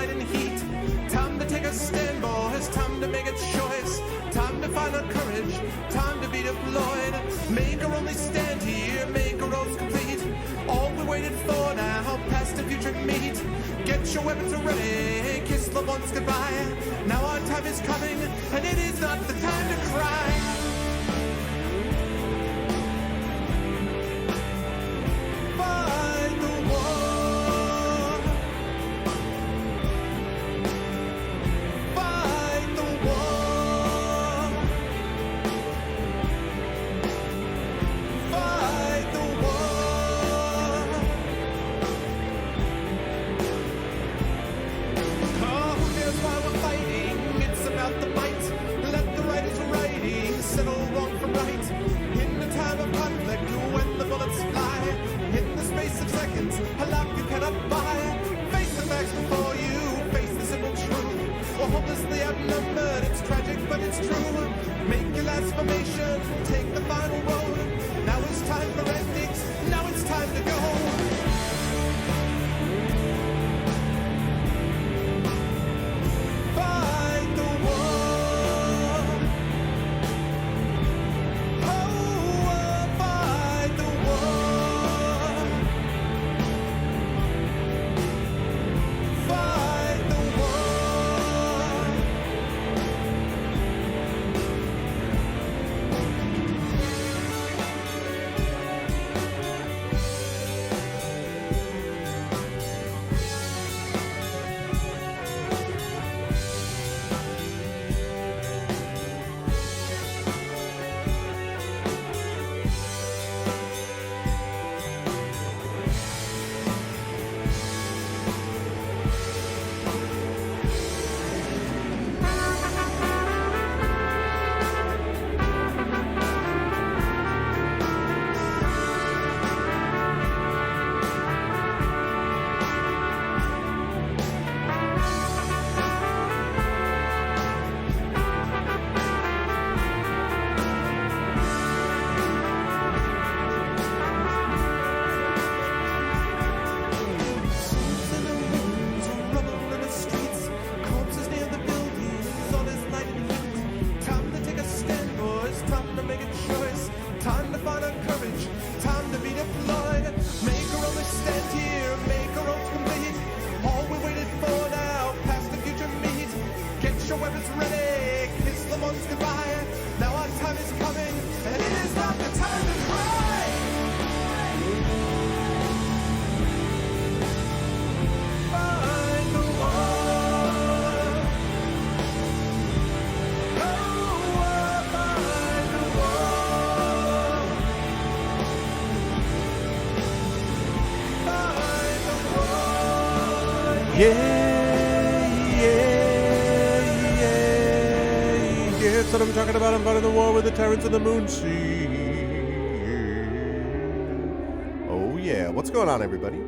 light and heat. Time to take a stand, boys. Time to make a choice. Time to find our courage. Time to be deployed. Make our only stand here. Make our roads complete. All we waited for now, past and future meet. Get your weapons ready. Kiss loved ones goodbye. Now our time is coming, and it is not the time to cry. Fight the war. Fight the war. Fight the war. Oh, here's why we're fighting. It's about the might. Let the righters writing settle wrong from right. In the time of conflict, when the bullets fly, in the space of seconds, a life you cannot buy. Face the facts before you, face the simple truth. We're hopelessly outnumbered, it's tragic but it's true. Make your last formation, take the final road. Now it's time for endings, now it's time to go. Fight the war. Oh, fight the war. Fight the war. Yeah, that's what I'm talking about. I'm fighting the war with the Tyrants of the Moonsea. Oh yeah, what's going on, everybody?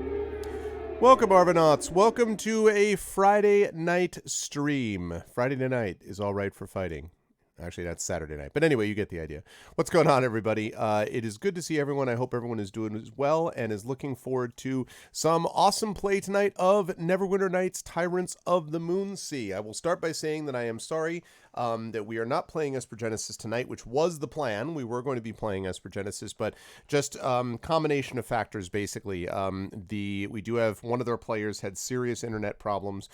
Welcome, Arvanauts. Welcome to a Friday night stream. Friday night is all right for fighting. Actually, that's Saturday night. But anyway, you get the idea. What's going on, everybody? It is good to see everyone. I hope everyone is doing as well and is looking forward to some awesome play tonight of Neverwinter Nights, Tyrants of the Moonsea. I will start by saying that I am sorry that we are not playing Esper Genesis tonight, which was the plan. We were going to be playing Esper Genesis, but just combination of factors, basically. We do have one of their players had serious internet problems.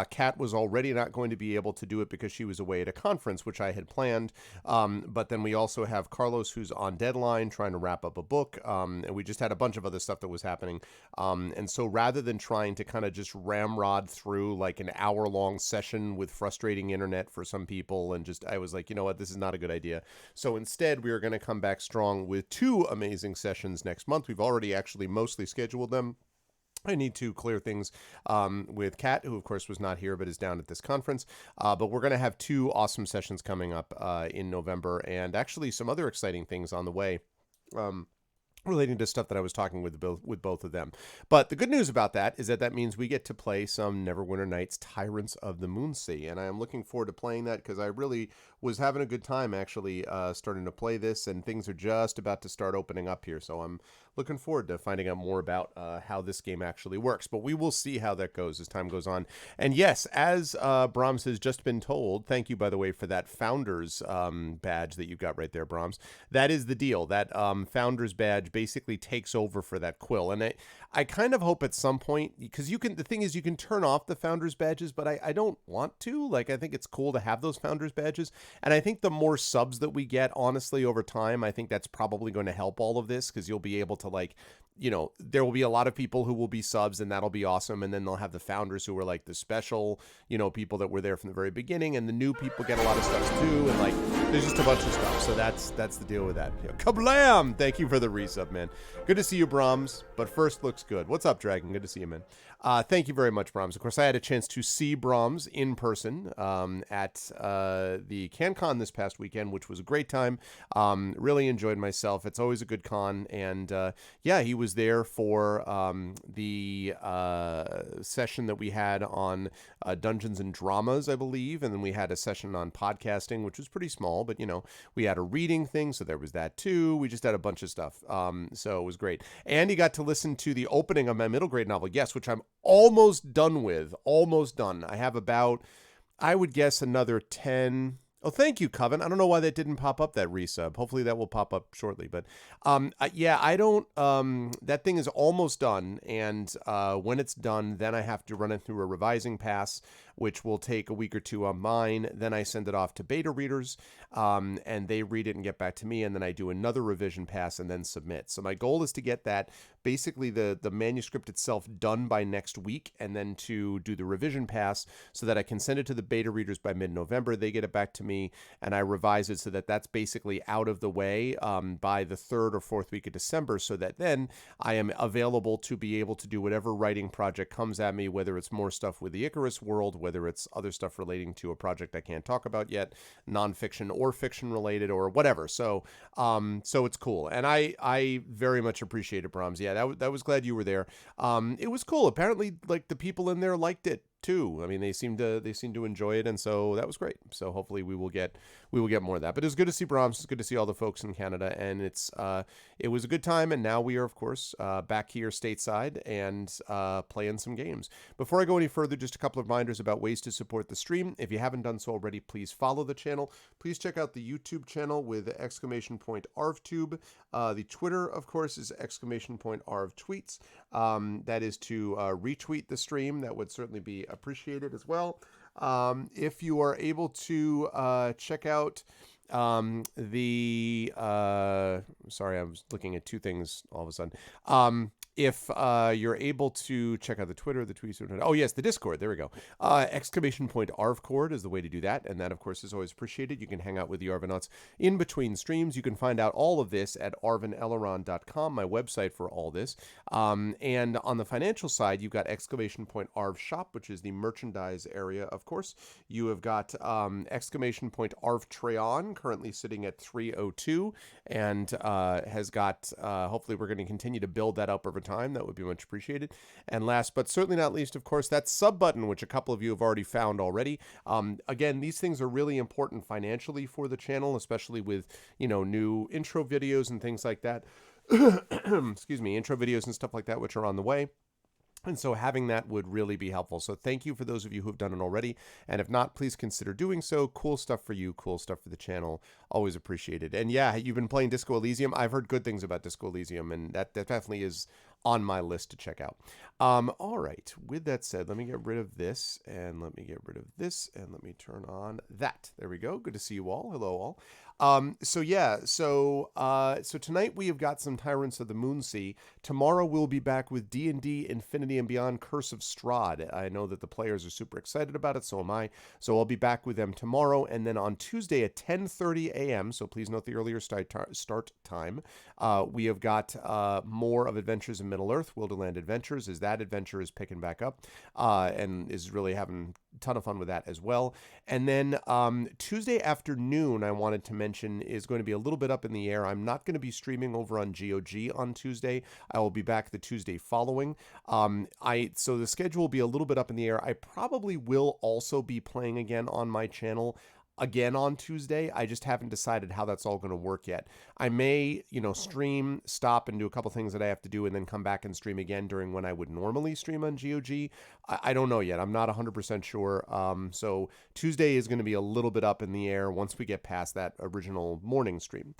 Kat was already not going to be able to do it because she was away at a conference, which I had planned. But then we also have Carlos, who's on deadline, trying to wrap up a book. And we just had a bunch of other stuff that was happening. And so rather than trying to kind of just ramrod through like an hour-long session with frustrating internet for some people, and just, I was like, you know what, this is not a good idea. So instead, we are going to come back strong with 2 amazing sessions next month. We've already actually mostly scheduled them. I need to clear things with Kat, who of course was not here but is down at this conference. But we're going to have 2 awesome sessions coming up in November, and actually some other exciting things on the way. Relating to stuff that I was talking with both of them. But the good news about that is that means we get to play some Neverwinter Nights Tyrants of the Moonsea, and I am looking forward to playing that because I really was having a good time actually starting to play this, and things are just about to start opening up here, so I'm looking forward to finding out more about how this game actually works. But we will see how that goes as time goes on. And yes, as Brahms has just been told, thank you, by the way, for that Founders badge that you got right there, Brahms. That is the deal. That Founders badge basically takes over for that quill. And I kind of hope at some point, because the thing is, you can turn off the Founders badges, but I don't want to. Like, I think it's cool to have those Founders badges. And I think the more subs that we get, honestly, over time, I think that's probably going to help all of this, because you'll be able to, like, there will be a lot of people who will be subs, and that'll be awesome. And then they'll have the founders who are like the special, people that were there from the very beginning, and the new people get a lot of stuff too. And like, there's just a bunch of stuff. So that's the deal with that. Kablam! Thank you for the resub, man. Good to see you, Brahms. But first looks good. What's up, Dragon? Good to see you, man. Thank you very much, Brahms. Of course, I had a chance to see Brahms in person at the CanCon this past weekend, which was a great time. Really enjoyed myself. It's always a good con. And yeah, he was there for the session that we had on Dungeons and Dramas, I believe. And then we had a session on podcasting, which was pretty small. But, we had a reading thing, so there was that too. We just had a bunch of stuff. So it was great. And he got to listen to the opening of my middle grade novel, Yes, which I'm almost done with. Almost done. I have about, I would guess, another 10. Oh, thank you, Coven. I don't know why that didn't pop up, that resub. Hopefully that will pop up shortly. But yeah, I don't, that thing is almost done. And when it's done, then I have to run it through a revising pass, which will take a week or two on mine. Then I send it off to beta readers, and they read it and get back to me. And then I do another revision pass and then submit. So my goal is to get that, basically the manuscript itself, done by next week, and then to do the revision pass so that I can send it to the beta readers by mid-November. They get it back to me, and I revise it so that that's basically out of the way by the 3rd or 4th week of December, so that then I am available to be able to do whatever writing project comes at me, whether it's more stuff with the Icarus world, whether it's other stuff relating to a project I can't talk about yet, nonfiction or fiction related or whatever. So so it's cool. And I very much appreciate it, Brahms. Yeah, that was glad you were there. It was cool. Apparently, like, the people in there liked it too. I mean, they seem to enjoy it, and so that was great. So hopefully we will get more of that. But it was good to see Brahms. It's good to see all the folks in Canada, and it was a good time. And now we are, of course, back here stateside and playing some games. Before I go any further, just a couple of reminders about ways to support the stream. If you haven't done so already, please follow the channel. Please check out the YouTube channel with !ArvTube. The Twitter, of course, is !ArvTweets. That is to retweet the stream. That would certainly be appreciated as well. If you are able to check out sorry, I was looking at two things all of a sudden. If you're able to check out the Twitter, the tweets, oh yes, the Discord, there we go. !ArvCord is the way to do that, and that, of course, is always appreciated. You can hang out with the Arvanauts in between streams. You can find out all of this at arvaneleron.com, my website for all this. And on the financial side, you've got !ArvShop, which is the merchandise area, of course. You have got !ArvTreon, currently sitting at 302, and has got, hopefully we're going to continue to build that up over time. That would be much appreciated. And last but certainly not least, of course, that sub button, which a couple of you have already found already. Again, these things are really important financially for the channel, especially with, new intro videos and things like that. Excuse me, intro videos and stuff like that, which are on the way. And so having that would really be helpful. So thank you for those of you who've done it already. And if not, please consider doing so. Cool stuff for you, cool stuff for the channel. Always appreciated. And yeah, you've been playing Disco Elysium. I've heard good things about Disco Elysium, and that definitely is on my list to check out. All right. With that said, let me get rid of this, and let me get rid of this, and let me turn on that. There we go. Good to see you all. Hello, all. So tonight we have got some Tyrants of the Moonsea. Tomorrow we'll be back with D&D Infinity and Beyond Curse of Strahd. I know that the players are super excited about it, so am I. So I'll be back with them tomorrow, and then on Tuesday at 10:30 a.m., so please note the earlier start time, we have got more of Adventures in Middle-earth, Wilderland Adventures, as that adventure is picking back up, and is really having a ton of fun with that as well. And then Tuesday afternoon, I wanted to mention, is going to be a little bit up in the air. I'm not going to be streaming over on GOG on Tuesday. I will be back the Tuesday following. So the schedule will be a little bit up in the air. I probably will also be playing again on my channel again on Tuesday. I just haven't decided how that's all going to work yet. I may, stream, stop and do a couple things that I have to do and then come back and stream again during when I would normally stream on GOG. I don't know yet. I'm not 100% sure. So Tuesday is going to be a little bit up in the air once we get past that original morning stream.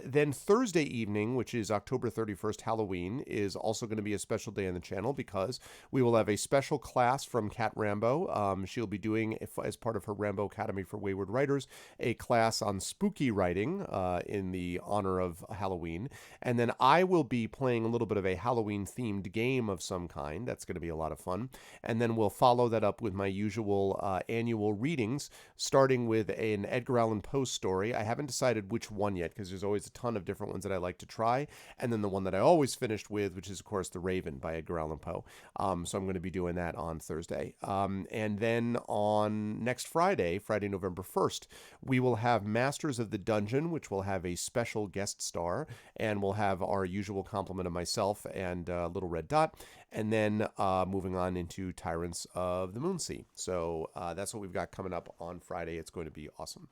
Then Thursday evening, which is October 31st, Halloween, is also going to be a special day on the channel because we will have a special class from Kat Rambo. She'll be doing, as part of her Rambo Academy for Wayward Writers, a class on spooky writing in the honor of Halloween. And then I will be playing a little bit of a Halloween-themed game of some kind. That's going to be a lot of fun. And then we'll follow that up with my usual annual readings, starting with an Edgar Allan Poe story. I haven't decided which one yet because there's always a ton of different ones that I like to try. And then the one that I always finished with, which is, of course, The Raven by Edgar Allan Poe. So I'm going to be doing that on Thursday. And then on next Friday, November 1st, we will have Masters of the Dungeon, which will have a special guest star, and we'll have our usual complement of myself and Little Red Dot, and then moving on into Tyrants of the Moonsea. So that's what we've got coming up on Friday. It's going to be awesome.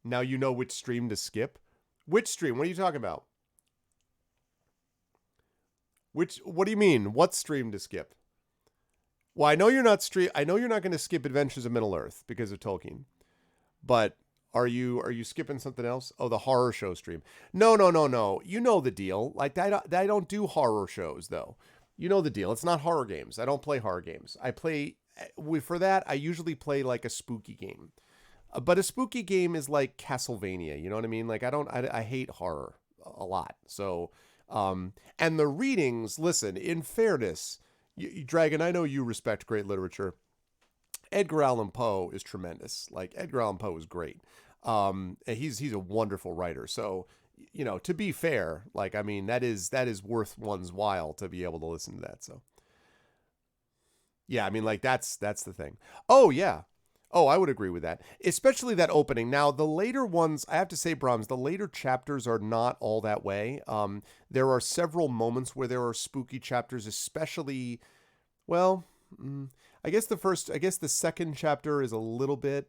Now you know which stream to skip. Which stream? What are you talking about? What do you mean? What stream to skip? Well, I know you're not going to skip Adventures of Middle-earth because of Tolkien. But are you skipping something else? Oh, the horror show stream. No. You know the deal. Like I don't do horror shows though. You know the deal. It's not horror games. I don't play horror games. For that, I usually play like a spooky game. But a spooky game is like Castlevania, you know what I mean? Like I hate horror a lot. So and the readings, listen, in fairness, Dragon, I know you respect great literature. Edgar Allan Poe is tremendous. Like Edgar Allan Poe is great. He's a wonderful writer. So, to be fair, like I mean that is worth one's while to be able to listen to that. So, yeah, I mean like that's the thing. Oh yeah. Oh, I would agree with that. Especially that opening. Now, the later ones, I have to say, Brahms, the later chapters are not all that way. There are several moments where there are spooky chapters, especially, well, I guess the second chapter is a little bit,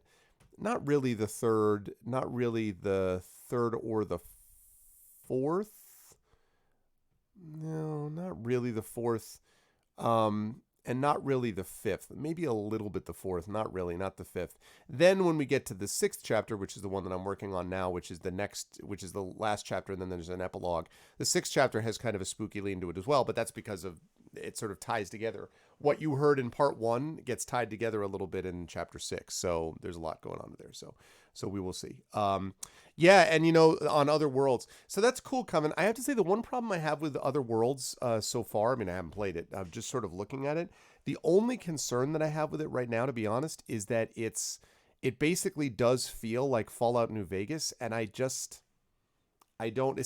not really the third or the fourth. No, not really the fourth. And not really the fifth, maybe a little bit the fourth, not the fifth. Then when we get to the sixth chapter, which is the one that I'm working on now, which is the last chapter, and then there's an epilogue. The sixth chapter has kind of a spooky lean to it as well, but that's because of it sort of ties together. What you heard in part one gets tied together a little bit in chapter 6. So there's a lot going on there. So we will see. Yeah, and on Other Worlds. So that's cool, Coven. I have to say the one problem I have with Other Worlds so far, I mean, I haven't played it. I'm just sort of looking at it. The only concern that I have with it right now, to be honest, is that it basically does feel like Fallout New Vegas, and this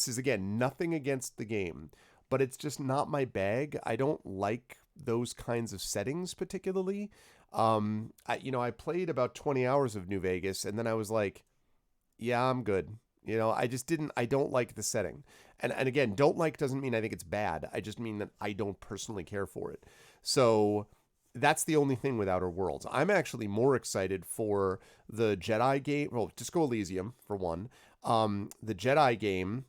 is, again, nothing against the game, but it's just not my bag. I don't like those kinds of settings particularly. I played about 20 hours of New Vegas, and then I was like, yeah, I'm good. I don't like the setting. And again, don't like doesn't mean I think it's bad. I just mean that I don't personally care for it. So that's the only thing with Outer Worlds. I'm actually more excited for the Jedi game. Well, Disco Elysium, for one. The Jedi game,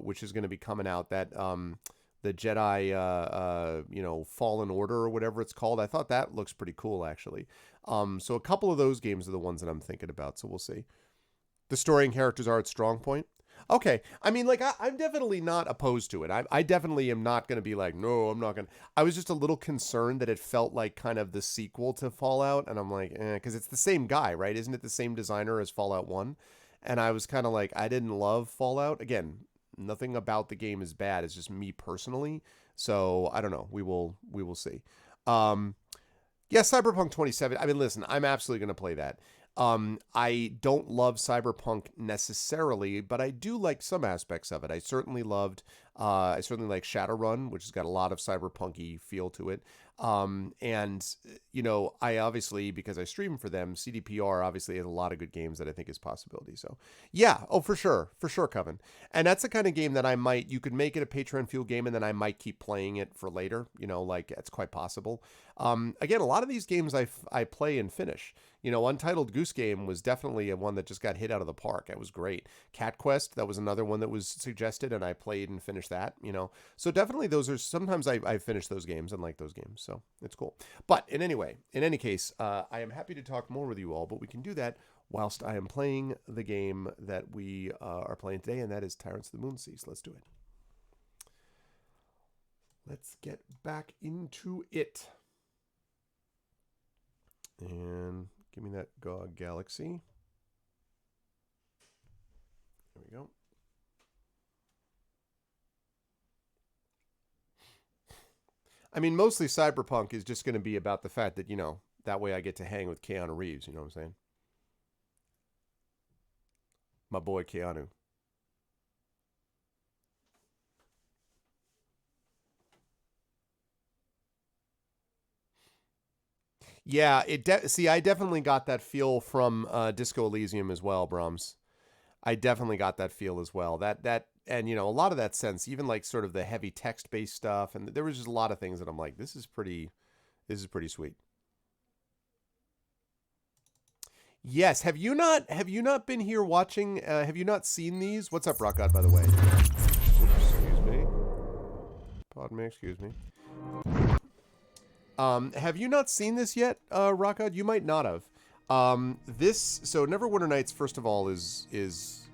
which is going to be coming out, that the Jedi, Fallen Order or whatever it's called. I thought that looks pretty cool, actually. So a couple of those games are the ones that I'm thinking about, so we'll see. The story and characters are its strong point. Okay. I mean, like, I'm definitely not opposed to it. I definitely am not going to be like, no, I'm not going to. I was just a little concerned that it felt like kind of the sequel to Fallout. And I'm like, because it's the same guy, right? Isn't it the same designer as Fallout 1? And I was kind of like, I didn't love Fallout. Again, nothing about the game is bad. It's just me personally. So I don't know. We will see. Yeah, Cyberpunk 27. I mean, listen, I'm absolutely going to play that. I don't love Cyberpunk necessarily, but I do like some aspects of it. I certainly loved I certainly like Shadowrun, which has got a lot of cyberpunky feel to it. And, you know, I obviously, because I stream for them, CDPR obviously has a lot of good games that I think is possibility. So, yeah, oh, for sure, Coven. And that's the kind of game that you could make it a Patreon fuel game, and then I might keep playing it for later, you know, like it's quite possible. Again, a lot of these games I play and finish. You know, Untitled Goose Game was definitely a one that just got hit out of the park. It was great. Cat Quest, that was another one that was suggested, and I played and finished that, you know. So definitely those are, sometimes I finish those games and like those games, so it's cool. But in any case, I am happy to talk more with you all, but we can do that whilst I am playing the game that we are playing today, and that is Tyrants of the Moonsea. So let's do it. Let's get back into it. And give me that GOG Galaxy. There we go. I mean, mostly Cyberpunk is just going to be about the fact that, you know, that way I get to hang with Keanu Reeves, you know what I'm saying? My boy Keanu. Yeah, see, I definitely got that feel from Disco Elysium as well, Brahms. I definitely got that feel as well. That and you know, a lot of that sense, even like sort of the heavy text-based stuff, and there was just a lot of things that I'm like, this is pretty sweet. Yes, have you not been here watching? Have you not seen these? What's up, Rock God, by the way? Oops, excuse me. Pardon me, excuse me. Have you not seen this yet, Rock God? You might not have. So Neverwinter Nights, first of all, is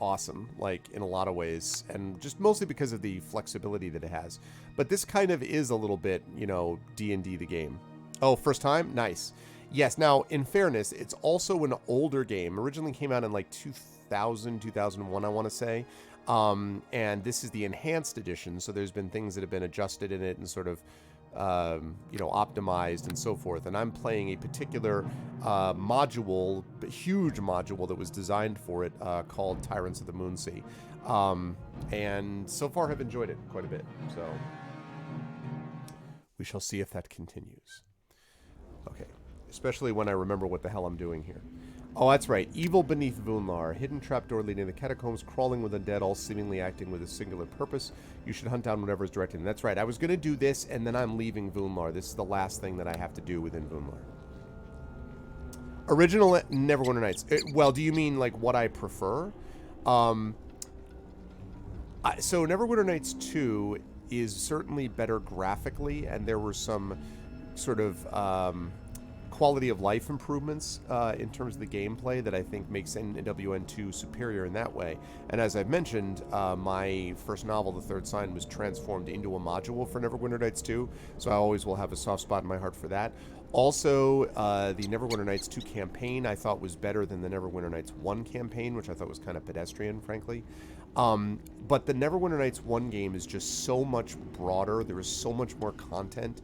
awesome, like in a lot of ways, and just mostly because of the flexibility that it has. But this kind of is a little bit, you know, D&D the game. Oh, first time? Nice. Yes, now, in fairness, it's also an older game. Originally came out in like 2000, 2001, I want to say. And this is the enhanced edition, so there's been things that have been adjusted in it and sort of you know, optimized and so forth. And I'm playing a particular module, huge module that was designed for it, called Tyrants of the Moonsea. And so far have enjoyed it quite a bit. So we shall see if that continues. Okay. Especially when I remember what the hell I'm doing here. Oh, that's right. Evil beneath Vunlar. Hidden trapdoor leading to the catacombs, crawling with undead, all seemingly acting with a singular purpose. You should hunt down whatever is directing. That's right. I was going to do this, and then I'm leaving Vunlar. This is the last thing that I have to do within Vunlar. Original Neverwinter Nights. Well, do you mean, like, what I prefer? So Neverwinter Nights 2 is certainly better graphically, and there were some sort of quality of life improvements in terms of the gameplay that I think makes NWN2 superior in that way. And as I've mentioned, my first novel, The Third Sign, was transformed into a module for Neverwinter Nights 2, so I always will have a soft spot in my heart for that. Also, the Neverwinter Nights 2 campaign I thought was better than the Neverwinter Nights 1 campaign, which I thought was kind of pedestrian, frankly. But the Neverwinter Nights 1 game is just so much broader. There is so much more content.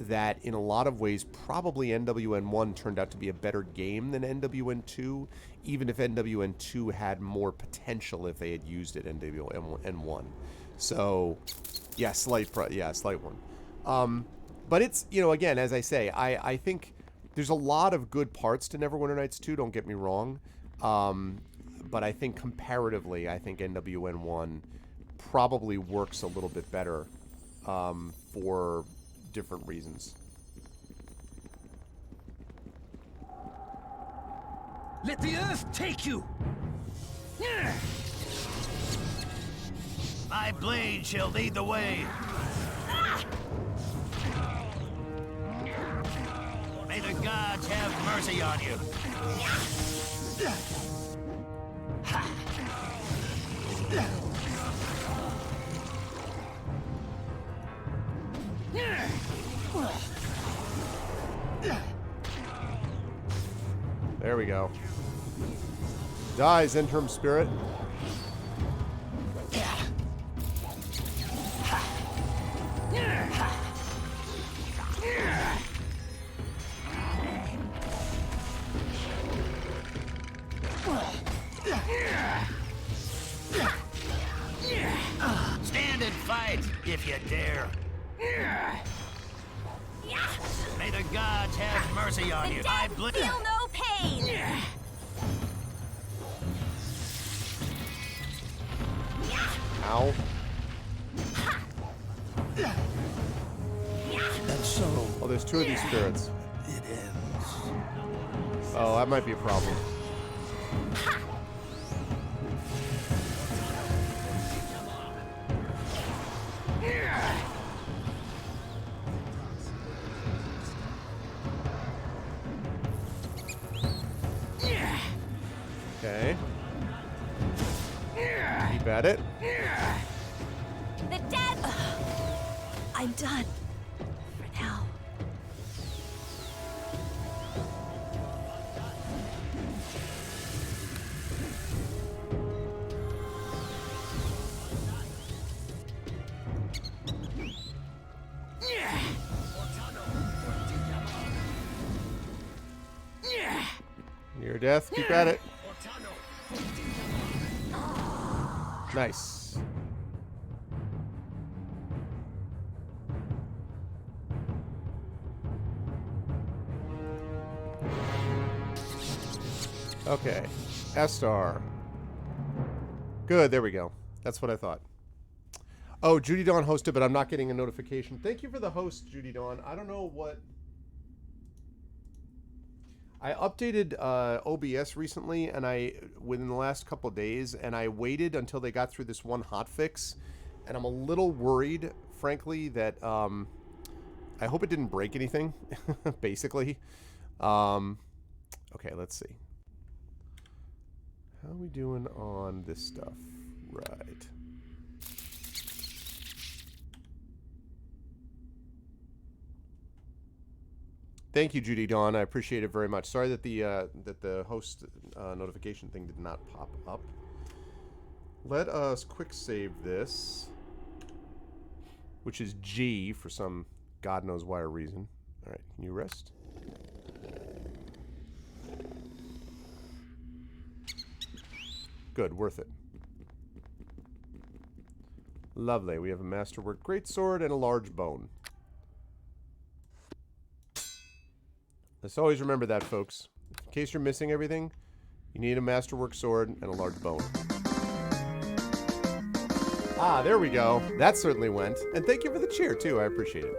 That in a lot of ways, probably NWN1 turned out to be a better game than NWN2, even if NWN2 had more potential if they had used it in NWN1. So, yeah, slight one. But it's, you know, again, as I say, I think there's a lot of good parts to Neverwinter Nights 2, don't get me wrong. But I think comparatively, I think NWN1 probably works a little bit better for different reasons. Let the earth take you! My blade shall lead the way. May the gods have mercy on you. There we go. Die, Zentrum Spirit. if you dare. May the gods have mercy on you. I Feel no pain. Ow. And so Oh, there's two of these spirits. it ends. Oh, that might be a problem. Okay. Keep at it. The dead. I'm done. For now. Near death. Keep at it. Nice. Okay. S-Star. Good, there we go. That's what I thought. Oh, Judy Dawn hosted, but I'm not getting a notification. Thank you for the host, Judy Dawn. I don't know what... I updated OBS recently, and within the last couple of days, and I waited until they got through this one hotfix, and I'm a little worried, frankly, that I hope it didn't break anything, basically. Okay, let's see. How are we doing on this stuff? Right. Thank you, Judy Dawn. I appreciate it very much. Sorry that the host notification thing did not pop up. Let us quick save this, which is G for some God knows why reason. All right, can you rest? Good, worth it. Lovely. We have a masterwork greatsword and a large bone. Let's always remember that, folks. In case you're missing everything, you need a masterwork sword and a large bone. Ah, there we go. That certainly went. And thank you for the cheer, too. I appreciate it.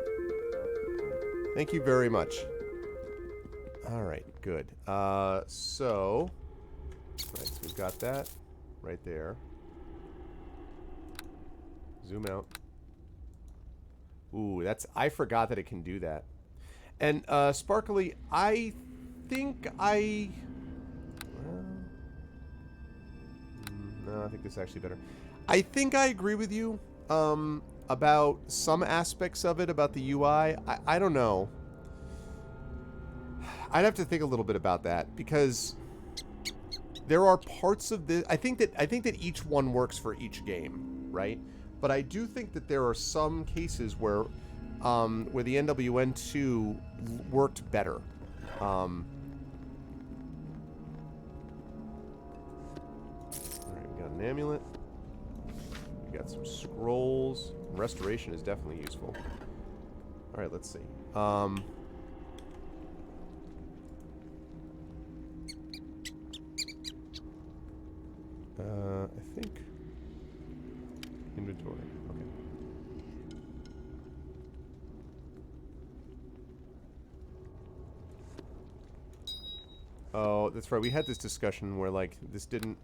Thank you very much. All right, good. So we've got that right there. Zoom out. Ooh, I forgot that it can do that. And, Sparkly, I think I... Well, no, I think this is actually better. I think I agree with you, about some aspects of it, about the UI. I don't know. I'd have to think a little bit about that, because there are parts of this... I think that each one works for each game, right? But I do think that there are some cases where the NWN2 worked better. All right, we got an amulet. We got some scrolls. Restoration is definitely useful. All right, let's see. I think inventory. Okay. Oh, that's right. We had this discussion where, like, this didn't...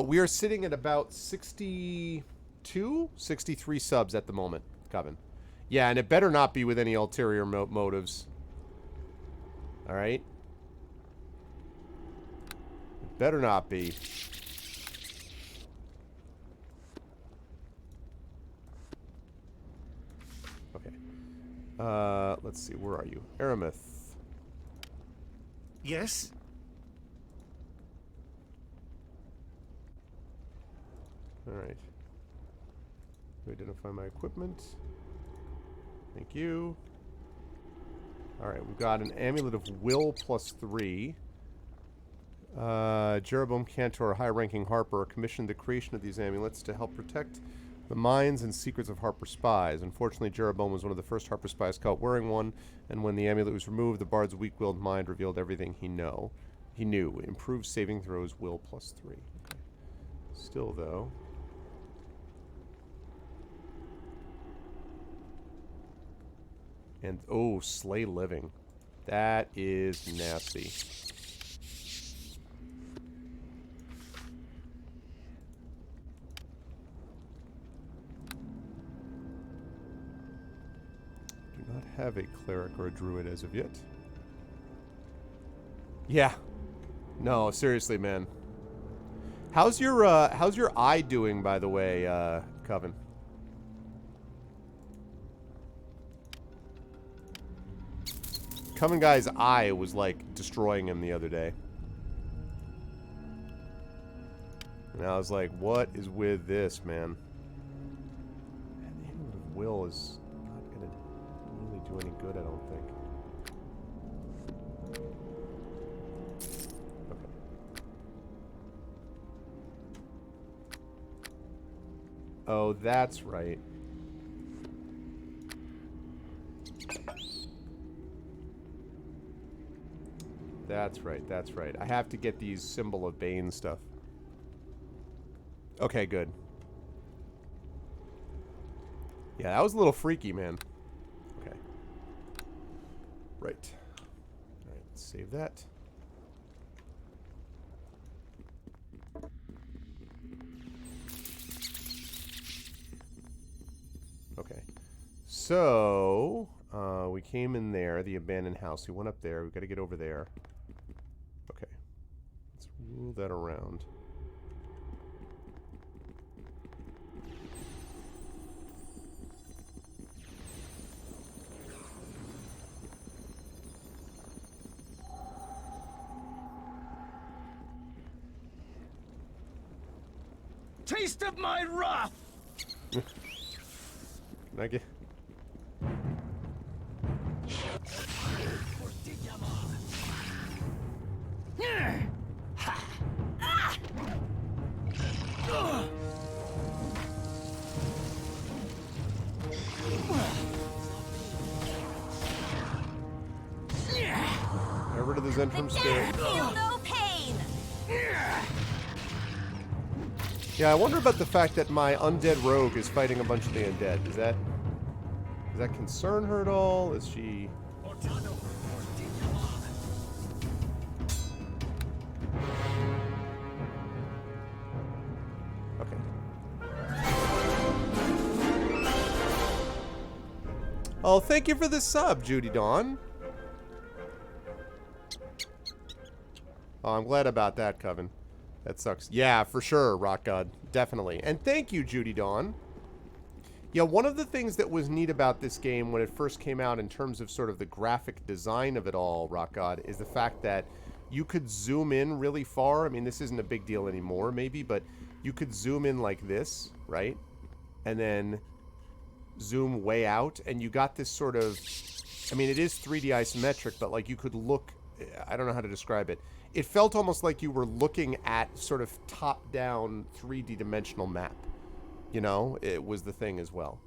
We are sitting at about 62, 63 subs at the moment, Coven. Yeah, and it better not be with any ulterior motives. All right? It better not be. Okay. Let's see. Where are you? Aramith. Yes? Alright. Identify my equipment. Thank you. Alright, we've got an amulet of will +3. Jeroboam Cantor, high-ranking Harper, commissioned the creation of these amulets to help protect the minds and secrets of Harper spies. Unfortunately, Jeroboam was one of the first Harper spies caught wearing one, and when the amulet was removed, the bard's weak-willed mind revealed everything he knew. Improved saving throws, will +3. Okay. Still, though... And, oh, slay living. That is nasty. Do not have a cleric or a druid as of yet. Yeah. No, seriously, man. How's your eye doing, by the way, Coven? Coven guy's eye was like destroying him the other day. And I was like, what is with this, man? The Amulet of Will is not going to really do any good, I don't think. Okay. Oh, that's right. That's right. I have to get these Symbol of Bane stuff. Okay, good. Yeah, that was a little freaky, man. Okay. Right. Alright, let's save that. Okay. So, we came in there, the abandoned house. We went up there. We've got to get over there. Okay. Let's rule that around. Taste of my wrath! Can I get... Get rid of the Zentrum Spirit. Feel no pain. Yeah, I wonder about the fact that my undead rogue is fighting a bunch of the undead. Does that concern her at all? Is she... Okay. Oh, thank you for the sub, Judy Dawn. Oh, I'm glad about that, Coven. That sucks. Yeah, for sure, Rock God. Definitely. And thank you, Judy Dawn. Yeah, one of the things that was neat about this game when it first came out in terms of sort of the graphic design of it all, Rock God, is the fact that you could zoom in really far. I mean, this isn't a big deal anymore, maybe, but you could zoom in like this, right? And then zoom way out, and you got this sort of... I mean, it is 3D isometric, but like you could look... I don't know how to describe it. It felt almost like you were looking at sort of top-down 3D dimensional map. You know, it was the thing as well.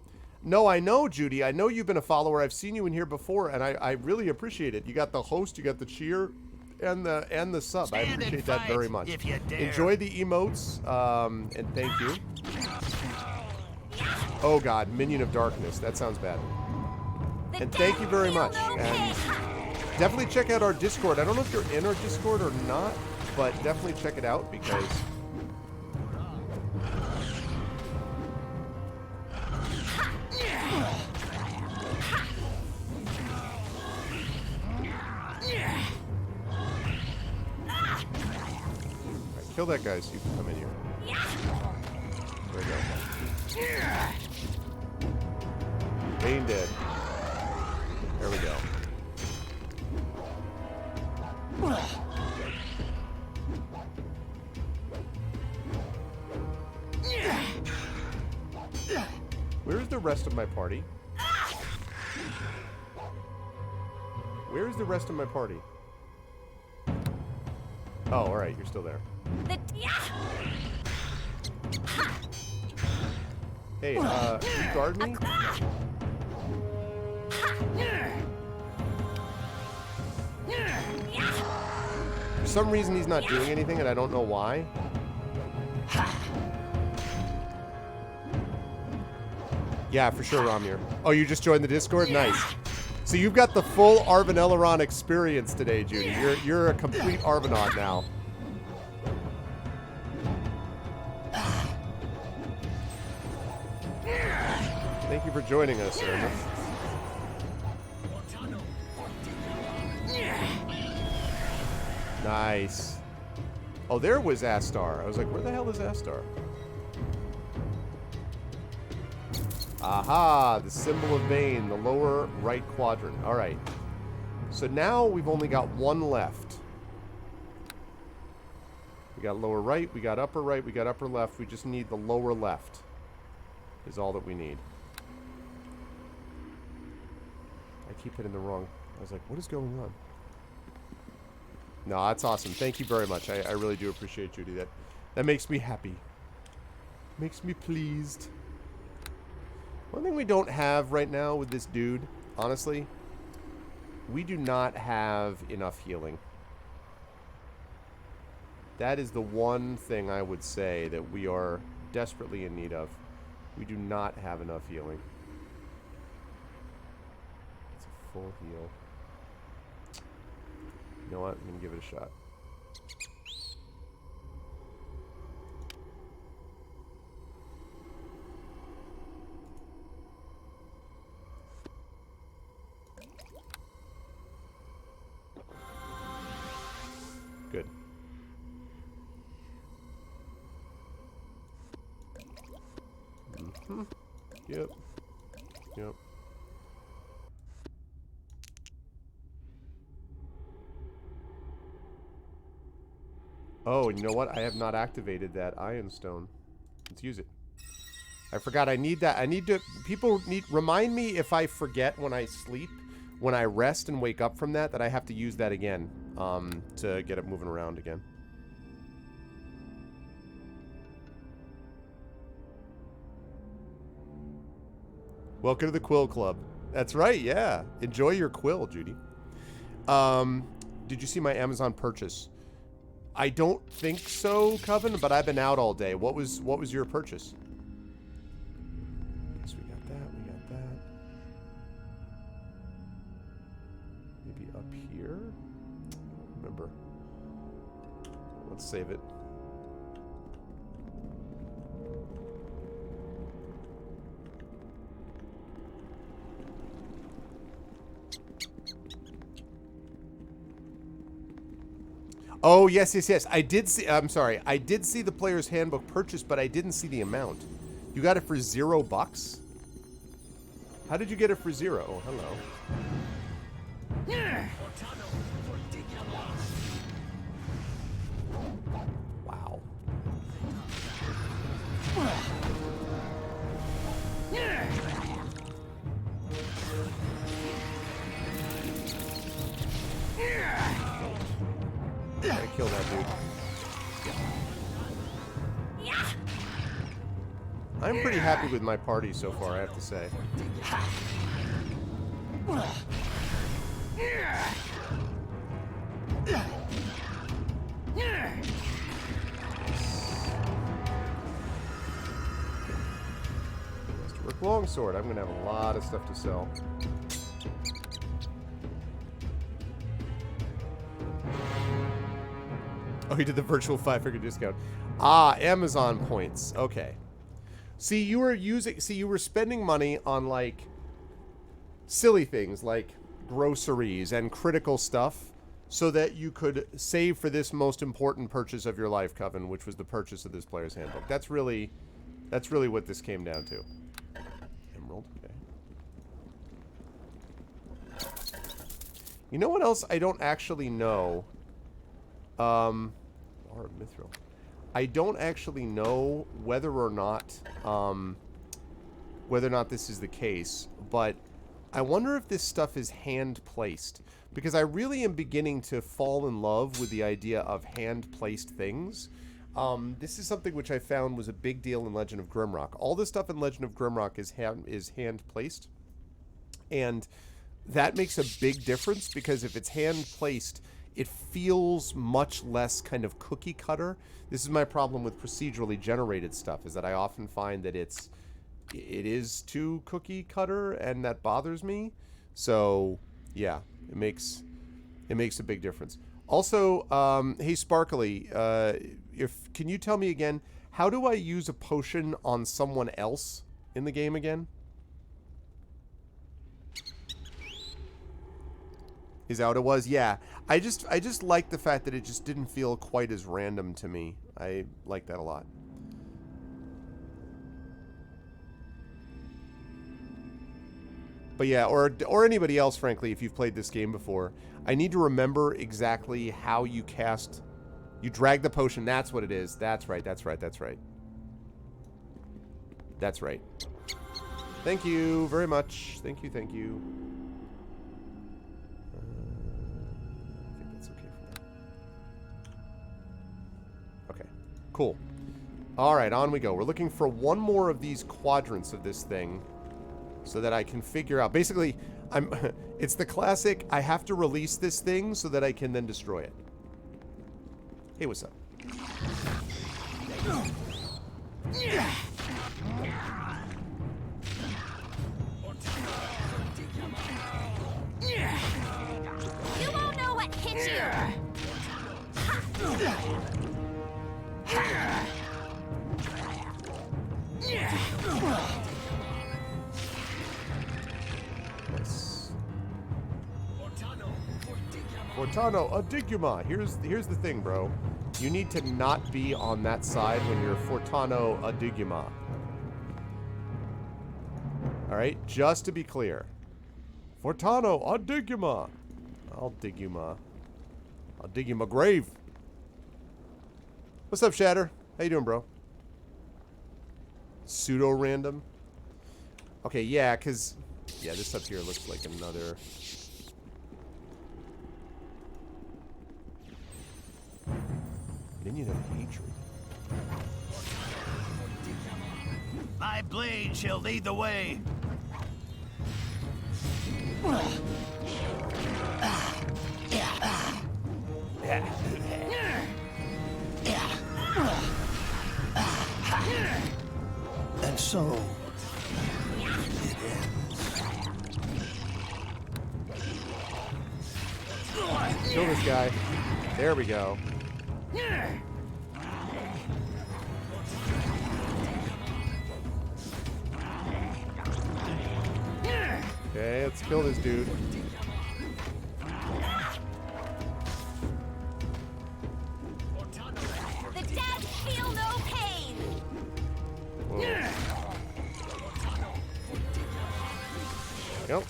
No, I know, Judy. I know you've been a follower. I've seen you in here before, and I really appreciate it. You got the host, you got the cheer, and the sub. I appreciate that very much. Enjoy the emotes, and thank you. Oh God, Minion of Darkness. That sounds bad. And thank you very much. And definitely check out our Discord. I don't know if you're in our Discord or not, but definitely check it out because... Right, kill that guy so you can come in here. There we go. Bane dead. There we go. the rest of my party? Where is the rest of my party? Oh, alright, you're still there. Hey, can you guard me? For some reason he's not doing anything and I don't know why. Yeah, for sure, Ramir. Oh, you just joined the Discord? Nice. So you've got the full Arven Elrond experience today, Judy. You're a complete Arvenaut now. Thank you for joining us, sir. Nice. Oh, there was Astar. I was like, where the hell is Astar? Aha, the symbol of Bane, the lower right quadrant. All right. So now we've only got one left. We got lower right, we got upper right, we got upper left. We just need the lower left is all that we need. I keep hitting the wrong. I was like, what is going on? No, that's awesome. Thank you very much. I really do appreciate, Judy. That makes me happy. Makes me pleased. One thing we don't have right now with this dude, honestly, we do not have enough healing. That is the one thing I would say that we are desperately in need of. We do not have enough healing. It's a full heal. You know what? I'm going to give it a shot. Good. Mm-hmm. Yep. Yep. Oh, and you know what? I have not activated that Iron Stone. Let's use it. I forgot I need that. I need to... People need... Remind me if I forget when I sleep, when I rest and wake up from that I have to use that again to get it moving around again. Welcome to the Quill Club. That's right, yeah. Enjoy your quill, Judy. Did you see my Amazon purchase? I don't think so, Coven, but I've been out all day. What was your purchase? So we got that, we got that. Maybe up here? I don't remember. Let's save it. Oh, yes, yes, yes. I did see... I'm sorry. I did see the player's handbook purchase, but I didn't see the amount. You got it for $0? How did you get it for 0? Oh, hello. Wow. Gotta kill that dude. I'm pretty happy with my party so far, I have to say. Masterwork Longsword. I'm gonna have a lot of stuff to sell. Oh, you did the virtual 5-figure discount. Ah, Amazon points. Okay. See, you were spending money on, like, silly things like groceries and critical stuff so that you could save for this most important purchase of your life, Coven, which was the purchase of this player's handbook. That's really what this came down to. Emerald, okay. You know what else I don't actually know? Or Mithril. I don't actually know whether or not whether or not this is the case, but I wonder if this stuff is hand-placed. Because I really am beginning to fall in love with the idea of hand-placed things. This is something which I found was a big deal in Legend of Grimrock. All the stuff in Legend of Grimrock is hand-placed. And that makes a big difference, because if it's hand-placed, it feels much less kind of cookie cutter. This is my problem with procedurally generated stuff, is that I often find that it is too cookie cutter, and that bothers me. So yeah, it makes a big difference. Also, hey Sparkly, can you tell me again, how do I use a potion on someone else in the game again? Is that what it was? Yeah. I just like the fact that it just didn't feel quite as random to me. I like that a lot. But yeah, or anybody else, frankly, if you've played this game before, I need to remember exactly how you cast. You drag the potion. That's what it is. That's right. That's right. That's right. That's right. Thank you very much. Thank you. Thank you. I think that's okay for now. Okay. Cool. All right, on we go. We're looking for one more of these quadrants of this thing, so that I can figure out. Basically, it's the classic, I have to release this thing so that I can then destroy it. Hey, what's up? You won't know what hit you. Nice. Fortano Adiguma. Here's the thing, bro. You need to not be on that side when you're Fortano Adiguma. Alright, just to be clear. Fortano Adiguma. I'll dig you my grave. What's up, Shatter? How you doing, bro? Pseudo random. Okay, yeah, because this up here looks like another. Minion of hatred. My blade shall lead the way. And so it ends. Kill this guy. There we go. Okay, let's kill this dude. The dead feel no pain. Whoa. Yep.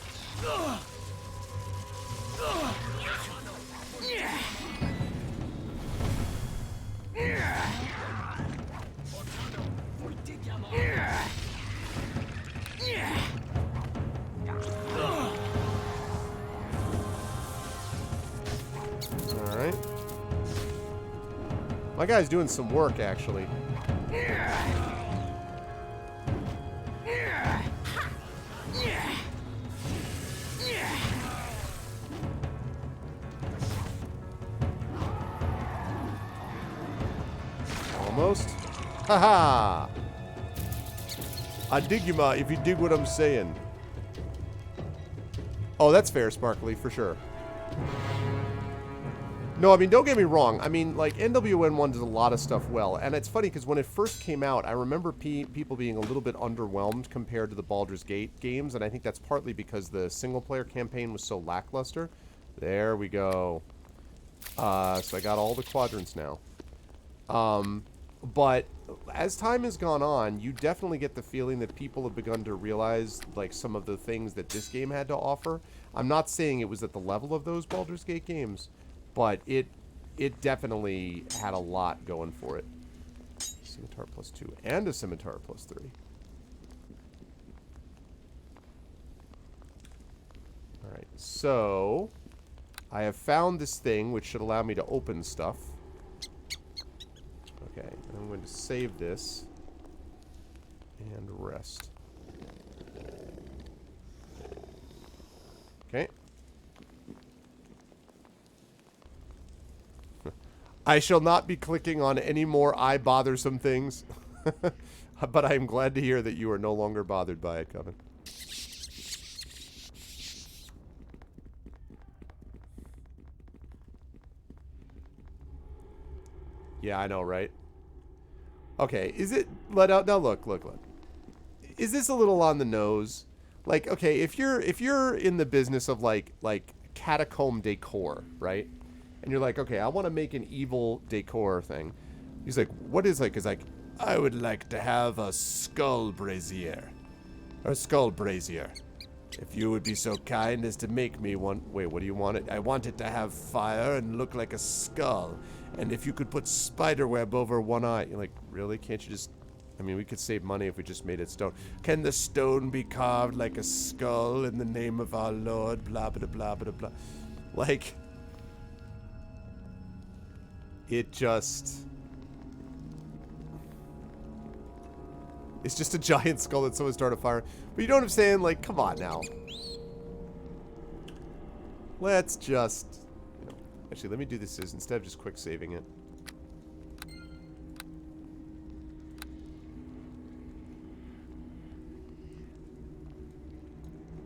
Alright. My guy's doing some work, actually. Almost. Haha! I dig you, ma, if you dig what I'm saying. Oh, that's fair, Sparkly, for sure. No, I mean, don't get me wrong. I mean, like, NWN1 does a lot of stuff well. And it's funny, because when it first came out, I remember people being a little bit underwhelmed compared to the Baldur's Gate games. And I think that's partly because the single-player campaign was so lackluster. There we go. So I got all the quadrants now. But as time has gone on, you definitely get the feeling that people have begun to realize, like, some of the things that this game had to offer. I'm not saying it was at the level of those Baldur's Gate games, but it definitely had a lot going for it. Scimitar +2 and a Scimitar +3. Alright, so I have found this thing which should allow me to open stuff. Okay, I'm going to save this and rest. Okay. I shall not be clicking on any more bothersome things. But I am glad to hear that you are no longer bothered by it, Coven. Yeah, I know, right? Okay, is it let out now? Look. Is this a little on the nose? Like, okay, if you're in the business of like catacomb decor, right? And you're like, okay, I want to make an evil decor thing. He's like, what is like? Is like, I would like to have a skull brazier, or a skull brazier. If you would be so kind as to make me one. Wait, what do you want it? I want it to have fire and look like a skull. And if you could put spiderweb over one eye. You're like, really? Can't you just... I mean, we could save money if we just made it stone. Can the stone be carved like a skull in the name of our Lord? Blah, blah, blah, blah, blah. Like... It just... It's just a giant skull that someone started fire. But you know what I'm saying? Like, come on now. Let's just... You know, actually, let me do this instead of just quick saving it.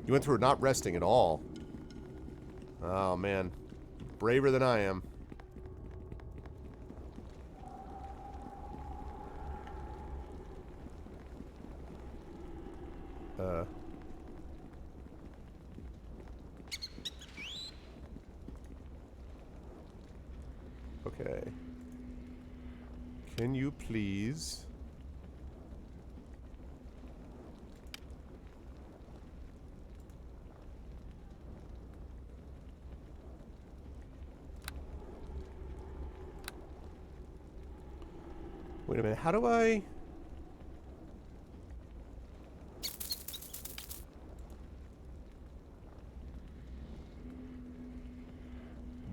You went through not resting at all. Oh, man. Braver than I am. Okay. Can you please... Wait a minute, how do I...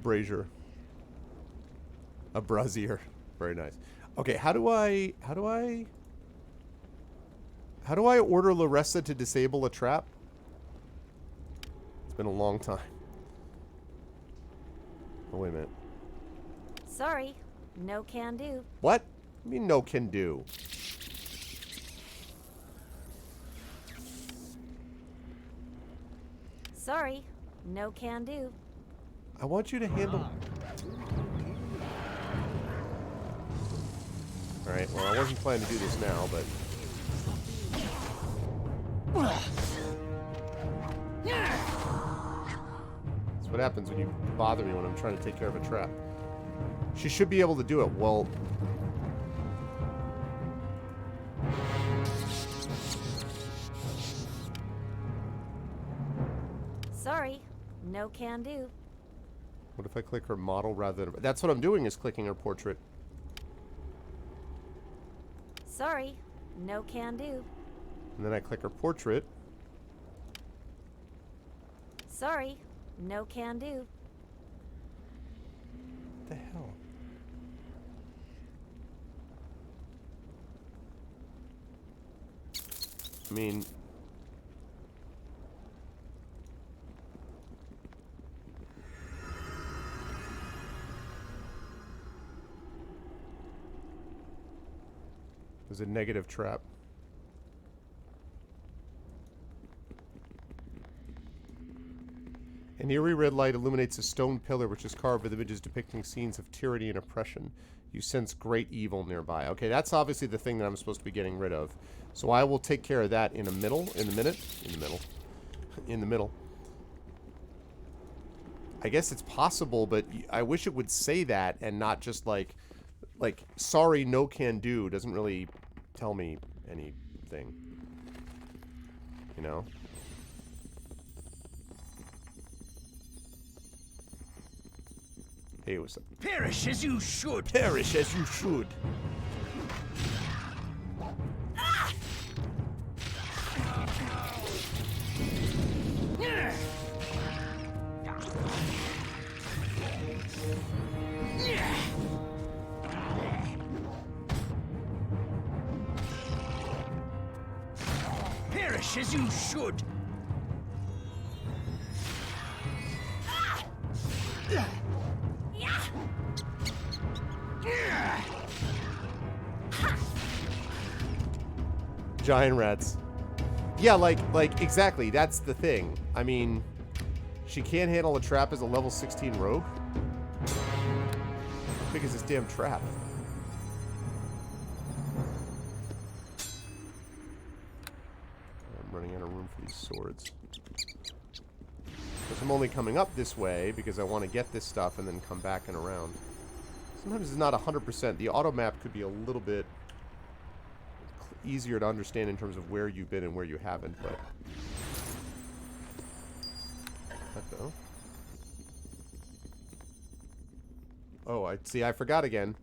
Brazier. A brazier. Very nice. Okay, how do I order Larissa to disable a trap? It's been a long time. Oh, wait a minute. Sorry, no can do. What? I mean no can do. Sorry, no can do. I want you to handle... Alright, well, I wasn't planning to do this now, but... That's what happens when you bother me when I'm trying to take care of a trap. She should be able to do it. Well... Sorry, no can do. What if I click her model rather than... That's what I'm doing, is clicking her portrait. Sorry, no can do. And then I click her portrait. Sorry, no can do. What the hell? I mean... There's a negative trap. An eerie red light illuminates a stone pillar which is carved with images depicting scenes of tyranny and oppression. You sense great evil nearby. Okay, that's obviously the thing that I'm supposed to be getting rid of. So I will take care of that in a middle. I guess it's possible, but I wish it would say that and not just like sorry, no can do doesn't really tell me anything. You know? Hey, what's up? Perish as you should. Perish as you should. much as you should. Giant rats. Yeah, like exactly. That's the thing. I mean, she can't handle a trap as a level 16 rogue. How big is this damn trap? I'm running out of room for these swords. Because I'm only coming up this way because I want to get this stuff and then come back and around. Sometimes it's not 100%. The auto map could be a little bit easier to understand in terms of where you've been and where you haven't, but... What though? Oh, I forgot again.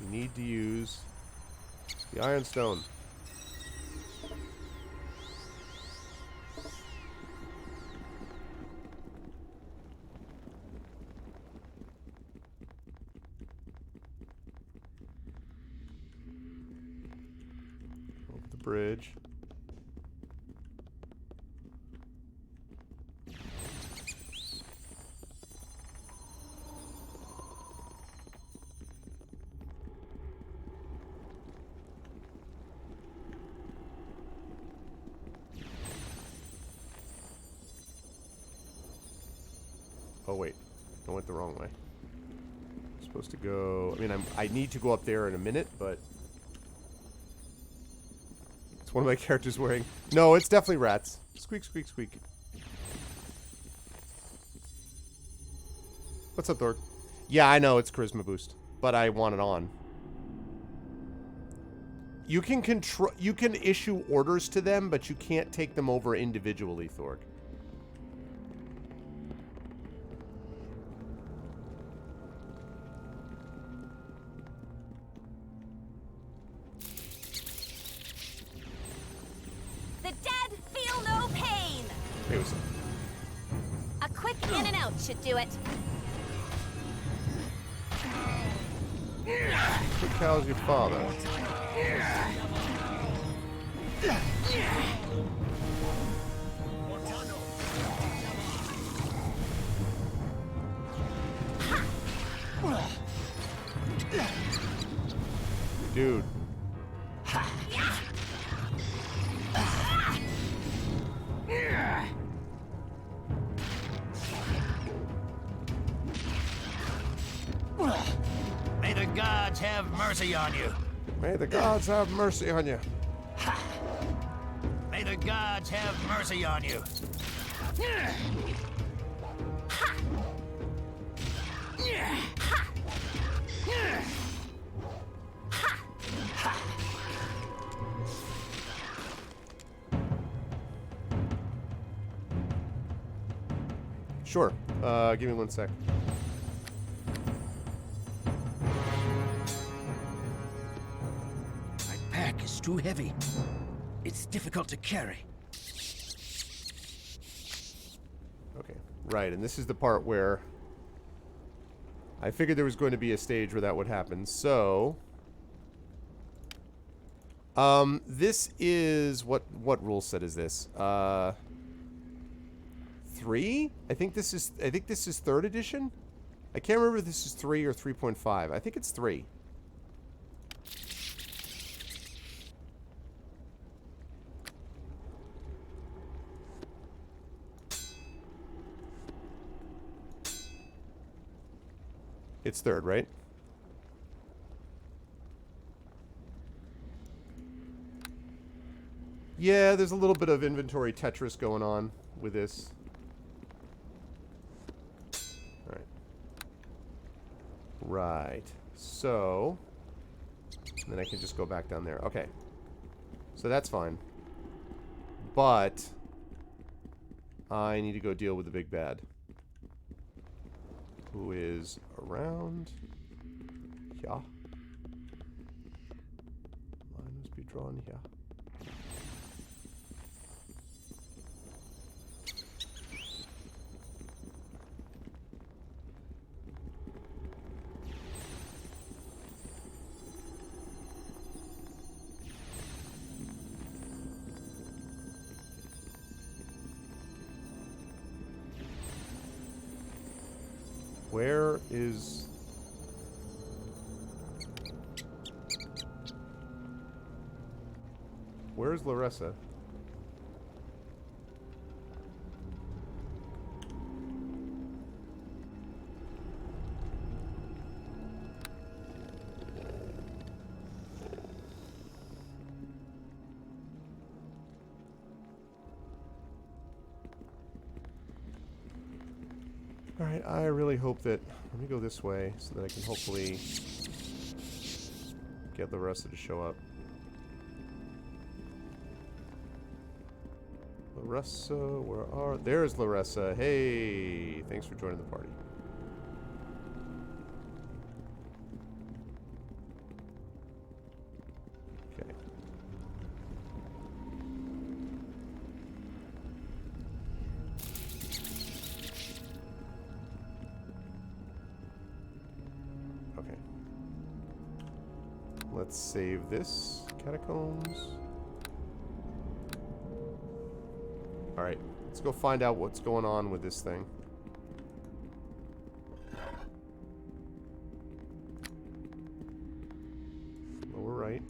You need to use the Iron Stone. Over the bridge. Oh wait, I went the wrong way. I'm supposed to go... I mean, I need to go up there in a minute, but... It's one of my characters wearing... No, it's definitely rats. Squeak, squeak, squeak. What's up, Thorg? Yeah, I know, it's Charisma Boost. But I want it on. You can control... You can issue orders to them, but you can't take them over individually, Thorg. A quick in and out should do it. Quick, how's your father? Dude. May the gods have mercy on you. May the gods have mercy on you. May the gods have mercy on you. Sure. Give me 1 sec. My pack is too heavy. It's difficult to carry. Okay, right, and this is the part where I figured there was going to be a stage where that would happen. So, this is what rule set is this? 3? I think this is 3rd edition. I can't remember if this is 3 or 3.5. I think it's 3. It's 3rd, right? Yeah, there's a little bit of inventory Tetris going on with this. Alright. Right. So, then I can just go back down there. Okay. So that's fine. But I need to go deal with the big bad. Who is around? Yeah. Line must be drawn here. Where is... Where's Larissa? Alright, I really hope that... Let me go this way so that I can hopefully get Larissa to show up. Larissa, where are... There's Larissa. Hey! Thanks for joining the party. Okay. Okay. Let's save this. Catacombs. Alright, let's go find out what's going on with this thing. Lower right.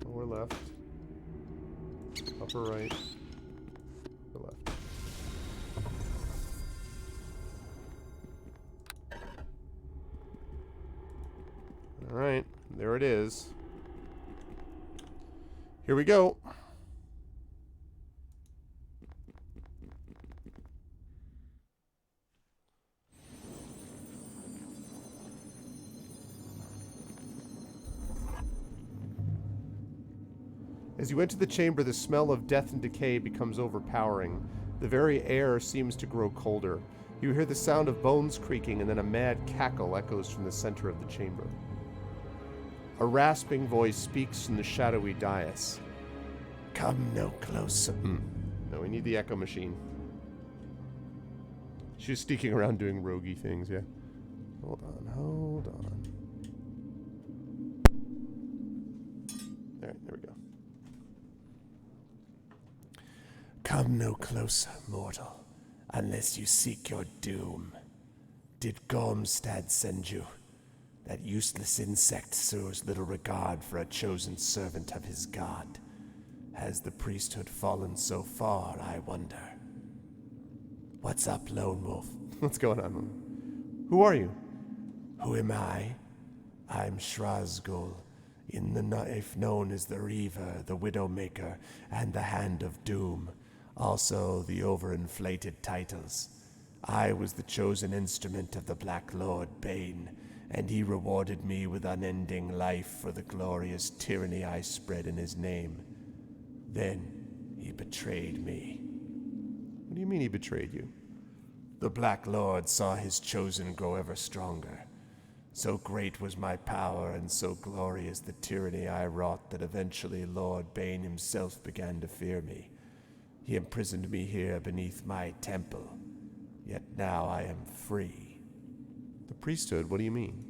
Lower left. Upper right. Upper left. Alright, there it is. Here we go. As you enter the chamber, the smell of death and decay becomes overpowering. The very air seems to grow colder. You hear the sound of bones creaking, and then a mad cackle echoes from the center of the chamber. A rasping voice speaks from the shadowy dais. Come no closer. No, we need the echo machine. She's sneaking around doing roguey things, yeah. Hold on, hold on. Alright, there we go. Come no closer, mortal, unless you seek your doom. Did Gormstad send you? That useless insect shows little regard for a chosen servant of his god. Has the priesthood fallen so far, I wonder? What's up, Lone Wolf? What's going on? Who are you? Who am I? I'm Shrazgul, in the knife known as the Reaver, the Widowmaker, and the Hand of Doom. Also the overinflated titles. I was the chosen instrument of the Black Lord Bane, and he rewarded me with unending life for the glorious tyranny I spread in his name. Then he betrayed me. What do you mean he betrayed you? The Black Lord saw his chosen grow ever stronger. So great was my power and so glorious the tyranny I wrought that eventually Lord Bane himself began to fear me. He imprisoned me here beneath my temple. Yet now I am free. The priesthood, what do you mean?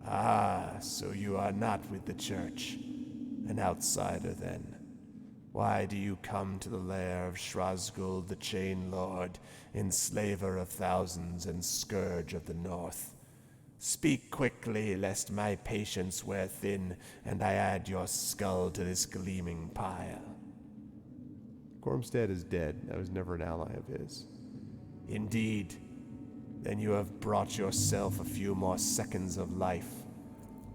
Ah, so you are not with the church. An outsider, then. Why do you come to the lair of Shrazgul, the Chain Lord, enslaver of thousands and scourge of the north? Speak quickly, lest my patience wear thin, and I add your skull to this gleaming pile. Gormstad is dead. I was never an ally of his. Indeed. Then you have brought yourself a few more seconds of life.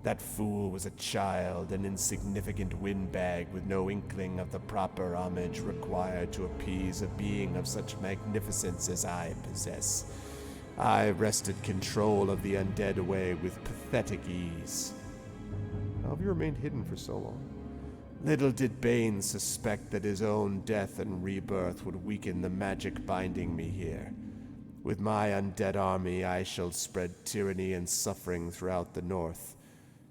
That fool was a child, an insignificant windbag with no inkling of the proper homage required to appease a being of such magnificence as I possess. I wrested control of the undead away with pathetic ease. How have you remained hidden for so long? Little did Bane suspect that his own death and rebirth would weaken the magic binding me here. With my undead army, I shall spread tyranny and suffering throughout the north.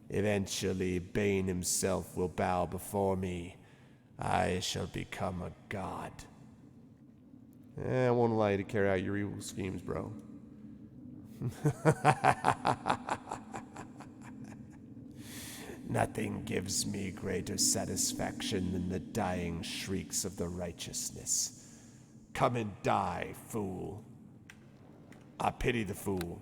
Eventually, Bane himself will bow before me. I shall become a god. I won't allow you to carry out your evil schemes, bro. Nothing gives me greater satisfaction than the dying shrieks of the righteousness. Come and die, fool. I pity the fool.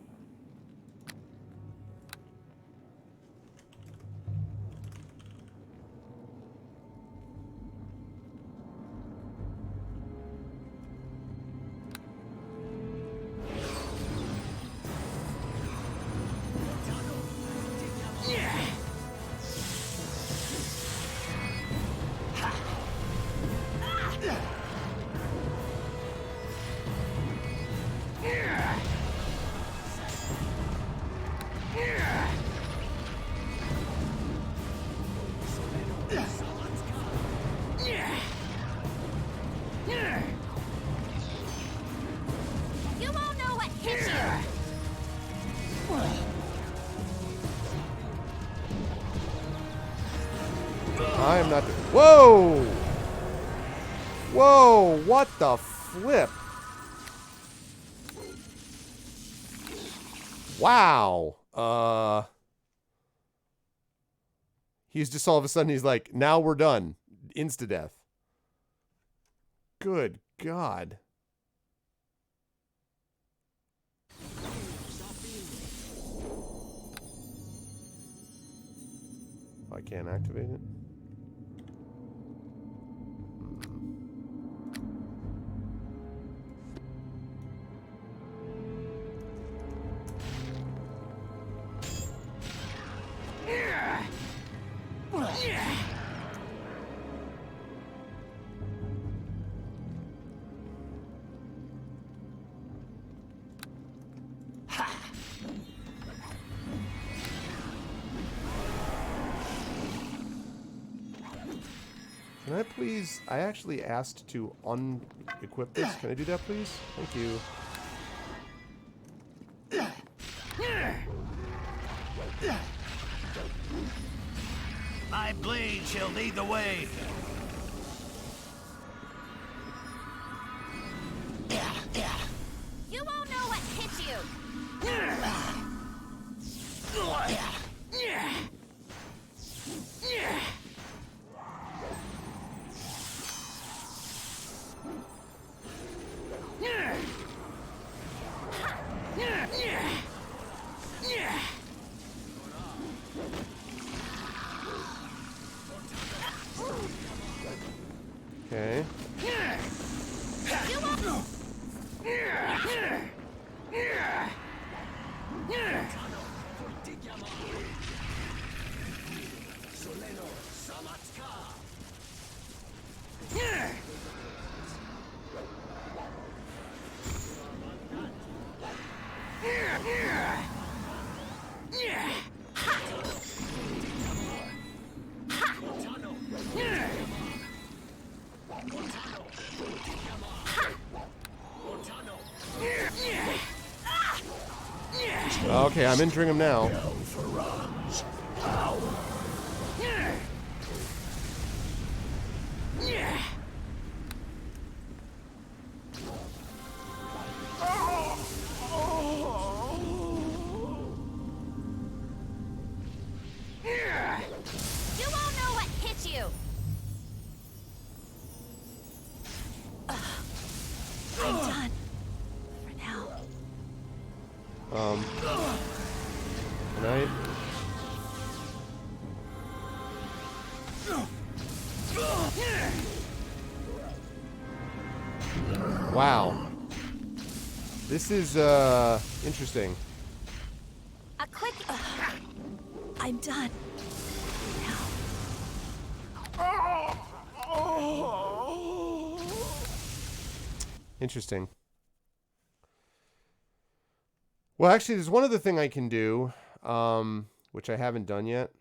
You won't know what hit you. I am not. Whoa! Whoa! What the flip? Wow. He's just all of a sudden he's like, now we're done. Insta death. Good God. I can't activate it. Can I please? I actually asked to unequip this. Can I do that, please? Thank you. My blade shall lead the way. You won't know what hit you. Okay. You won't. Okay, I'm entering him now. You won't know what hit you. I'm done. For now. Can I? Wow. This is, interesting. A quick. I'm done. Interesting. Well, actually, there's one other thing I can do, which I haven't done yet.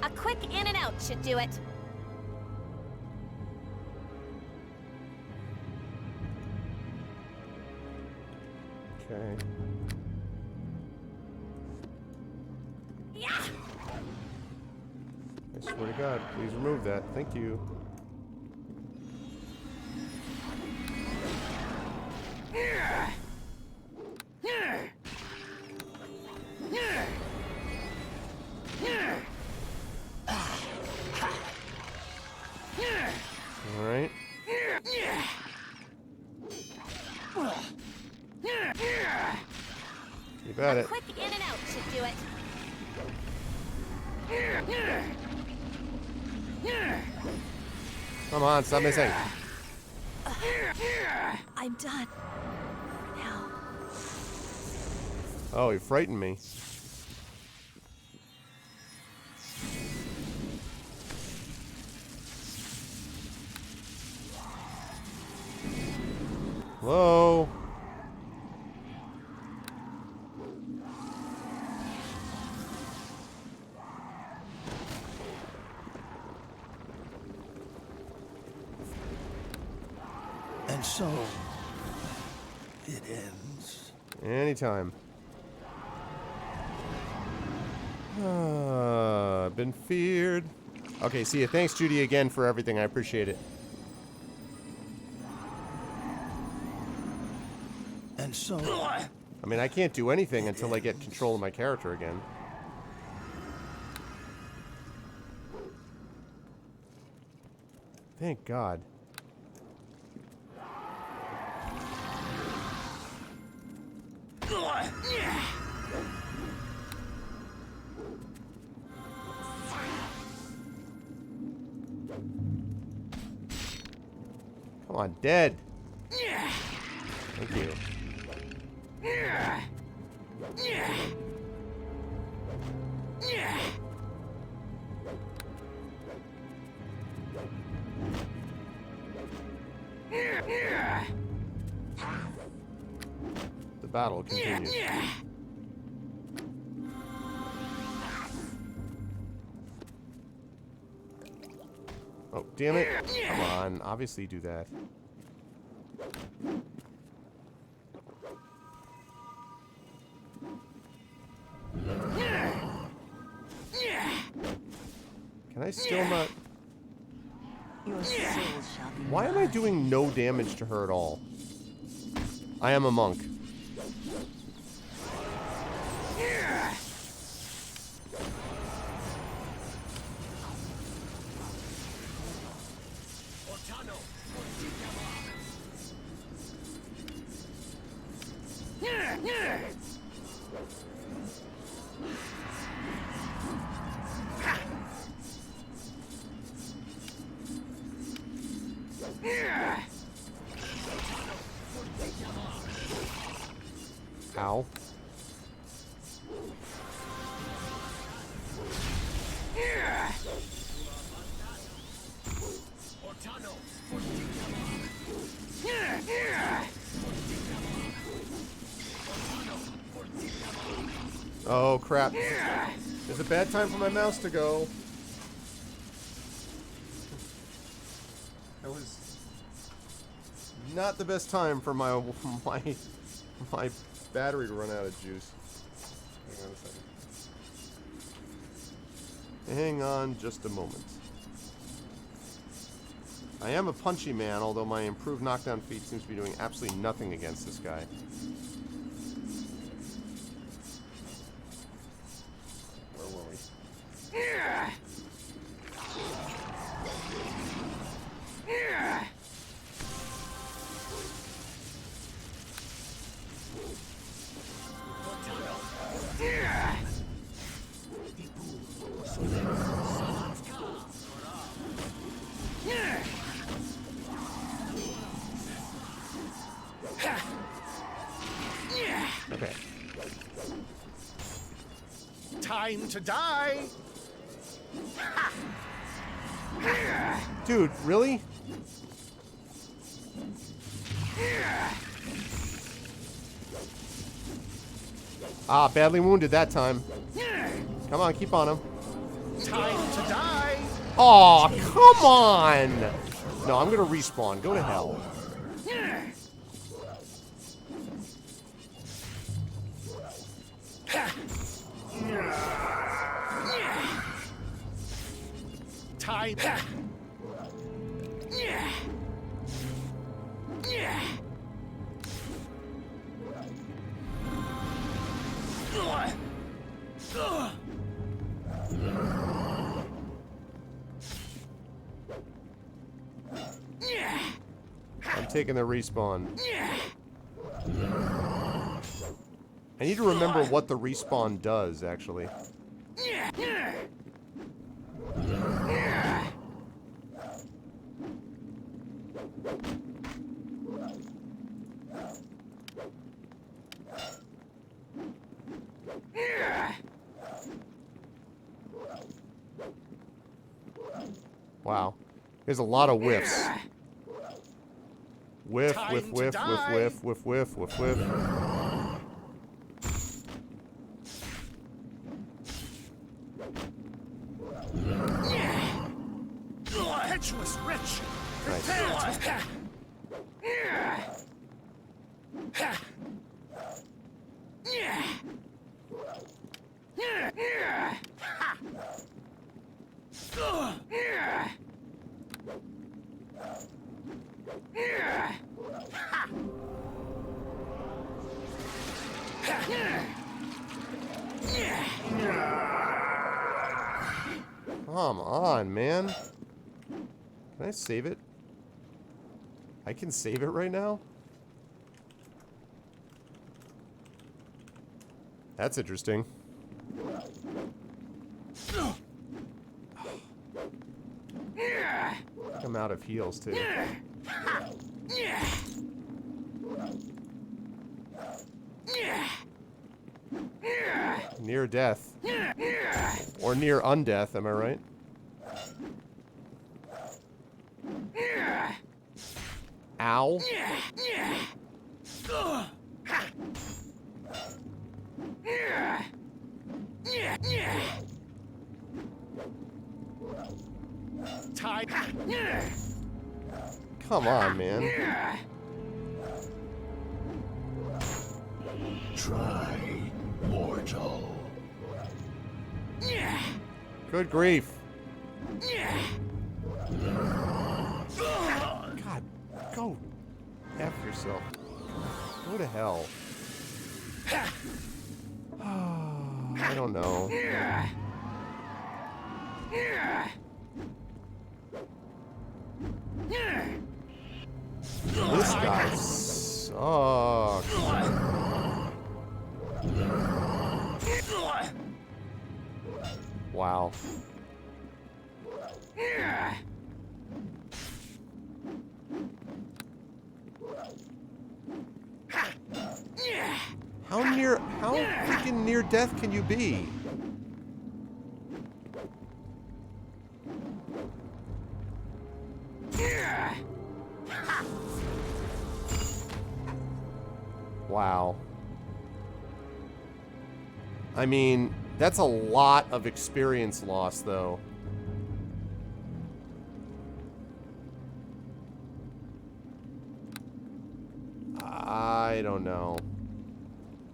A quick in and out should do it. Okay. Yeah. I swear to God, please remove that. Thank you. Keep at A it. quick in and out should do it. Come on, stop missing. I'm done. For now. Oh, he frightened me. Hello? And so, it ends. Anytime. Been feared. Okay, see you. Thanks, Judy, again for everything. I appreciate it. And so, I mean, I can't do anything until I get control of my character again. Thank God. Come on, dead. Thank you. The battle continues. Oh, damn it. Come on. Obviously do that. Can I still not... Your soul shall be Why am I doing no damage to her at all? I am a monk. Ow. Oh, crap. It's a bad time for my mouse to go. That was not the best time for my battery to run out of juice. Hang on a second. Hang on just a moment. I am a punchy man, although my improved knockdown feat seems to be doing absolutely nothing against this guy. Where were we? Okay. time to die. Dude, really? Ah, badly wounded that time. Come on, keep on him. Time to die. Aw, come on! No, I'm gonna respawn. Go to hell. Time. I'm taking the respawn. I need to remember what the respawn does, actually. Wow. There's a lot of whiffs. Whiff, whiff, whiff, whiff, whiff, whiff, whiff, whiff, whiff. Impetuous wretch! Nice. Come on, man. Can I save it? I can save it right now? That's interesting. I'm out of heals, too. Near death. Or near undeath, am I right? Ow. Come on, man. Try, mortal. Good grief. God, go F yourself. Go to hell. I don't know. This guy sucks. Wow. How freaking near death can you be? Wow. I mean, that's a lot of experience loss, though. I don't know.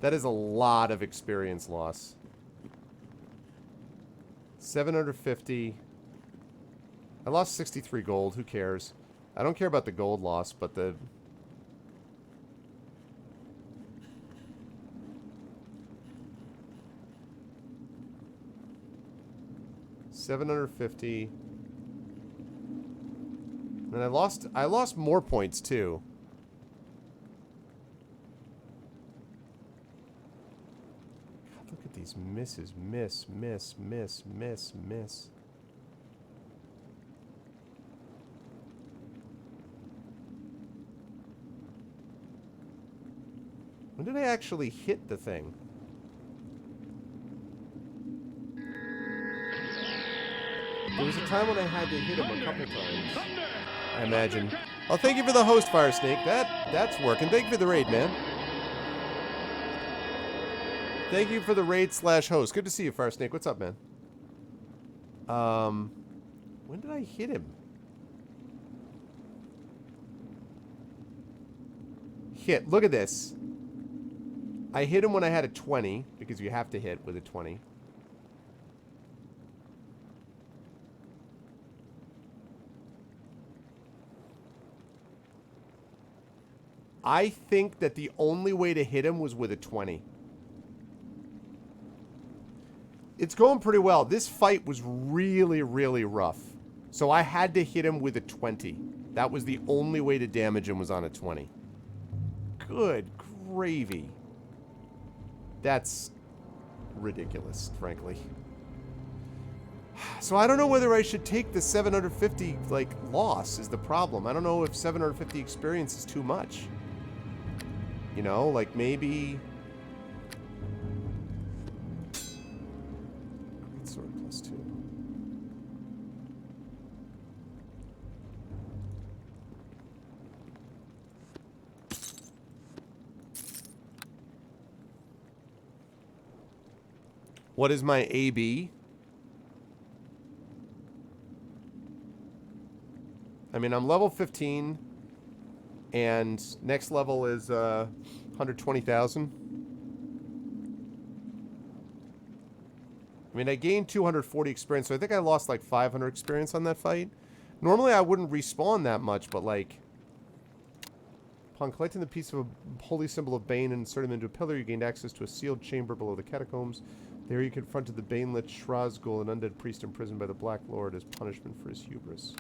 That is a lot of experience loss. 750. I lost 63 gold. Who cares? I don't care about the gold loss, but the... $750. And I lost more points too. God, look at these misses. Miss, miss, miss, miss, miss. When did I actually hit the thing? There was a time when I had to hit him a couple times. I imagine. Oh, thank you for the host, Fire Snake. That's working. Thank you for the raid, man. Thank you for the raid / host. Good to see you, Fire Snake. What's up, man? When did I hit him? Hit. Look at this. I hit him when I had a 20, because you have to hit with a 20. I think that the only way to hit him was with a 20. It's going pretty well. This fight was really, really rough. So I had to hit him with a 20. That was the only way to damage him was on a 20. Good gravy. That's ridiculous, frankly. So I don't know whether I should take the 750, like, loss is the problem. I don't know if 750 experience is too much. You know, like, maybe... Great sword +2. What is my AB? I mean, I'm level 15, and next level is 120,000. I mean, I gained 240 experience, so I think I lost like 500 experience on that fight. Normally, I wouldn't respawn that much, but like... Upon collecting the piece of a holy symbol of Bane and inserting it into a pillar, you gained access to a sealed chamber below the catacombs. There you confronted the Bane-lit Shrazgul, an undead priest imprisoned by the Black Lord as punishment for his hubris.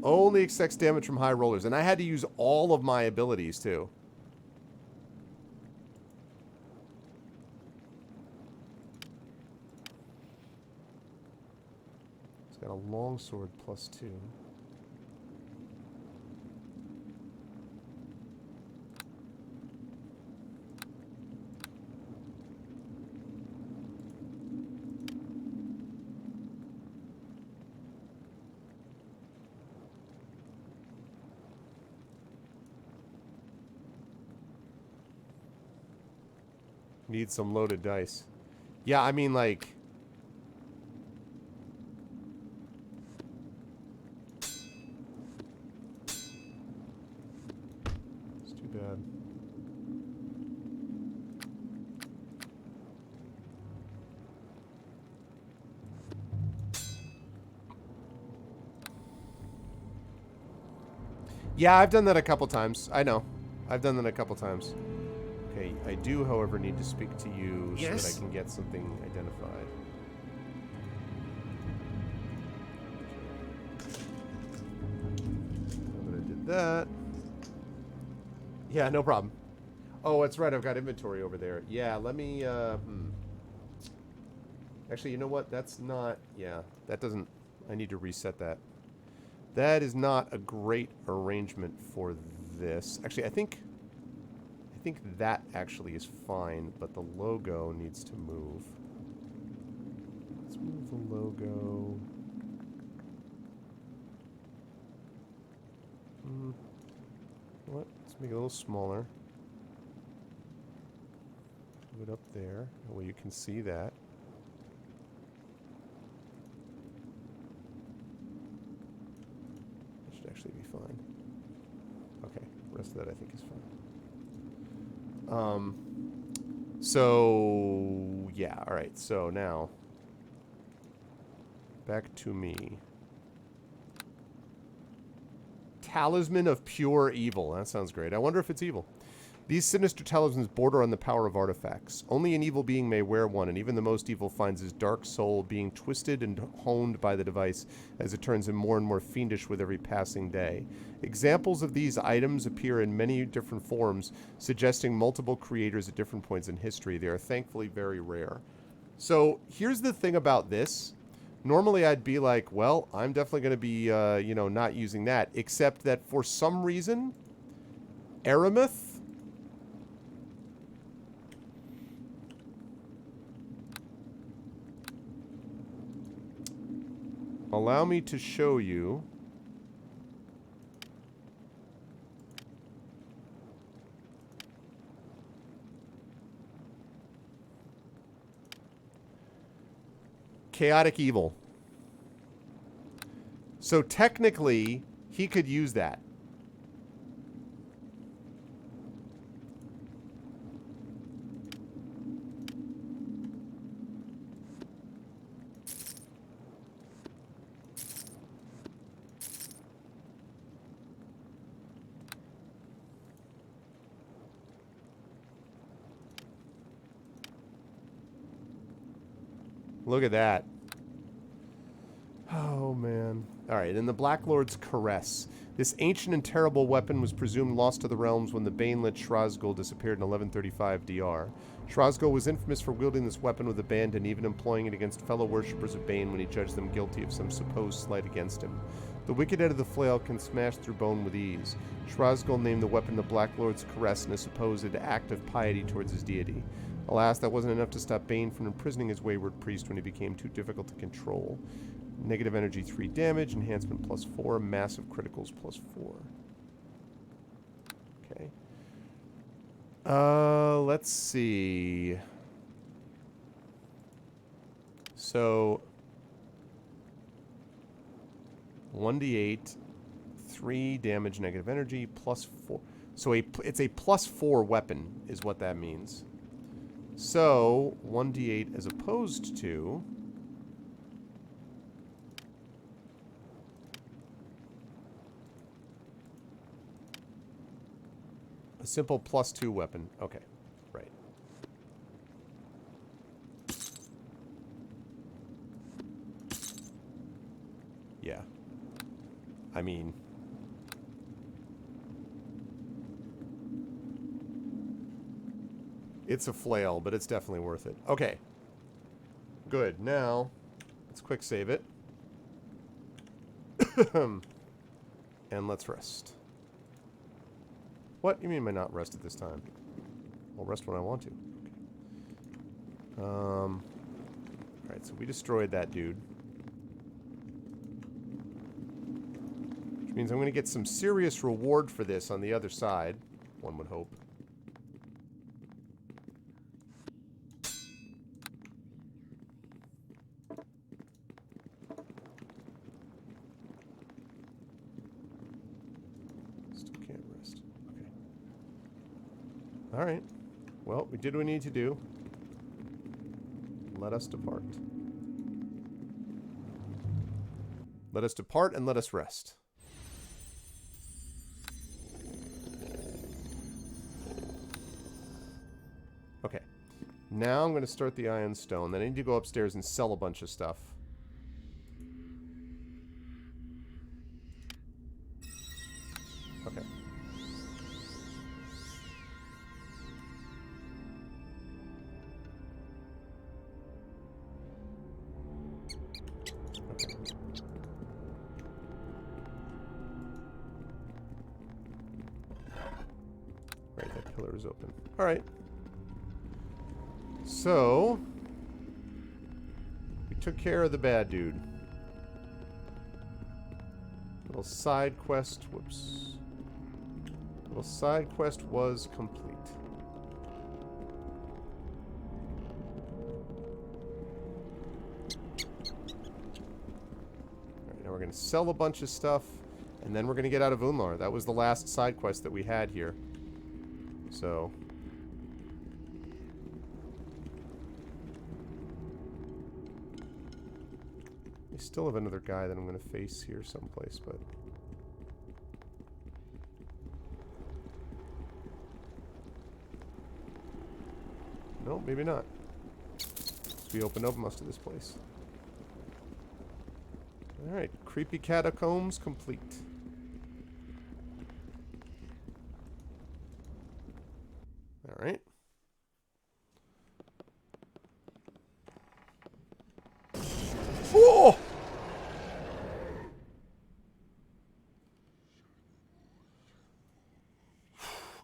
Only expects damage from high rollers. And I had to use all of my abilities, too. It's got a longsword +2. Need some loaded dice. Yeah, I mean, like... It's too bad. Yeah, I've done that a couple times. I know. I've done that a couple times. Okay, I do, however, need to speak to you so that I can get something identified. Now that I did that... Yeah, no problem. Oh, that's right, I've got inventory over there. Yeah, let me, Actually, you know what? That's not... Yeah, that doesn't... I need to reset that. That is not a great arrangement for this. Actually, I think that actually is fine, but the logo needs to move. Let's move the logo. What? Let's make it a little smaller. Move it up there. That way you can see that. That should actually be fine. Okay, the rest of that I think is fine. So, yeah, alright, so now, back to me. Talisman of Pure Evil, that sounds great. I wonder if it's evil. These sinister talismans border on the power of artifacts. Only an evil being may wear one, and even the most evil finds his dark soul being twisted and honed by the device as it turns him more and more fiendish with every passing day. Examples of these items appear in many different forms, suggesting multiple creators at different points in history. They are thankfully very rare. So here's the thing about this. Normally I'd be like, well, I'm definitely going to be, you know, not using that, except that for some reason, Aramith, allow me to show you. Chaotic Evil. So technically, he could use that. Look at that. Oh, man. Alright, and the Black Lord's Caress. This ancient and terrible weapon was presumed lost to the realms when the Banelit Shrasgul disappeared in 1135 DR. Shrasgul was infamous for wielding this weapon with abandon, even employing it against fellow worshippers of Bane when he judged them guilty of some supposed slight against him. The wicked head of the flail can smash through bone with ease. Shrasgul named the weapon the Black Lord's Caress in a supposed act of piety towards his deity. Alas, that wasn't enough to stop Bane from imprisoning his wayward priest when he became too difficult to control. Negative energy 3 damage, enhancement +4, massive criticals +4. Okay. Let's see. So 1d8, 3 damage, negative energy, +4. So it's a +4 weapon is what that means. So 1d8 as opposed to a simple +2 weapon. Okay, right. Yeah. I mean, it's a flail, but it's definitely worth it. Okay. Good. Now, let's quick save it. And let's rest. What? You mean by not rest at this time? I'll rest when I want to. Okay. Alright, so we destroyed that dude. Which means I'm going to get some serious reward for this on the other side. One would hope. Alright. Well, we did what we need to do. Let us depart. Let us depart and let us rest. Okay. Now I'm going to start the Iron Stone. Then I need to go upstairs and sell a bunch of stuff. Okay. Right, that pillar is open. Alright. So, we took care of the bad dude. Little side quest, whoops. Little side quest was complete. Alright, now we're going to sell a bunch of stuff, and then we're going to get out of Unlar. That was the last side quest that we had here. So... we still have another guy that I'm going to face here someplace, but... no, maybe not. We opened up most of this place. Alright, creepy catacombs complete. Alright. Oh!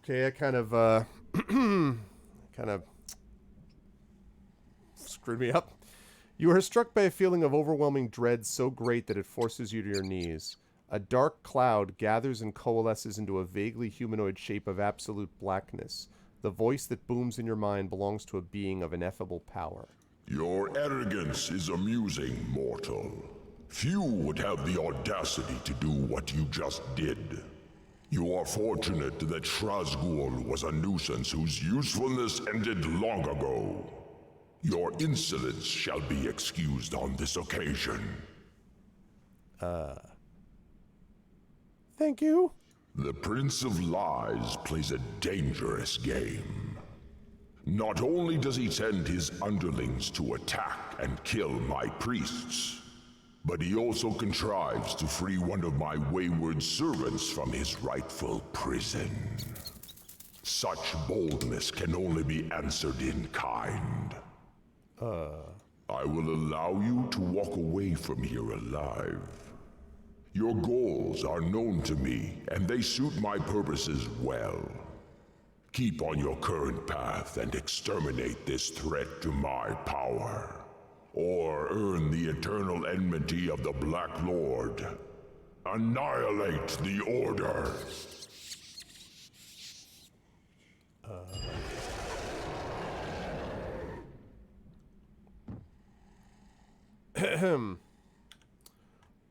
Okay, I kind of, screwed me up. You are struck by a feeling of overwhelming dread so great that it forces you to your knees. A dark cloud gathers and coalesces into a vaguely humanoid shape of absolute blackness. The voice that booms in your mind belongs to a being of ineffable power. Your arrogance is amusing, mortal. Few would have the audacity to do what you just did. You are fortunate that Shrasgul was a nuisance whose usefulness ended long ago. Your insolence shall be excused on this occasion. Thank you. The Prince of Lies plays a dangerous game. Not only does he send his underlings to attack and kill my priests, But he also contrives to free one of my wayward servants from his rightful prison. Such boldness can only be answered in kind. I will allow you to walk away from here alive. Your goals are known to me, and they suit my purposes well. Keep on your current path and exterminate this threat to my power. Or earn the eternal enmity of the Black Lord. Annihilate the Order.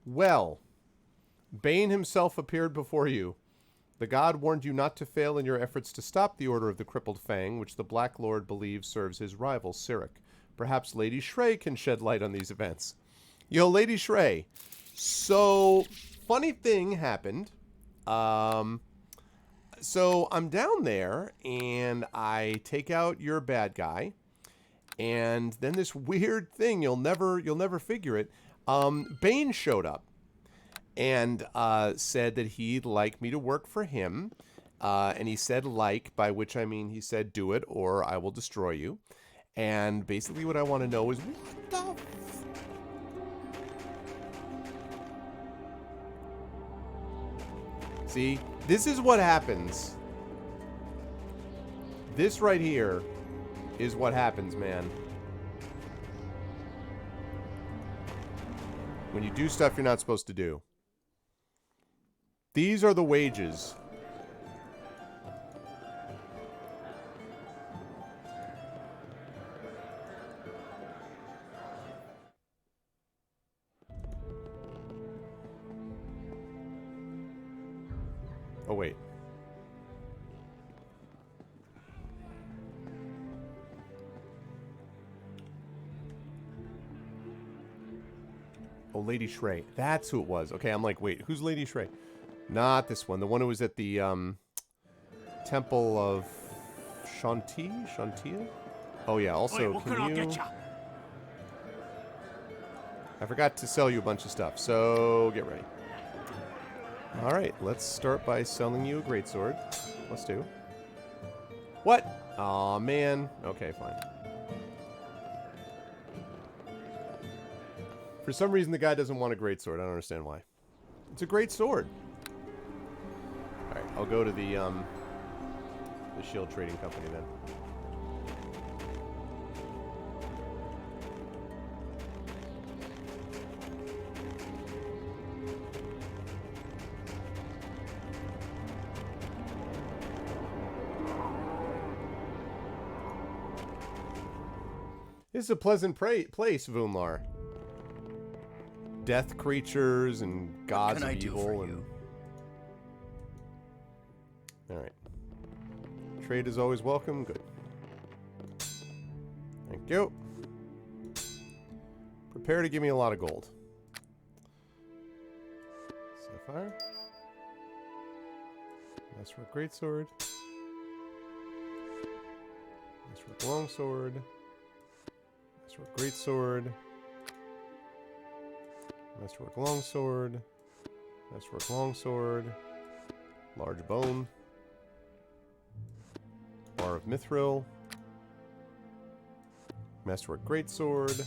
Well, Bane himself appeared before you. The god warned you not to fail in your efforts to stop the Order of the Crippled Fang, which the Black Lord believes serves his rival, Cyric. Perhaps Lady Shrey can shed light on these events. Yo, Lady Shrey. So, funny thing happened. So I'm down there, and I take out your bad guy, and then this weird thing, you'll never figure it. Bane showed up and said that he'd like me to work for him. And he said like, by which I mean he said do it or I will destroy you. And basically what I want to know is what the See, this is what happens. This right here is what happens, man. When you do stuff you're not supposed to do. These are the wages. Oh, wait. Oh, Lady Shrey. That's who it was. Okay, I'm like, wait, who's Lady Shrey? Not this one. The one who was at the Temple of Shantia? Oh, yeah. Also, Wait, can you... get ya? I forgot to sell you a bunch of stuff, so get ready. All right, let's start by selling you a greatsword. Let's do. What? Aw, man. Okay, fine. For some reason, the guy doesn't want a greatsword. I don't understand why. It's a great sword. All right, I'll go to the shield trading company then. This is a pleasant place, Vunlar. Death creatures and gods of evil and... Alright. Trade is always welcome. Good. Thank you. Prepare to give me a lot of gold. Sapphire. Masterwork Greatsword. Masterwork Longsword. Masterwork Greatsword. Masterwork Longsword. Masterwork Longsword. Large Bone. Bar of Mithril. Masterwork Greatsword.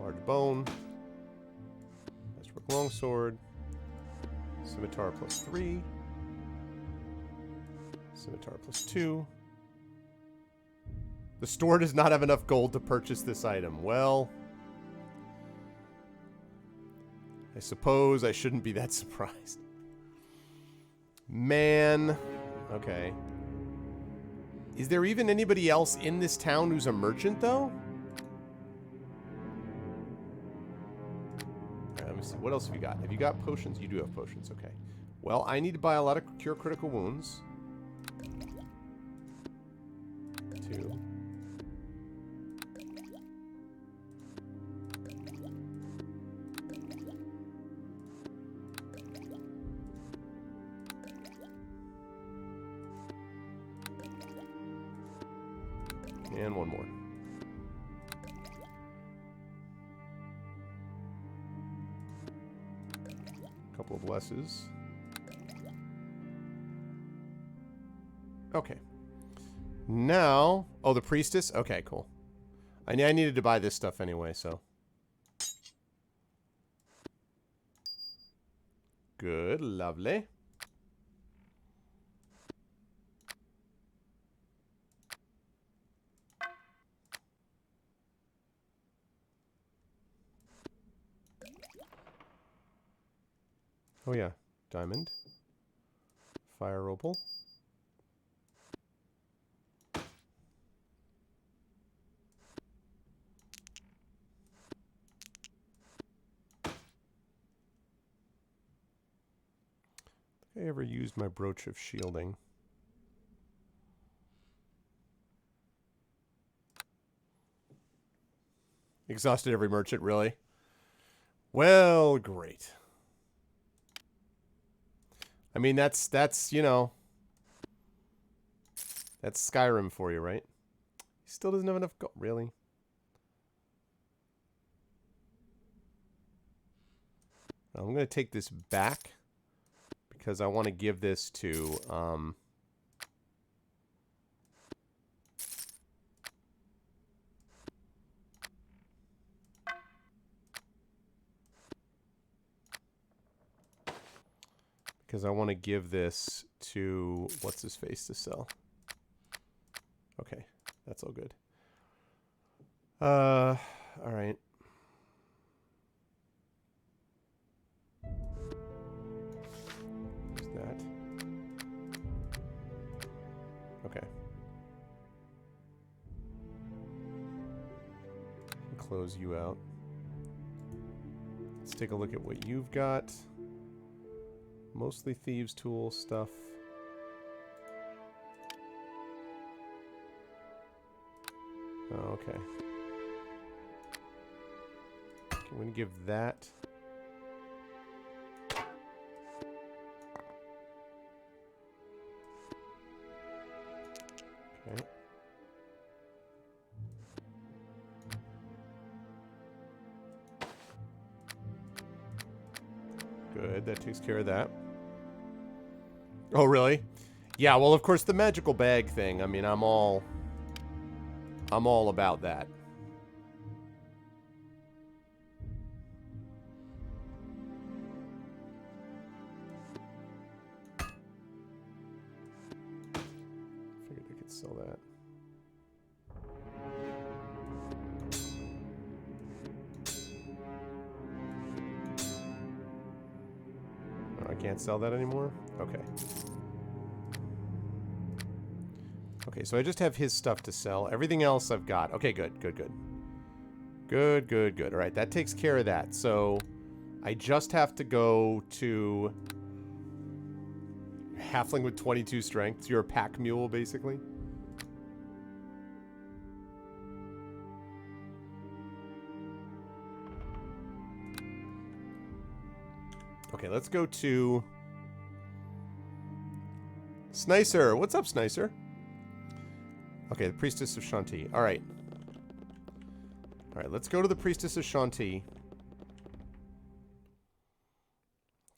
Large Bone. Masterwork Longsword. Scimitar +3. Scimitar +2. The store does not have enough gold to purchase this item. Well, I suppose I shouldn't be that surprised. Man. Okay. Is there even anybody else in this town who's a merchant, though? Alright, let me see. What else have you got? Have you got potions? You do have potions. Okay. Well, I need to buy a lot of cure critical wounds. 2. And one more. Couple of blesses. Okay. Now... Oh, the priestess? Okay, cool. I needed to buy this stuff anyway, so... Good, lovely. Oh yeah, diamond. Fire opal. I ever used my brooch of shielding. Exhausted every merchant, really? Well, great. I mean, that's you know, that's Skyrim for you, right? He still doesn't have enough gold. Really? I'm going to take this back because I want to give this to, what's his face to sell. Okay, that's all good. All right. There's that. Okay. Close you out. Let's take a look at what you've got. Mostly thieves' tool stuff. Oh, okay. I'm going to give that. Okay. Good, that takes care of that. Oh, really? Yeah, well, of course, the magical bag thing. I mean, I'm all about that. Figured I could sell that. Oh, I can't sell that anymore? Okay. Okay, so I just have his stuff to sell. Everything else I've got. Okay, good, good, good. Good, good, good. All right, that takes care of that. So I just have to go to halfling with 22 strength. You're a pack mule, basically. Okay, let's go to Snicer. What's up, Snicer? Okay, the Priestess of Shanti. All right. All right, let's go to the Priestess of Shanti.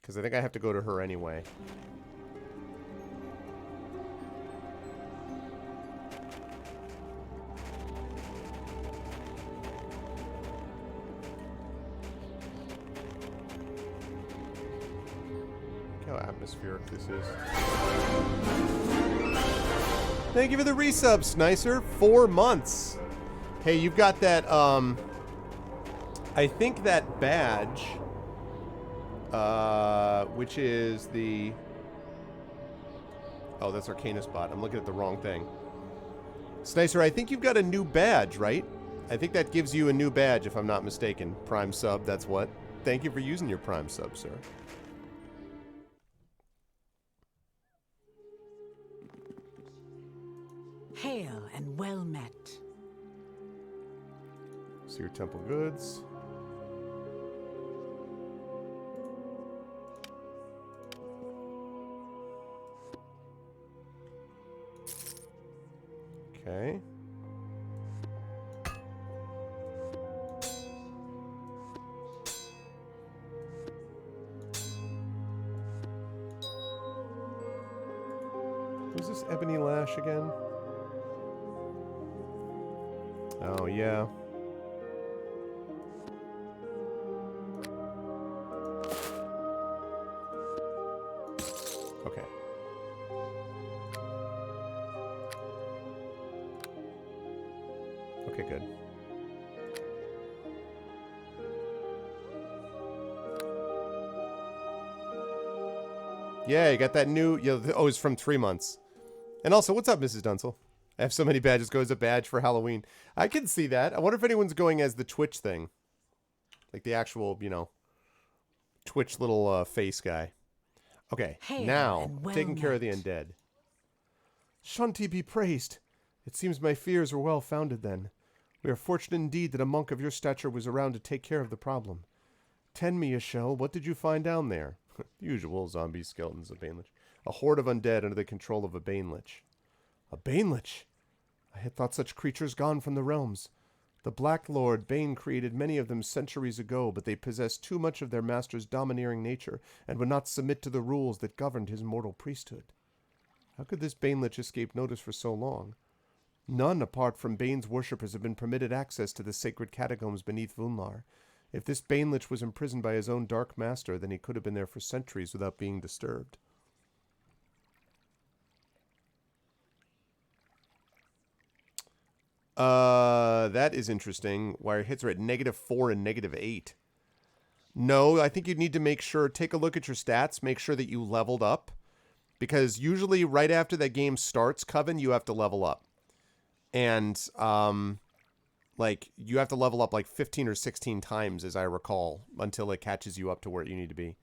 Because I think I have to go to her anyway. Look how atmospheric this is. Thank you for the resub, Snicer. 4 months. Hey, you've got that, I think that badge, which is the... Oh, that's Arcanus bot. I'm looking at the wrong thing. Snicer, I think you've got a new badge, right? I think that gives you a new badge, if I'm not mistaken. Prime sub, that's what. Thank you for using your Prime sub, sir. Hail and well met. See your temple goods. Okay. Is this Ebony Lash again? Oh, yeah. Okay. Okay, good. Yeah, you got that new... Oh, it's from 3 months. And also, what's up, Mrs. Dunsel? I have so many badges. Goes a badge for Halloween. I can see that. I wonder if anyone's going as the Twitch thing. Like the actual, you know, Twitch little face guy. Okay, Hail now, and well taking care of the met. undead. Shanti be praised. It seems my fears were well founded then. We are fortunate indeed that a monk of your stature was around to take care of the problem. Tell me, Yashel, what did you find down there? The usual zombies, skeletons, a Banelich. A horde of undead under the control of a Banelich. A Banelich? I had thought such creatures gone from the realms. The Black Lord, Bane, created many of them centuries ago, but they possessed too much of their master's domineering nature and would not submit to the rules that governed his mortal priesthood. How could this Banelich escape notice for so long? None apart from Bane's worshippers have been permitted access to the sacred catacombs beneath Vunlar. If this Banelich was imprisoned by his own dark master, then he could have been there for centuries without being disturbed. That is interesting. Why your hits are at -4 and -8. No, I think you need to make sure, take a look at your stats, make sure that you leveled up. Because usually right after that game starts, Coven, you have to level up. And, like, you have to level up like 15 or 16 times, as I recall, until it catches you up to where you need to be.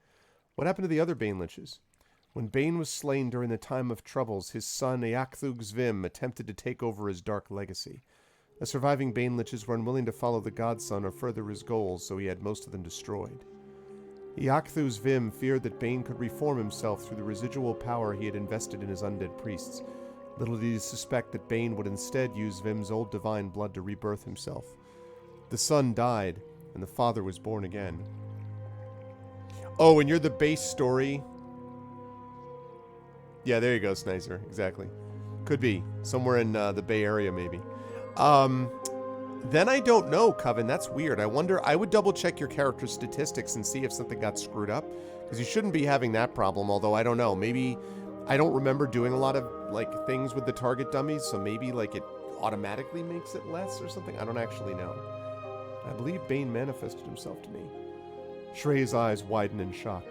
What happened to the other Baneliches? When Bane was slain during the time of troubles, his son Eakthug Zvim attempted to take over his dark legacy. The surviving Baneliches were unwilling to follow the Godson or further his goals, so he had most of them destroyed. Eakthug Zvim feared that Bane could reform himself through the residual power he had invested in his undead priests. Little did he suspect that Bane would instead use Zvim's old divine blood to rebirth himself. The son died, and the father was born again. Oh, and you're the base story? Yeah, there you go, Snizer. Exactly. Could be. Somewhere in the Bay Area, maybe. Then I don't know, Coven. That's weird. I wonder... I would double-check your character statistics and see if something got screwed up. Because you shouldn't be having that problem, although I don't know. Maybe... I don't remember doing a lot of, like, things with the target dummies, so maybe, like, it automatically makes it less or something. I don't actually know. I believe Bane manifested himself to me. Shrey's eyes widen in shock.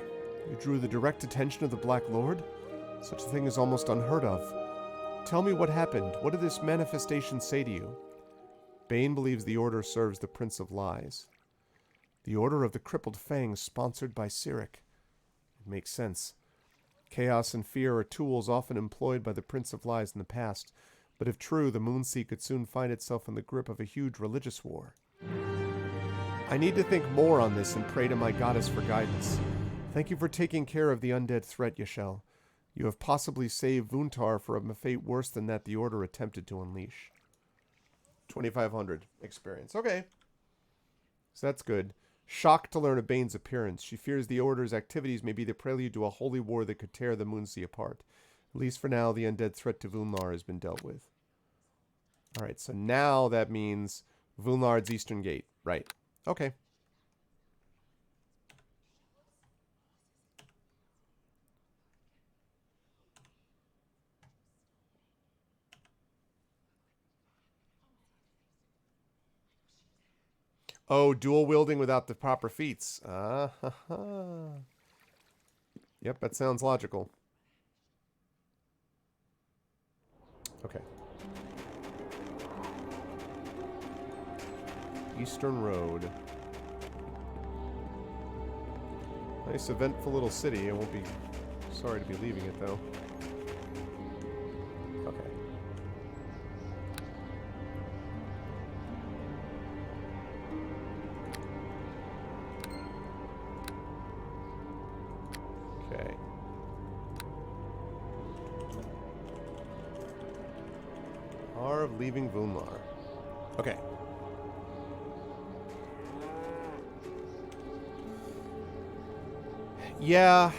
You drew the direct attention of the Black Lord? Such a thing is almost unheard of. Tell me what happened. What did this manifestation say to you? Bane believes the Order serves the Prince of Lies. The Order of the Crippled Fangs, sponsored by Cyric. It makes sense. Chaos and fear are tools often employed by the Prince of Lies in the past, but if true, the Moonsea could soon find itself in the grip of a huge religious war. I need to think more on this and pray to my goddess for guidance. Thank you for taking care of the undead threat, Yashel. You have possibly saved Vuntar from a fate worse than that the Order attempted to unleash. 2,500 experience. Okay. So that's good. Shocked to learn of Bane's appearance, she fears the Order's activities may be the prelude to a holy war that could tear the Moonsea apart. At least for now, the undead threat to Vunlar has been dealt with. Alright, so now that means Vunlar's Eastern Gate. Right. Okay. Oh, dual wielding without the proper feats. Yep, that sounds logical. Okay. Eastern Road. Nice eventful little city. I won't be sorry to be leaving it though. Okay. Okay. Hour of leaving Vunlar. Okay. Yeah,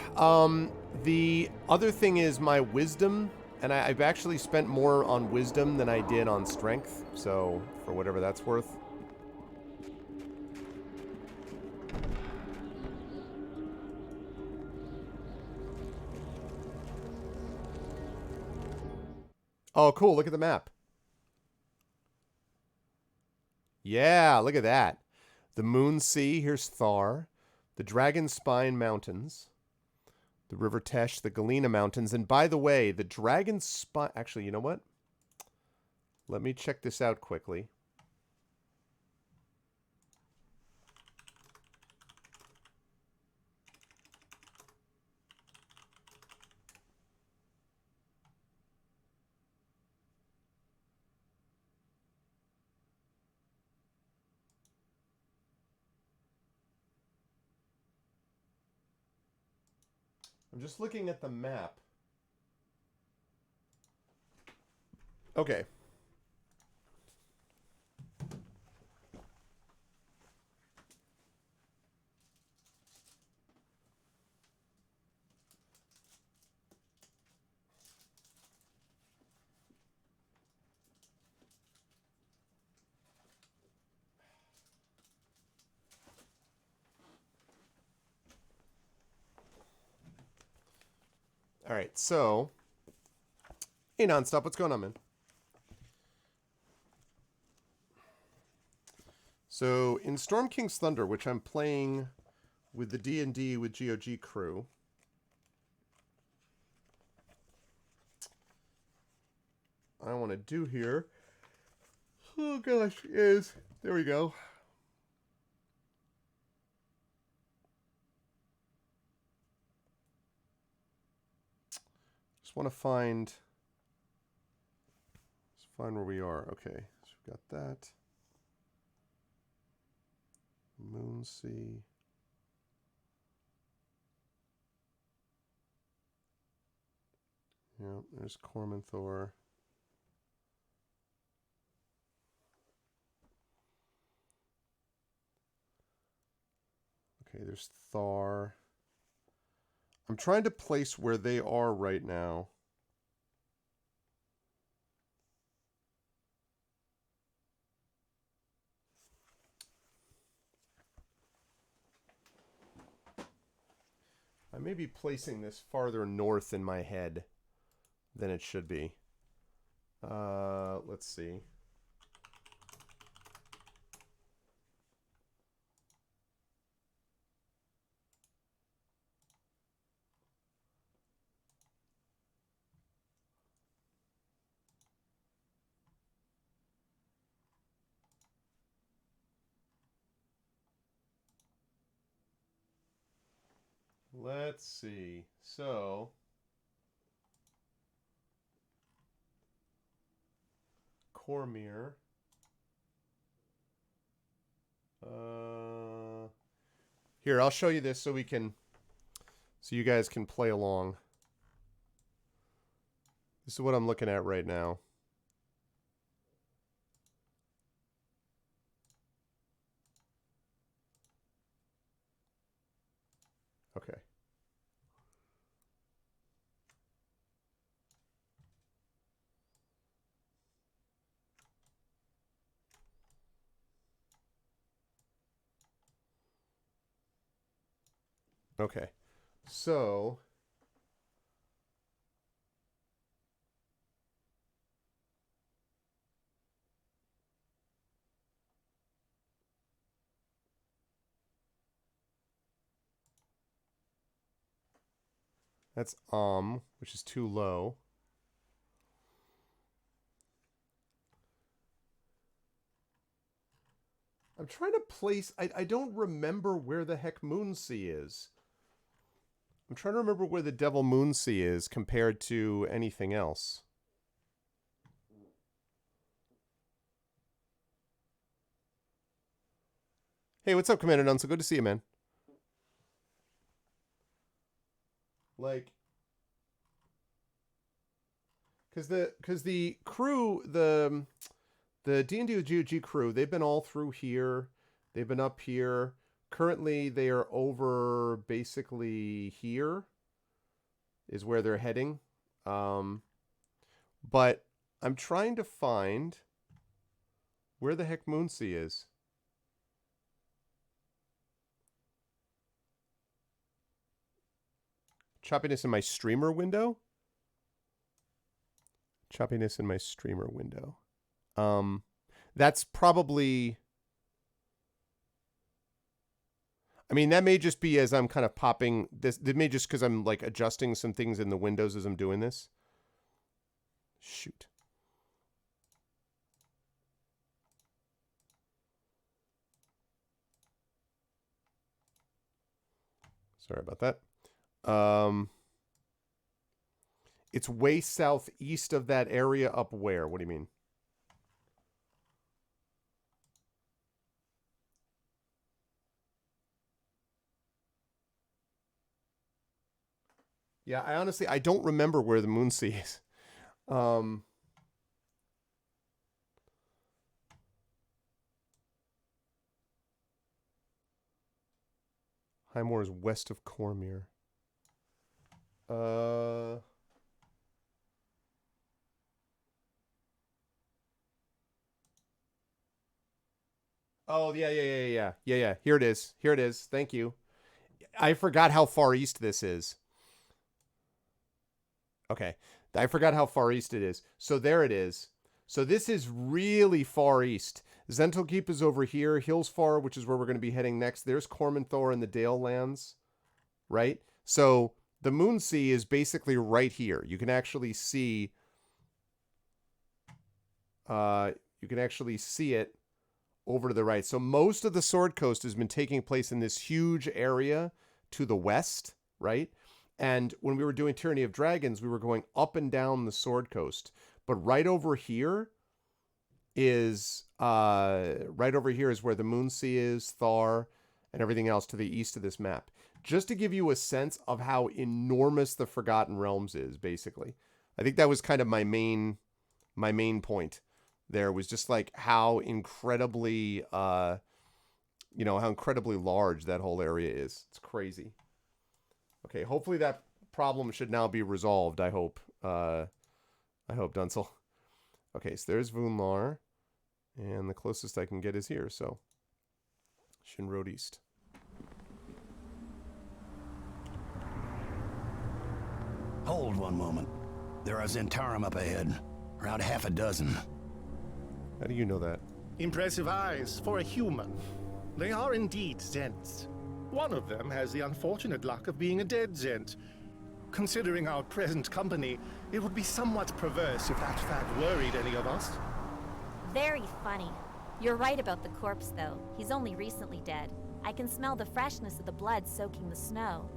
the other thing is my wisdom And I've actually spent more on wisdom than I did on strength, so for whatever that's worth. Oh, cool. Look at the map. Yeah, look at that. The Moonsea, here's Thar. The Dragon Spine Mountains. The River Tesh, the Galena Mountains. And by the way, the Dragon Spine... Actually, you know what? Let me check this out quickly. I'm just looking at the map. Okay. All right, so... Hey, Nonstop, what's going on, man? So, in Storm King's Thunder, which I'm playing with the D&D with GOG crew... I want to do here... Oh, gosh, is... There we go. Just want to find... Let's find where we are. Okay, so we've got that. Moonsea. Yeah, there's Cormanthor. Okay, there's Thar. I'm trying to place where they are right now. I may be placing this farther north in my head than it should be. Let's see. Let's see. So... Cormyr. Here, I'll show you this so we can... So you guys can play along. This is what I'm looking at right now. Okay. Okay. So... That's which is too low. I'm trying to place... I don't remember where the heck Moonsea is. I'm trying to remember where the Devil Moonsea is compared to anything else. Hey, what's up, Commander Nunso? Good to see you, man. Like, because the crew, the D&D with GOG crew, they've been all through here. They've been up here. Currently, they are over basically here is where they're heading. But I'm trying to find where the heck Moonsea is. Choppiness in my streamer window? Choppiness in my streamer window. That's probably... I mean, that may just be as I'm kind of popping this. It may just because I'm like adjusting some things in the windows as I'm doing this. Shoot. Sorry about that. It's way southeast of that area up where? What do you mean? Yeah, I don't remember where the Moonsea is. Highmoor is west of Cormyr. Oh, yeah. Here it is. Thank you. I forgot how far east this is. Okay. I forgot how far east it is. So there it is. So this is really far east. Zentelkeep is over here. Hillsfar, which is where we're going to be heading next. There's Cormanthor and the Dale Lands. Right? So the Moonsea is basically right here. You can actually see... it over to the right. So most of the Sword Coast has been taking place in this huge area to the west, right? And when we were doing Tyranny of Dragons, we were going up and down the Sword Coast. But right over here is where the Moonsea is, Thar, and everything else to the east of this map. Just to give you a sense of how enormous the Forgotten Realms is, basically. I think that was kind of my main point. There was just like how incredibly, how incredibly large that whole area is. It's crazy. Okay, hopefully that problem should now be resolved. I hope, Dunsel. Okay, so there's Vunlar, and the closest I can get is here. So, Shin Road East. Hold one moment. There are Zentarum up ahead. Around half a dozen. How do you know that? Impressive eyes for a human. They are indeed Zents. One of them has the unfortunate luck of being a dead Zent. Considering our present company, it would be somewhat perverse if that fact worried any of us. Very funny. You're right about the corpse, though. He's only recently dead. I can smell the freshness of the blood soaking the snow.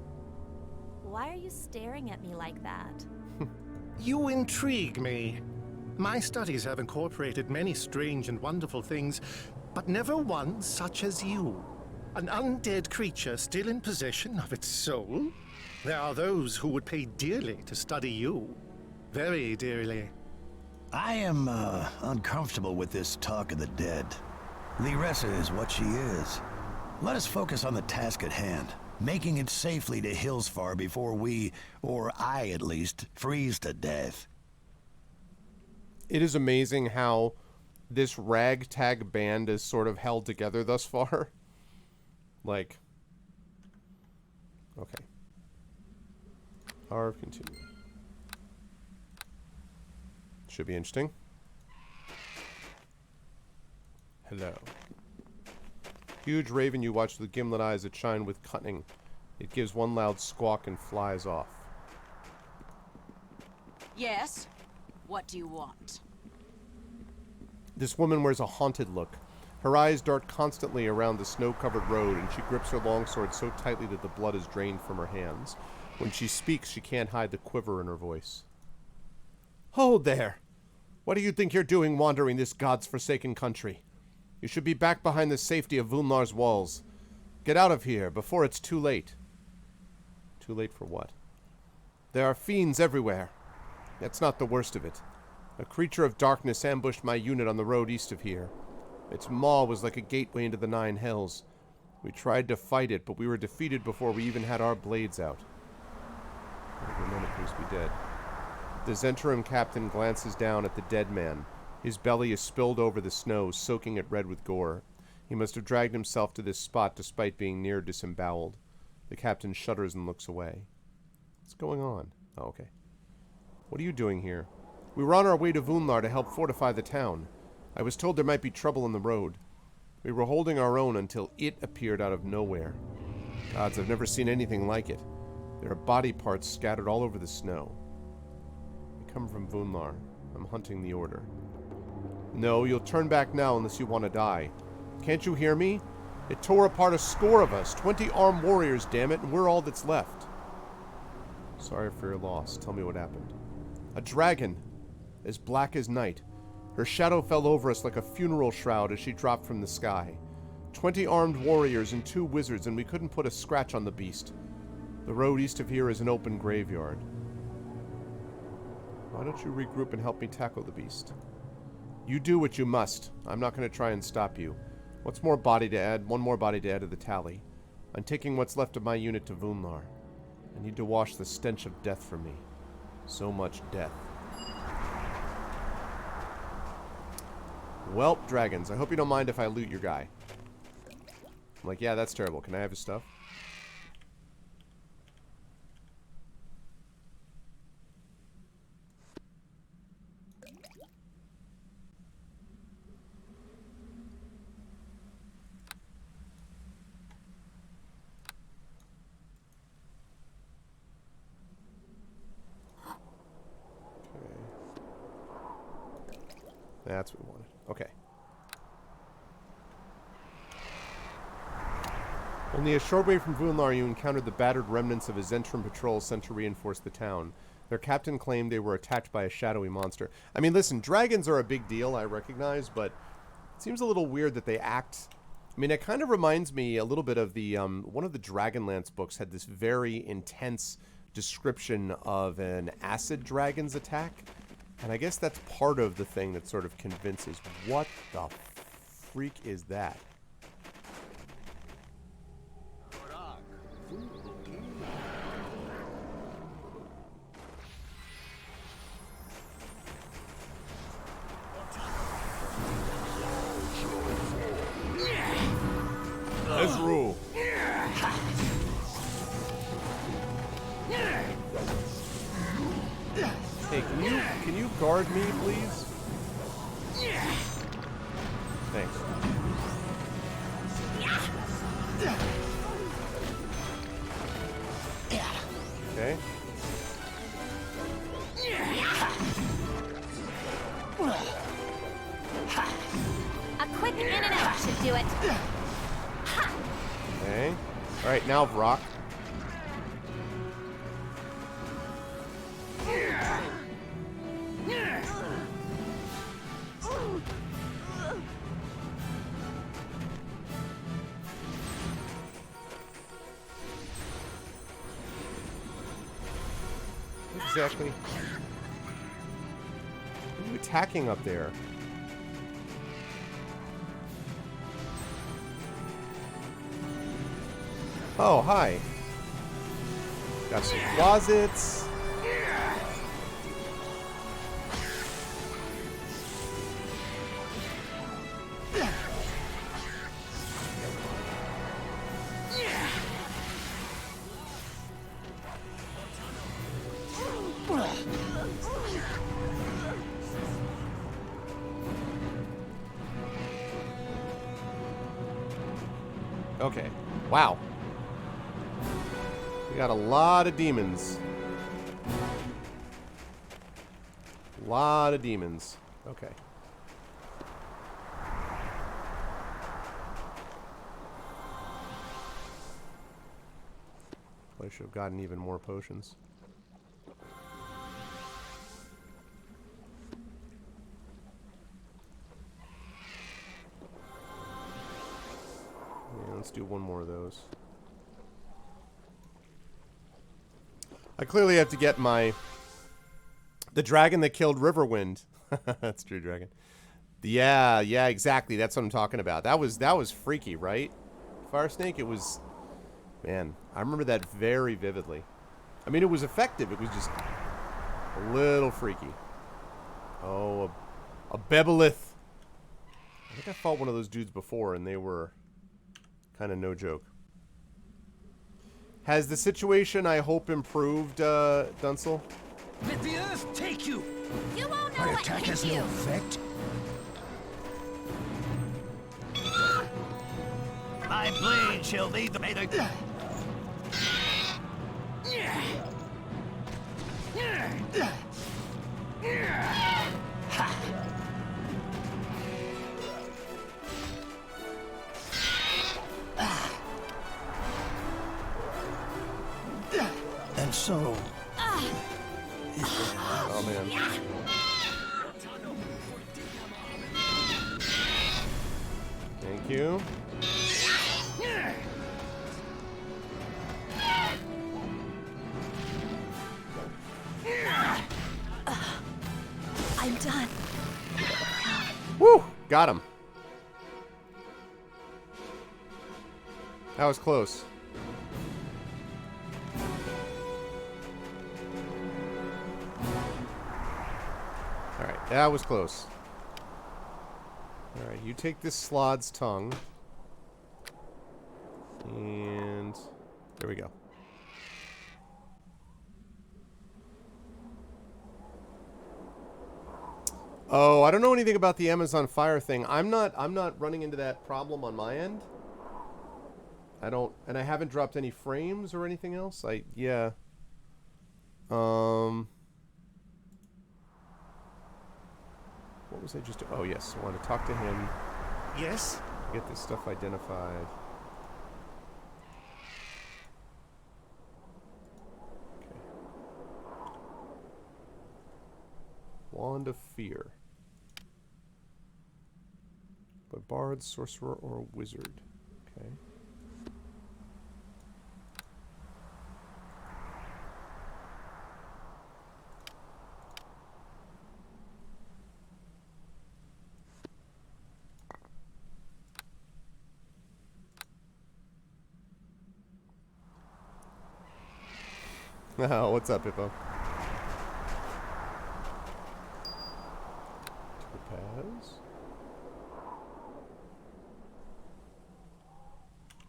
Why are you staring at me like that? You intrigue me. My studies have incorporated many strange and wonderful things, but never one such as you. An undead creature still in possession of its soul? There are those who would pay dearly to study you. Very dearly. I am, uncomfortable with this talk of the dead. Lyressa is what she is. Let us focus on the task at hand, making it safely to Hillsfar before we, or I at least, freeze to death. It is amazing how this ragtag band is sort of held together thus far. Like, okay. Arv, continue. Should be interesting. Hello. Huge raven you watch with gimlet eyes that shine with cunning. It gives one loud squawk and flies off. Yes? What do you want? This woman wears a haunted look. Her eyes dart constantly around the snow-covered road, and she grips her longsword so tightly that the blood is drained from her hands. When she speaks, she can't hide the quiver in her voice. Hold there! What do you think you're doing wandering this god's forsaken country? You should be back behind the safety of Vunlar's walls. Get out of here before it's too late. Too late for what? There are fiends everywhere. That's not the worst of it. A creature of darkness ambushed my unit on the road east of here. Its maw was like a gateway into the Nine Hells. We tried to fight it, but we were defeated before we even had our blades out. Every moment appears to be dead. The Zentrum captain glances down at the dead man. His belly is spilled over the snow, soaking it red with gore. He must have dragged himself to this spot despite being near disemboweled. The captain shudders and looks away. What's going on? Oh, okay. What are you doing here? We were on our way to Vunlar to help fortify the town. I was told there might be trouble on the road. We were holding our own until it appeared out of nowhere. Gods, I've never seen anything like it. There are body parts scattered all over the snow. I come from Vunlar. I'm hunting the Order. No, you'll turn back now unless you want to die. Can't you hear me? It tore apart a score of us. 20 armed warriors, damn it, and we're all that's left. Sorry for your loss. Tell me what happened. A dragon, as black as night. Her shadow fell over us like a funeral shroud as she dropped from the sky. 20 armed warriors and 2 wizards, and we couldn't put a scratch on the beast. The road east of here is an open graveyard. Why don't you regroup and help me tackle the beast? You do what you must. I'm not going to try and stop you. What's more body to add? One more body to add to the tally. I'm taking what's left of my unit to Vunlar. I need to wash the stench of death from me. So much death. Welp, dragons. I hope you don't mind if I loot your guy. I'm like, yeah, that's terrible. Can I have his stuff? That's what we wanted. Okay. Only a short way from Vunlar, you encountered the battered remnants of a Zentrum patrol sent to reinforce the town. Their captain claimed they were attacked by a shadowy monster. I mean, listen, dragons are a big deal, I recognize, but it seems a little weird that they act... I mean, it kind of reminds me a little bit of the... one of the Dragonlance books had this very intense description of an acid dragon's attack. And I guess that's part of the thing that sort of convinces. What the freak is that? Let's rule. Hey, can you guard me, please? Thanks. Okay. A quick in and out should do it. Okay. All right, now Vrock. Exactly. What are you attacking up there? Oh, hi. Got some closets. Okay. Wow. We got a lot of demons. A lot of demons. Okay. I should have gotten even more potions. Yeah, let's do one more of those. I clearly have to get the dragon that killed Riverwind. That's true, dragon. Yeah, exactly. That's what I'm talking about. That was freaky, right? Fire Snake, it was... Man, I remember that very vividly. I mean, it was effective. It was just... A little freaky. Oh, a Bebelith. I think I fought one of those dudes before, and they were kind of no joke. Has the situation, I hope, improved, Dunsel? Let the earth take you! You won't know My what attack hit has you. no effect. My blade shall lead the maiden. And so. Oh, man. Thank you. I'm done. Woo! Got him. That was close. Alright, that was close. Alright, you take this Slod's tongue. And there we go. Oh, I don't know anything about the Amazon Fire thing. I'm not running into that problem on my end. I don't, and I haven't dropped any frames or anything else. Yeah. What was I just? Oh yes, I want to talk to him. Yes? Get this stuff identified. Okay. Wand of Fear. By bard, sorcerer, or wizard. Okay. Oh, what's up, Hippo? Topaz.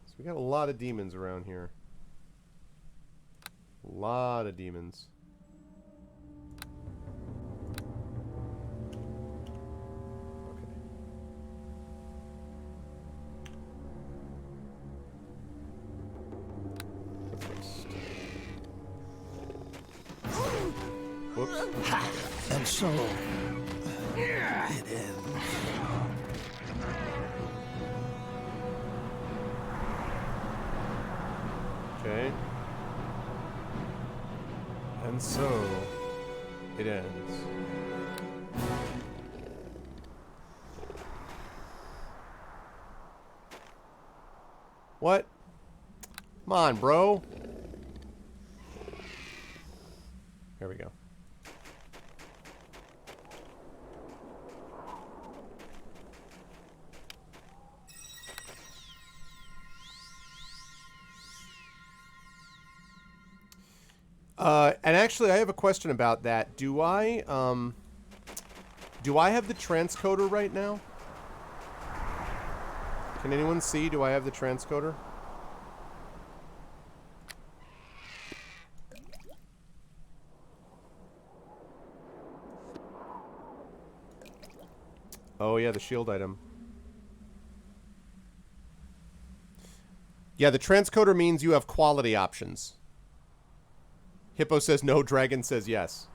So we got a lot of demons around here. A lot of demons. Okay. First. Whoops. And so. It ends. Okay. And so it ends. What? Come on, bro. Here we go. And actually, I have a question about that. Do I have the transcoder right now? Can anyone see? Do I have the transcoder? Oh yeah, the shield item. Yeah, the transcoder means you have quality options. Hippo says no, Dragon says yes.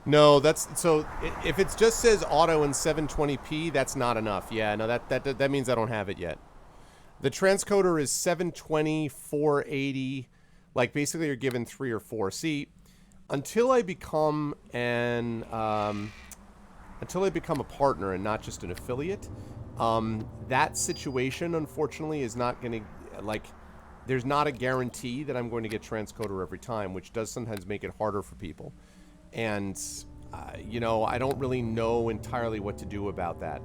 No, that's so if it just says auto in 720p, that's not enough. Yeah, no, that means I don't have it yet. The transcoder is 720, 480. Like basically you're given 3 or 4. See, until I become a partner and not just an affiliate, that situation unfortunately is not going to, like, there's not a guarantee that I'm going to get transcoder every time, which does sometimes make it harder for people. And you know, I don't really know entirely what to do about that.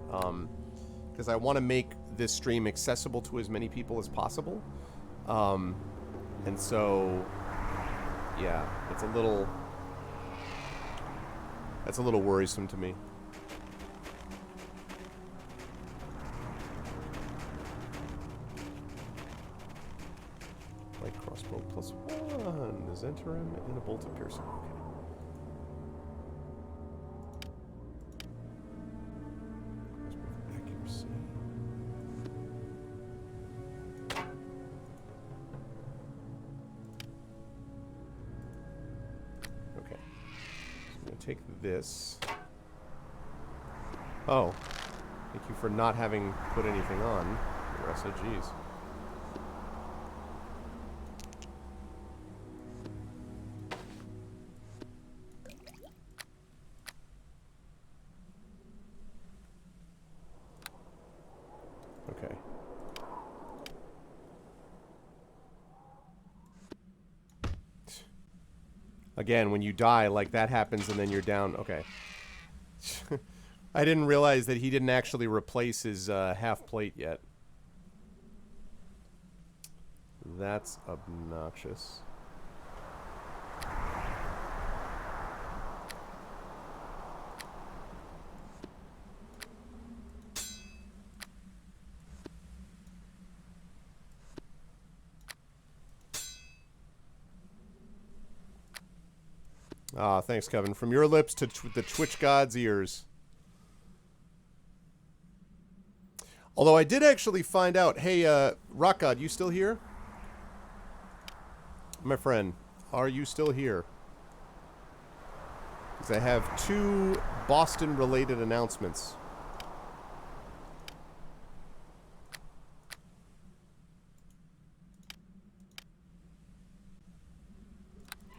Because I want to make this stream accessible to as many people as possible. And so, yeah, it's a little... That's a little worrisome to me. Light crossbow +1. The Zentarim and a bolt of piercing. Okay. Accuracy. Okay. So I'm going to take this. Oh. Thank you for not having put anything on. Ressa, geez. Okay. Again, when you die, like that happens and then you're down. Okay. I didn't realize that he didn't actually replace his half plate yet. That's obnoxious. Ah, thanks, Kevin. From your lips to the Twitch god's ears. Although I did actually find out... Hey, Rock God, you still here? My friend, are you still here? Because I have 2 Boston-related announcements.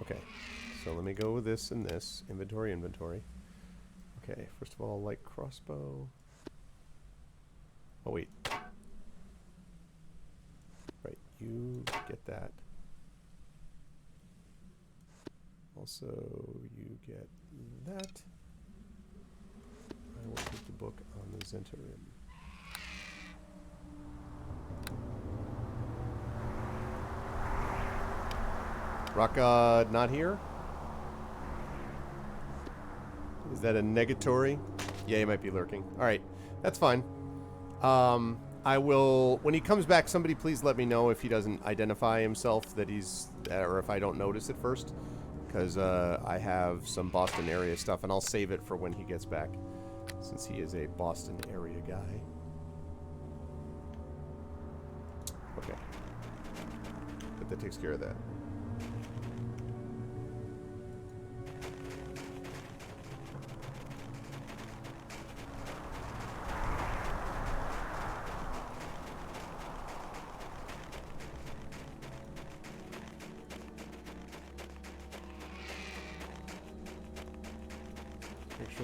Okay, so let me go with this and this. Inventory. Okay, first of all, light crossbow. Oh, wait. Right, you get that. Also, you get that. I will take the book on the Zentarim. Rock God not here? Is that a negatory? Yeah, he might be lurking. Alright, that's fine. I will... When he comes back, somebody please let me know if he doesn't identify himself that he's... Or if I don't notice it first. Because I have some Boston area stuff, and I'll save it for when he gets back. Since he is a Boston area guy. Okay. But that takes care of that.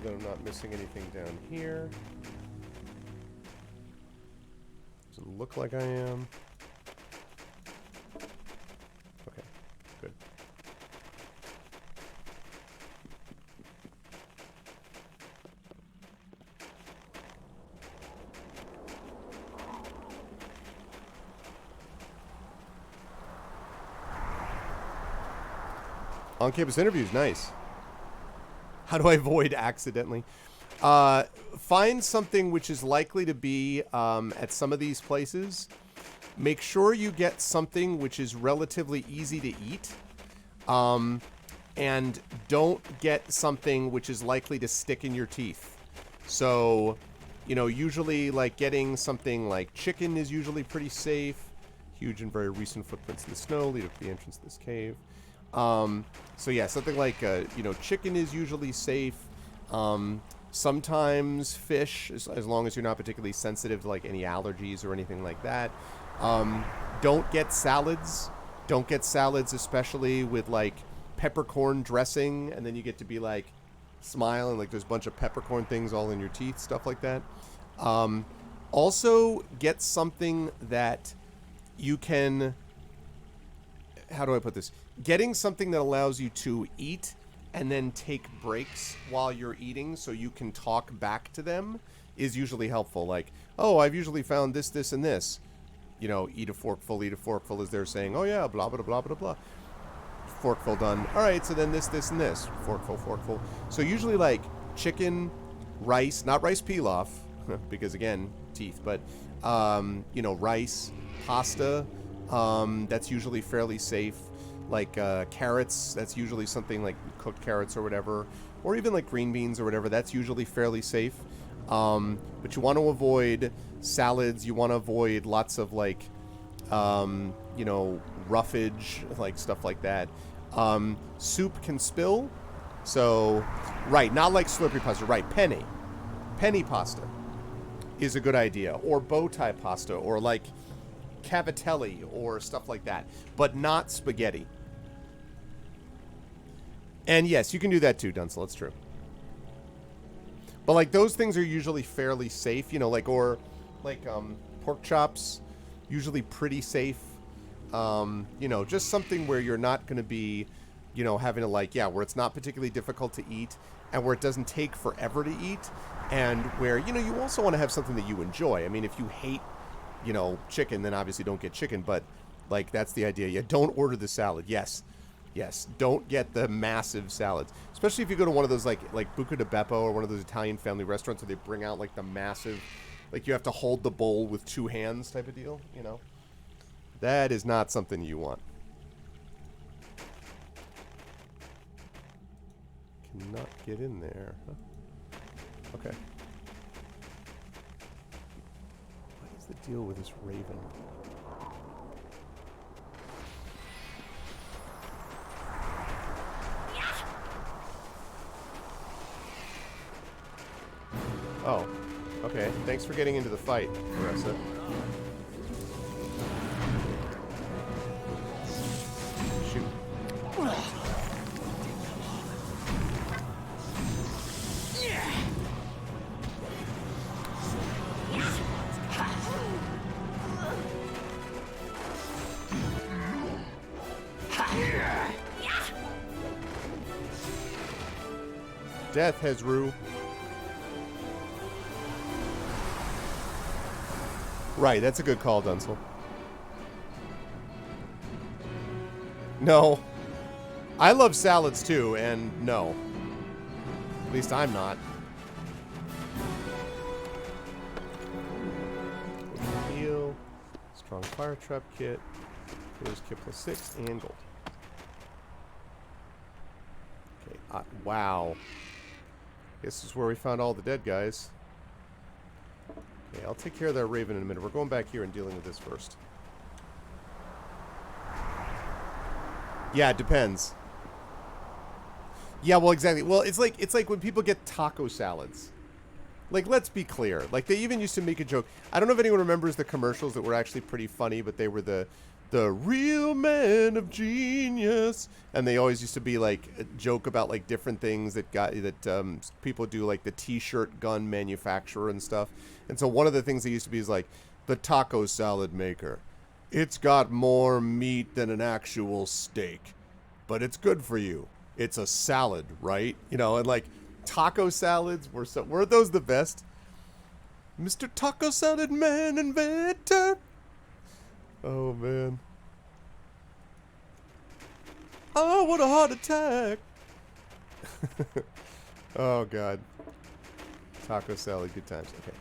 That I'm not missing anything down here. Doesn't look like I am. Okay, good. On-campus interviews, nice. How do I avoid accidentally? Find something which is likely to be at some of these places. Make sure you get something which is relatively easy to eat. And don't get something which is likely to stick in your teeth. So, you know, usually like getting something like chicken is usually pretty safe. Huge and very recent footprints in the snow lead up to the entrance to this cave. So yeah, something like, you know, chicken is usually safe. Sometimes fish, as long as you're not particularly sensitive to like any allergies or anything like that. Don't get salads. Don't get salads, especially with like peppercorn dressing, and then you get to be like smile and like there's a bunch of peppercorn things all in your teeth, stuff like that. Also get something that you can, how do I put this? Getting something that allows you to eat and then take breaks while you're eating so you can talk back to them is usually helpful. Like, oh, I've usually found this, this, and this. You know, eat a forkful as they're saying, oh yeah, blah, blah, blah, blah, blah. Forkful done. All right, so then this, this, and this. Forkful. So usually like chicken, rice, not rice pilaf, because again, teeth, but, you know, rice, pasta, that's usually fairly safe. Like carrots, that's usually something like cooked carrots or whatever, or even like green beans or whatever, that's usually fairly safe. But you want to avoid salads, you want to avoid lots of like, you know, roughage, like stuff like that. Soup can spill, so, right, not like slurpy pasta, right, penny pasta is a good idea, or bow tie pasta, or like cavatelli, or stuff like that, but not spaghetti. And yes, you can do that too, Dunsel, it's true. But like those things are usually fairly safe, you know, like, or like pork chops, usually pretty safe. You know, just something where you're not going to be, you know, having to like, yeah, where it's not particularly difficult to eat and where it doesn't take forever to eat, and where, you know, you also want to have something that you enjoy. I mean, if you hate, you know, chicken, then obviously don't get chicken, but like that's the idea. Yeah, don't order the salad. Yes, don't get the massive salads, especially if you go to one of those like Buca di Beppo or one of those Italian family restaurants where they bring out like the massive, like you have to hold the bowl with 2 hands type of deal, you know. That is not something you want. Cannot get in there. Huh? Okay. What is the deal with this raven? Oh, okay. Thanks for getting into the fight, Marissa. Shoot. Death has Rue. Right, that's a good call, Dunsel. No. I love salads too, and no. At least I'm not. Heal. Strong fire trap kit. Here's kit +6 and gold. Okay, wow. This is where we found all the dead guys. Okay, I'll take care of that raven in a minute. We're going back here and dealing with this first. Yeah, it depends. Yeah, well, exactly. Well, it's like when people get taco salads. Like, let's be clear. Like, they even used to make a joke. I don't know if anyone remembers the commercials that were actually pretty funny, but they were the real man of genius, and they always used to be like a joke about like different things that people do, like the t-shirt gun manufacturer and stuff. And so one of the things they used to be is like the taco salad maker. It's got more meat than an actual steak, but it's good for you. It's a salad, right? You know, and like taco salads were those the best? Mr. Taco Salad Man Inventor. Oh, man. Oh, what a heart attack. Oh, God. Taco salad, good times. Okay.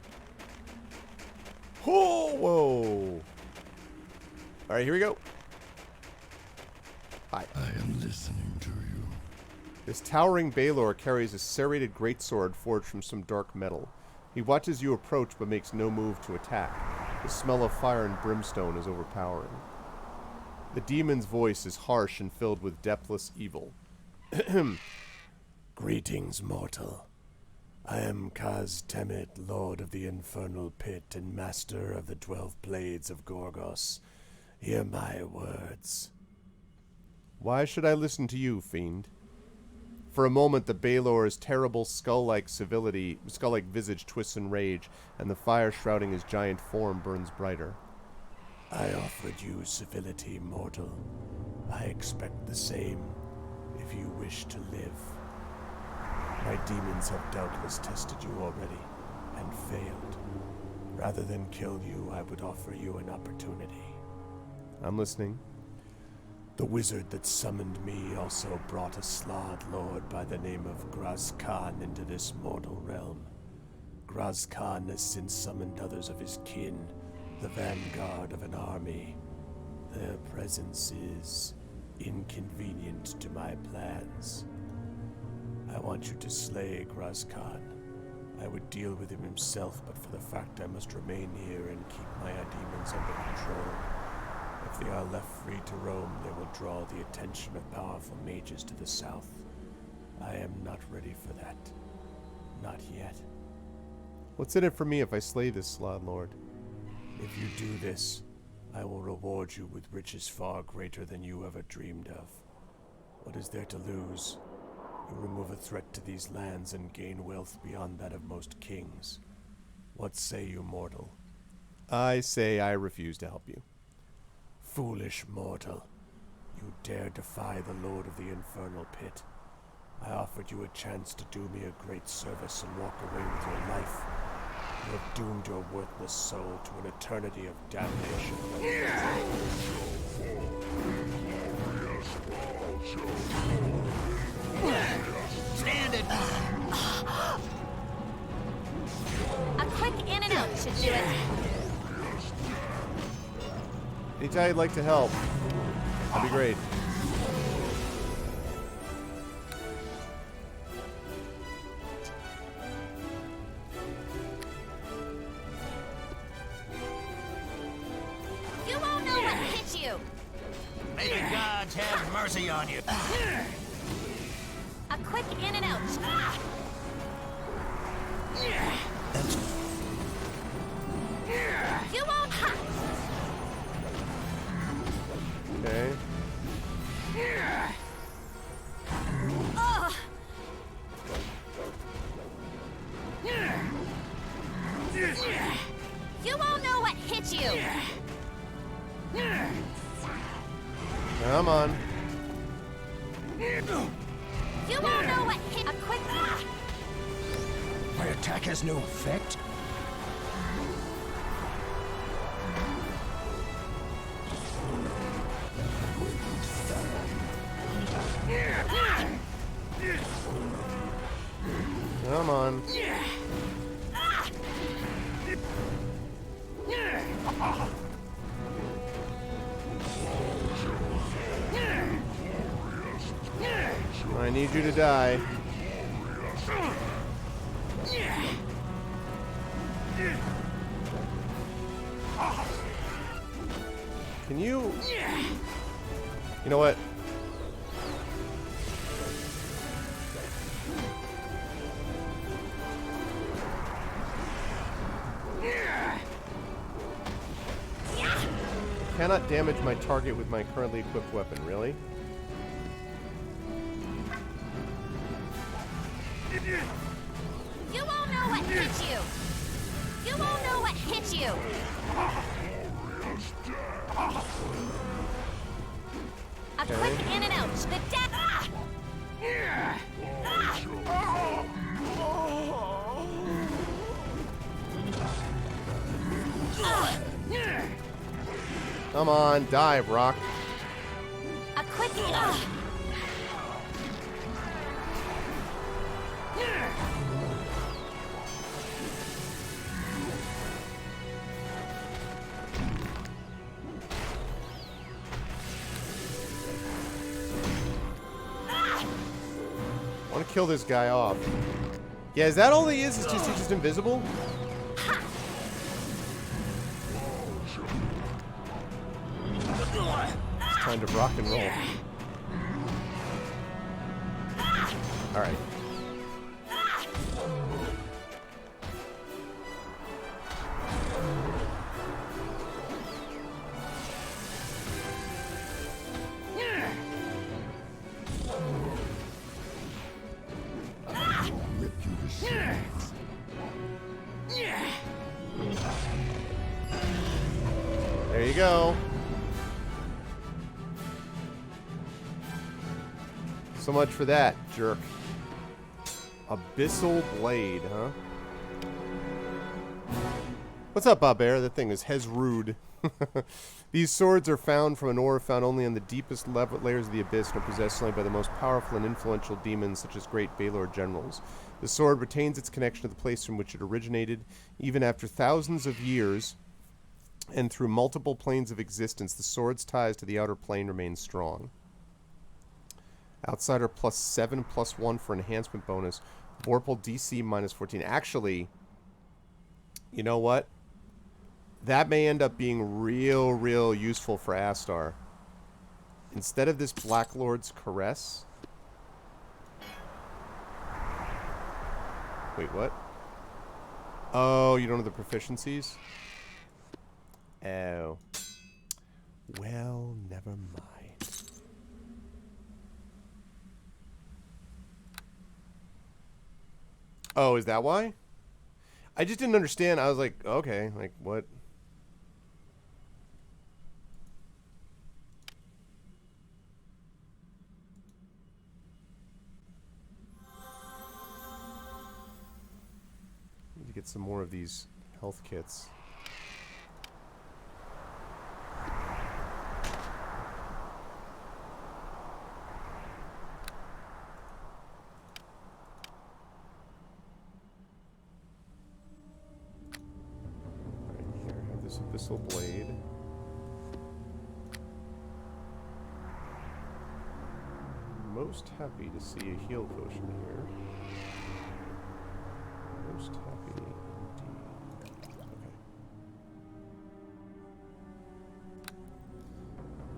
Oh, whoa. All right, here we go. Hi. I am listening to you. This towering Baelor carries a serrated greatsword forged from some dark metal. He watches you approach but makes no move to attack. The smell of fire and brimstone is overpowering. The demon's voice is harsh and filled with depthless evil. Greetings, mortal. I am Kaz Temet, Lord of the Infernal Pit and Master of the 12 Blades of Gorgos. Hear my words. Why should I listen to you, fiend? For a moment, the Baelor's terrible skull-like visage twists in rage, and the fire shrouding his giant form burns brighter. I offered you civility, mortal. I expect the same, if you wish to live. My demons have doubtless tested you already, and failed. Rather than kill you, I would offer you an opportunity. I'm listening. The wizard that summoned me also brought a Slod lord by the name of Graz Khan into this mortal realm. Graz Khan has since summoned others of his kin, the vanguard of an army. Their presence is inconvenient to my plans. I want you to slay Graz Khan. I would deal with him himself, but for the fact I must remain here and keep my demons under control. If they are left free to roam, they will draw the attention of powerful mages to the south. I am not ready for that. Not yet. What's in it for me if I slay this Slod Lord? If you do this, I will reward you with riches far greater than you ever dreamed of. What is there to lose? You remove a threat to these lands and gain wealth beyond that of most kings. What say you, mortal? I say I refuse to help you. Foolish mortal. You dare defy the Lord of the Infernal Pit. I offered you a chance to do me a great service and walk away with your life. You have doomed your worthless soul to an eternity of damnation. Stand it! A quick in and out should do it. Anytime you'd like to help, that'd be great. You won't know what hit you. May the gods have mercy on you. A quick in and out. You won't. Ha! Okay. Ugh. You won't know what hit you. Come on. You won't know what hit. A quick. My attack has no effect? Come on. I need you to die. Can you... You know what? Cannot damage my target with my currently equipped weapon, really? You won't know what hit you. You won't know what hit you. A quick in and out. The death. Come on, die, Brock. A quick. I want to kill this guy off. Yeah, is that all he is? He's just invisible? It's time to rock and roll. Alright. There you go. So much for that, jerk. Abyssal Blade, huh? What's up, Bob Bear? That thing is Hezrude. These swords are found from an ore found only on the deepest layers of the abyss and are possessed only by the most powerful and influential demons such as great Balor generals. The sword retains its connection to the place from which it originated. Even after thousands of years and through multiple planes of existence, the sword's ties to the outer plane remain strong. Outsider +7, +1 for enhancement bonus. Vorpal DC -14. Actually, you know what? That may end up being real useful for Astar. Instead of this Black Lord's Caress... Wait, what? Oh, you don't have the proficiencies? Oh. Well, never mind. Oh, is that why? I just didn't understand. I was like, okay, like, what? Need to get some more of these health kits. Abyssal Blade. Most happy to see a heal potion here. Most happy indeed. Okay.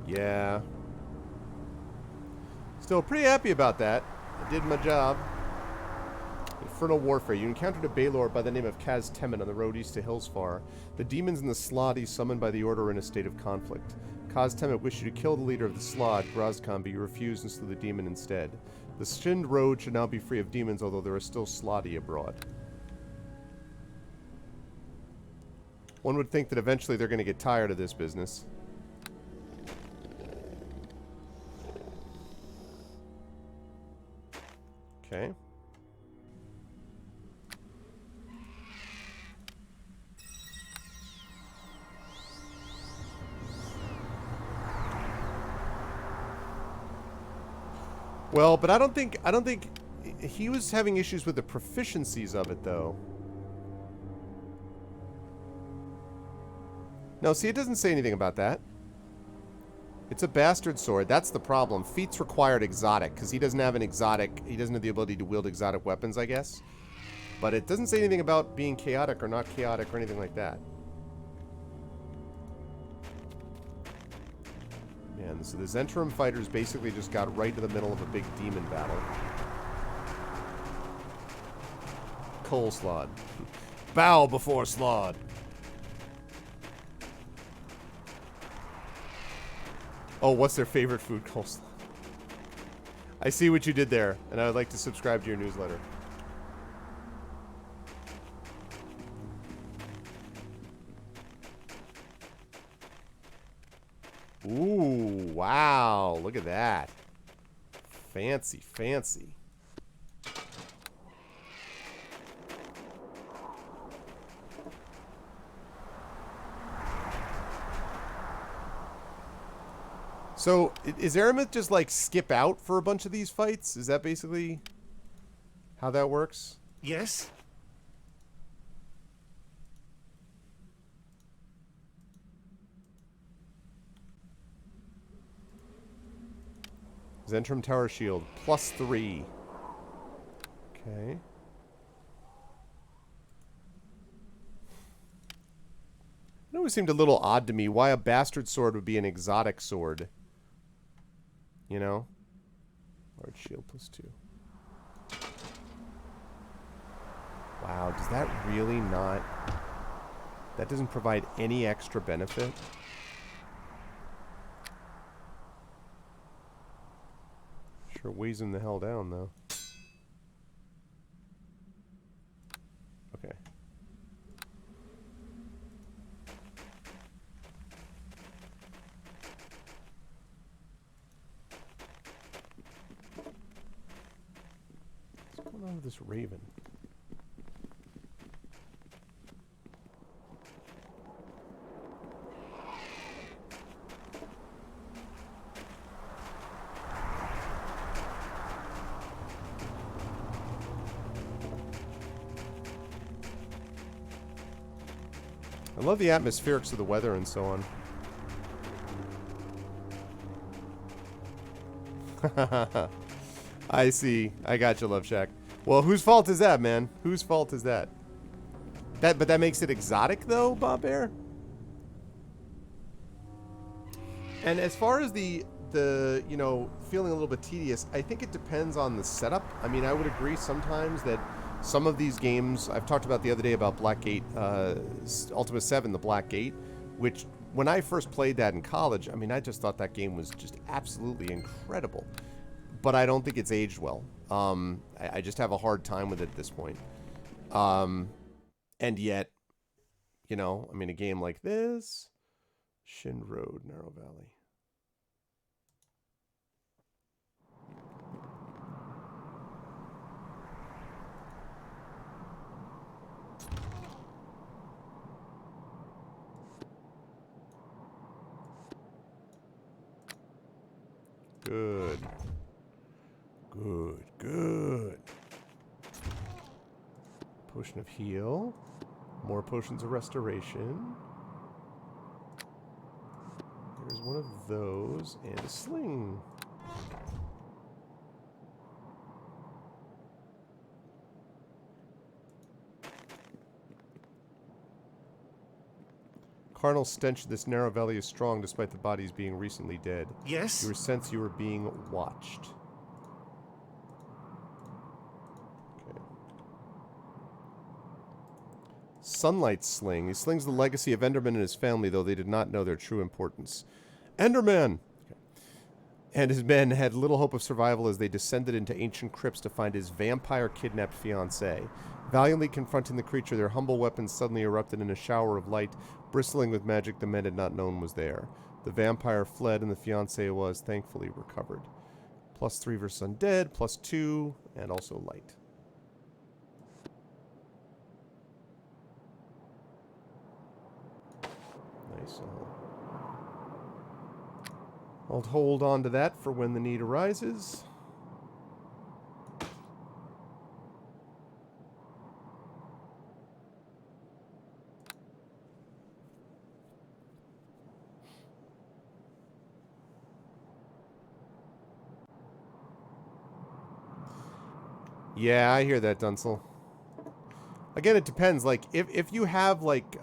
Yeah. Still pretty happy about that. I did my job. Infernal Warfare. You encountered a Balor by the name of Kaz Temin on the road east to Hillsfar. The demons in the Slod summoned by the Order are in a state of conflict. Kaz Temin wished you to kill the leader of the Slod, Grazkan, but you refused and slew the demon instead. The Shind Road should now be free of demons, although there are still Slodi abroad. One would think that eventually they're going to get tired of this business. Okay. Well, but I don't think he was having issues with the proficiencies of it, though. No, see, it doesn't say anything about that. It's a bastard sword. That's the problem. Feats required exotic, because he doesn't have an exotic. He doesn't have the ability to wield exotic weapons, I guess. But it doesn't say anything about being chaotic or not chaotic or anything like that. Man, so the Zentrum fighters basically just got right to the middle of a big demon battle. Coleslaw. Bow before Slod. Oh, what's their favorite food? Coleslaw. I see what you did there, and I would like to subscribe to your newsletter. Ooh, wow. Look at that. Fancy, fancy. So, is Aramith just like skip out for a bunch of these fights? Is that basically how that works? Yes? Zentrum Tower Shield, +3. Okay. It always seemed a little odd to me why a bastard sword would be an exotic sword. You know? Large shield +2. Wow, does that really not... That doesn't provide any extra benefit? Sure weighs him the hell down, though. Okay. What's going on with this raven? I love the atmospherics of the weather and so on. I see. I got you, Love Shack. Well, whose fault is that, man? Whose fault is that? But that makes it exotic, though, Bob Bear? And as far as the you know, feeling a little bit tedious, I think it depends on the setup. I mean, I would agree sometimes that some of these games, I've talked about the other day about Blackgate, Ultima 7, the Blackgate, which when I first played that in college, I mean, I just thought that game was just absolutely incredible. But I don't think it's aged well. I just have a hard time with it at this point. And yet, you know, I mean, a game like this, Shin Road, Narrow Valley. Good. Good, good. Potion of heal. More potions of restoration. There's one of those and a sling. Carnal stench of this narrow valley is strong despite the bodies being recently dead. Yes? You sense you are being watched. Okay. Sunlight Sling. He slings the legacy of Enderman and his family, though they did not know their true importance. Enderman! Okay. And his men had little hope of survival as they descended into ancient crypts to find his vampire-kidnapped fiancée. Valiantly confronting the creature, their humble weapons suddenly erupted in a shower of light, bristling with magic the men had not known was there. The vampire fled, and the fiancée was, thankfully, recovered. +3 versus undead, +2, and also light. Nice. I'll hold on to that for when the need arises. Yeah, I hear that, Dunsel. Again, it depends. Like, if you have, like,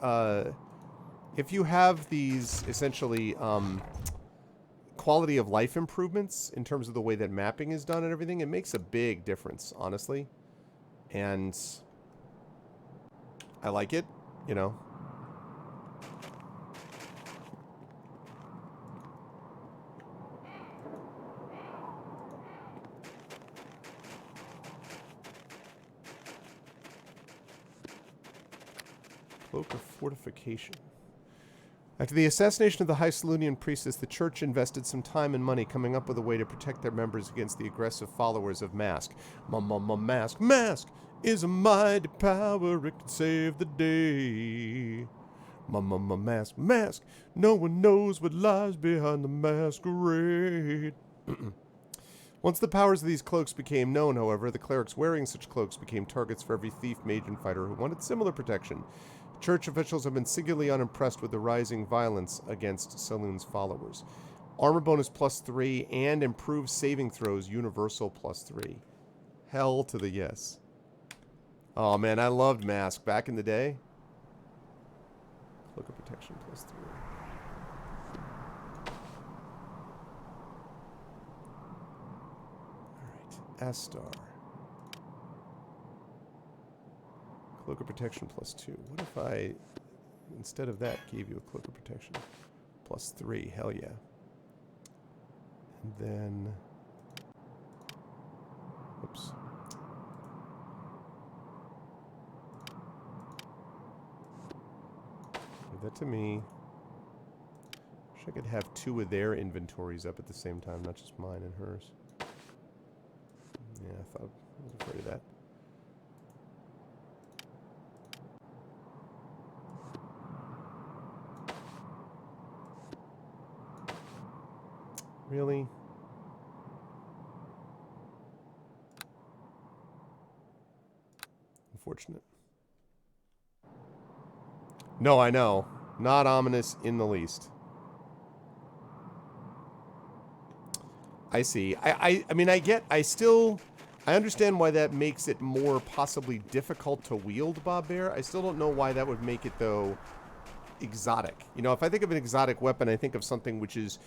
if you have these, essentially, quality of life improvements in terms of the way that mapping is done and everything, it makes a big difference, honestly. And I like it, you know. Cloak of Fortification. After the assassination of the High Selunian priestess, the church invested some time and money coming up with a way to protect their members against the aggressive followers of Mask. Mask. Mask is a mighty power, it can save the day. Mask. Mask. No one knows what lies behind the masquerade. Once the powers of these cloaks became known, however, the clerics wearing such cloaks became targets for every thief, mage, and fighter who wanted similar protection. Church officials have been singularly unimpressed with the rising violence against Selûne's followers. Armor bonus +3 and improved saving throws universal +3. Hell to the yes. Oh man, I loved Mask back in the day. Cloak of Protection +3. Alright, Astar. Cloak of Protection +2. What if I, instead of that, gave you a Cloak of Protection +3? Hell yeah. And then... Oops. Give that to me. Wish I could have two of their inventories up at the same time, not just mine and hers. Yeah, I was afraid of that. Really? Unfortunate. No, I know. Not ominous in the least. I see. I mean, I understand why that makes it more possibly difficult to wield Bob Bear. I still don't know why that would make it, though, exotic. You know, if I think of an exotic weapon, I think of something which is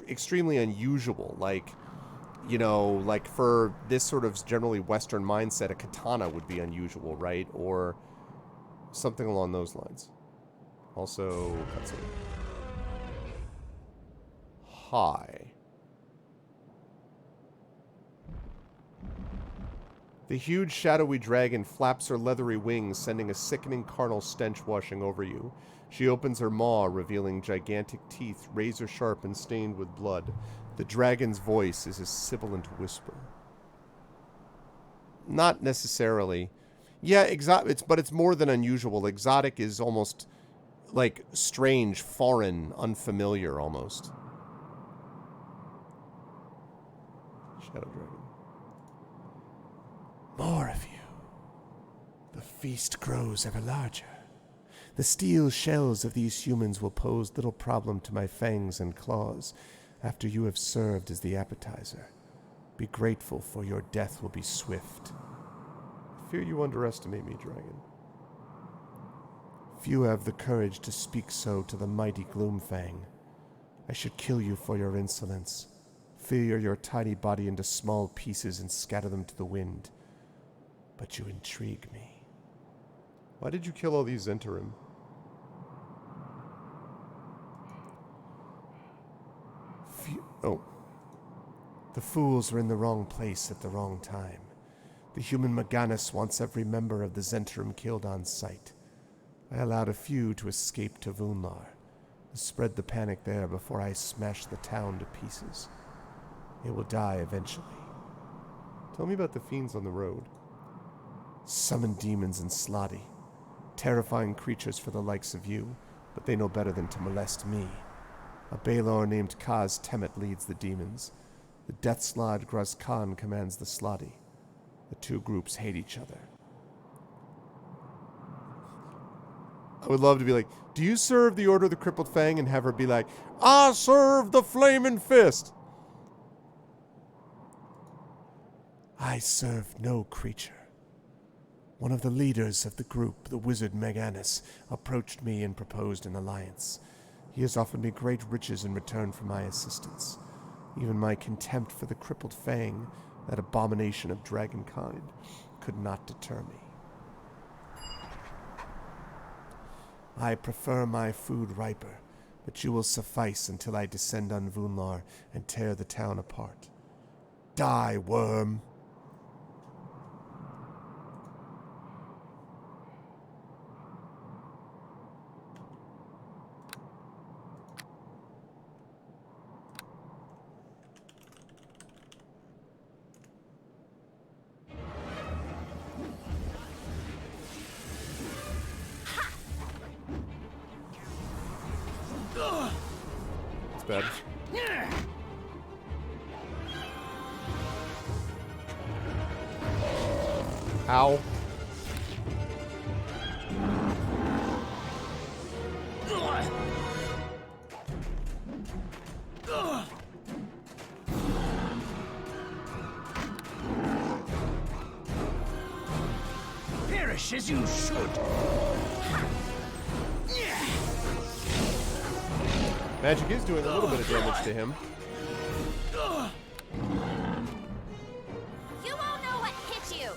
extremely unusual. Like, you know, like for this sort of generally Western mindset, a katana would be unusual, right? Or something along those lines. Also, that's it. Hi. The huge shadowy dragon flaps her leathery wings, sending a sickening carnal stench washing over you. She opens her maw, revealing gigantic teeth, razor-sharp and stained with blood. The dragon's voice is a sibilant whisper. Not necessarily. Yeah, but it's more than unusual. Exotic is almost like strange, foreign, unfamiliar almost. Shadow dragon. More of you. The feast grows ever larger. The steel shells of these humans will pose little problem to my fangs and claws after you have served as the appetizer. Be grateful, for your death will be swift. I fear you underestimate me, dragon. Few have the courage to speak so to the mighty Gloomfang. I should kill you for your insolence, tear your tiny body into small pieces and scatter them to the wind. But you intrigue me. Why did you kill all these Zhentarim? The fools are in the wrong place at the wrong time. The human Maganus wants every member of the Zhentarim killed on sight. I allowed a few to escape to Vunlar, to spread the panic there before I smash the town to pieces. It will die eventually. Tell me about the fiends on the road. Summon demons and Slotty. Terrifying creatures for the likes of you, but they know better than to molest me. A Baelor named Kaz Temet leads the demons. The Deathslod Graz Khan commands the Slotty. The two groups hate each other. I would love to be like, do you serve the Order of the Crippled Fang? And have her be like, I serve the Flaming Fist. I serve no creature. One of the leaders of the group, the wizard Maganus, approached me and proposed an alliance. He has offered me great riches in return for my assistance. Even my contempt for the crippled Fang, that abomination of dragonkind, could not deter me. I prefer my food riper, but you will suffice until I descend on Vunlar and tear the town apart. Die, worm! Bad. Ow. Perish as you should. Magic is doing a little bit of damage to him. You won't know what hit you.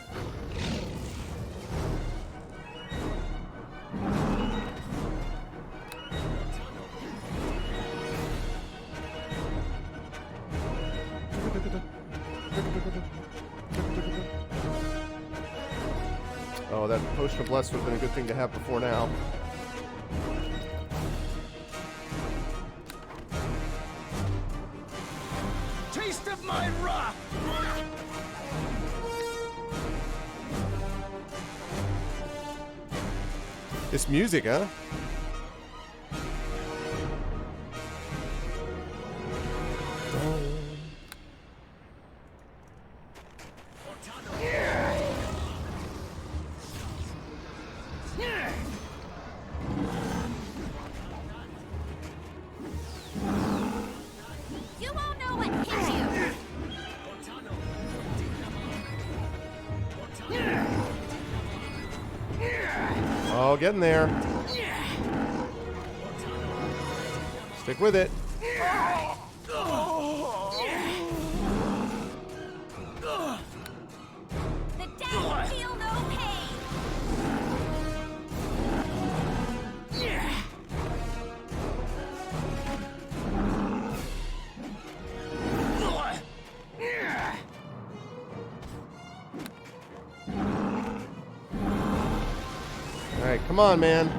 Oh, that Potion of Bless would have been a good thing to have before now. Taste of my wrath! This music, huh? Don't Oh, getting there. Stick with it. The dead feel no pain. All right, come on, man.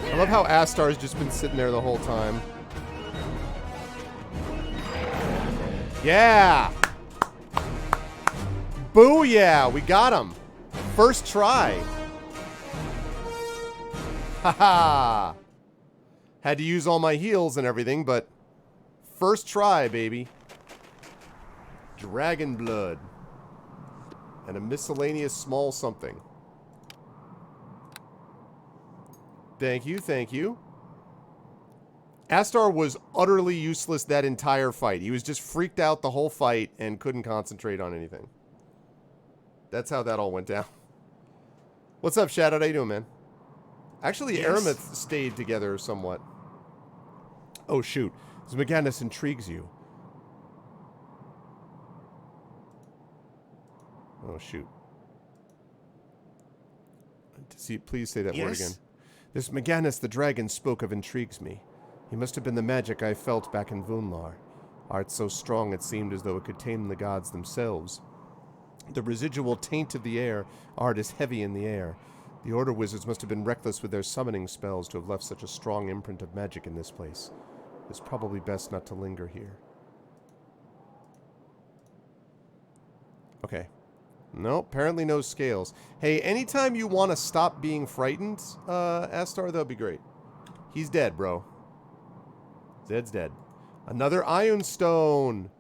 I love how Astar's just been sitting there the whole time. Yeah! Booyah! We got him! First try! Haha! Had to use all my heals and everything, but first try, baby. Dragon blood. And a miscellaneous small something. Thank you, thank you. Astar was utterly useless that entire fight. He was just freaked out the whole fight and couldn't concentrate on anything. That's how that all went down. What's up, Shadow? How you doing, man? Actually, Yes. Aramith stayed together somewhat. Oh, shoot. This Meganis intrigues you. Oh, shoot. Please say that word Yes? again. This Meganis the dragon spoke of intrigues me. He must have been the magic I felt back in Vunlar. Art so strong it seemed as though it could tame the gods themselves. The residual taint of the air, art is heavy in the air. The Order wizards must have been reckless with their summoning spells to have left such a strong imprint of magic in this place. It's probably best not to linger here. Okay. No, apparently no scales. Hey, anytime you want to stop being frightened, Astar, that'll be great. He's dead, bro. Zed's dead. Another Iron Stone.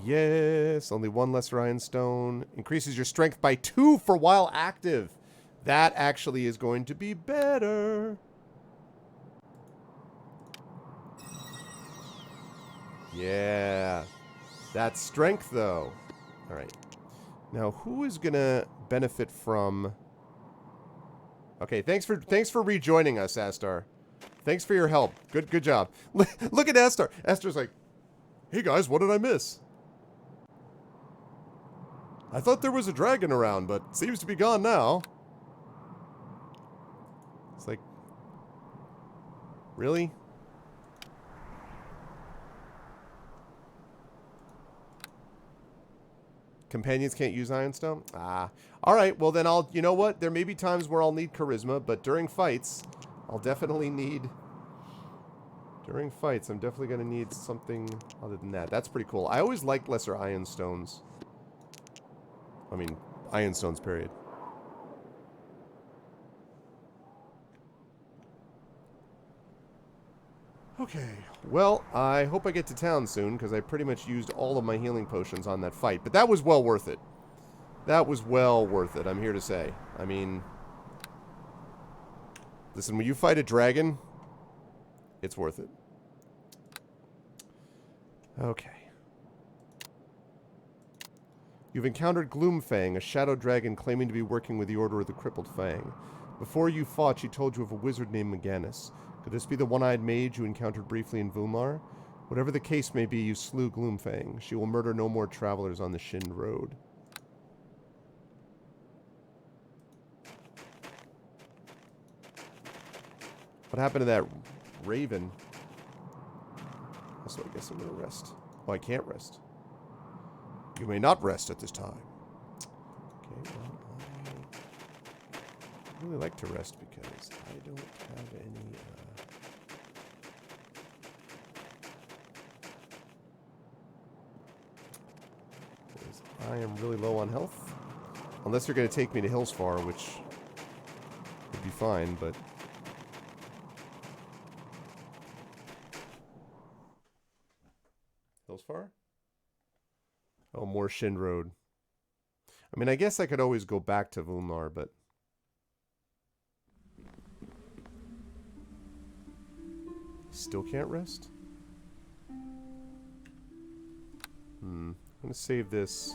Yes, only one lesser Iron Stone. Increases your strength by 2 for while active. That actually is going to be better. Yeah. That's strength, though. All right. Now, who is gonna benefit from... Okay, thanks for rejoining us, Astar. Thanks for your help. Good job. Look at Astar. Astar's like, hey guys, what did I miss? I thought there was a dragon around, but seems to be gone now. It's like, really? Companions can't use Iron Stone? Ah. Alright, well then you know what? There may be times where I'll need charisma, but during fights, I'll definitely need... During fights, I'm definitely going to need something other than that. That's pretty cool. I always liked lesser Iron Stones. I mean, Iron Stones, period. Okay, well, I hope I get to town soon, because I pretty much used all of my healing potions on that fight. But that was well worth it. That was well worth it, I'm here to say. I mean... Listen, when you fight a dragon, it's worth it. Okay. You've encountered Gloomfang, a shadow dragon claiming to be working with the Order of the Crippled Fang. Before you fought, she told you of a wizard named Meganis. Could this be the one-eyed mage you encountered briefly in Vunlar? Whatever the case may be, you slew Gloomfang. She will murder no more travelers on the Shind Road. What happened to that raven? So I guess I'm going to rest. Oh, I can't rest. You may not rest at this time. Okay, well, I really like to rest because I don't have any... I am really low on health. Unless you're going to take me to Hillsfar, which would be fine, but... Hillsfar? Oh, more Shind Road. I mean, I guess I could always go back to Vunlar, but... Still can't rest? I'm gonna save this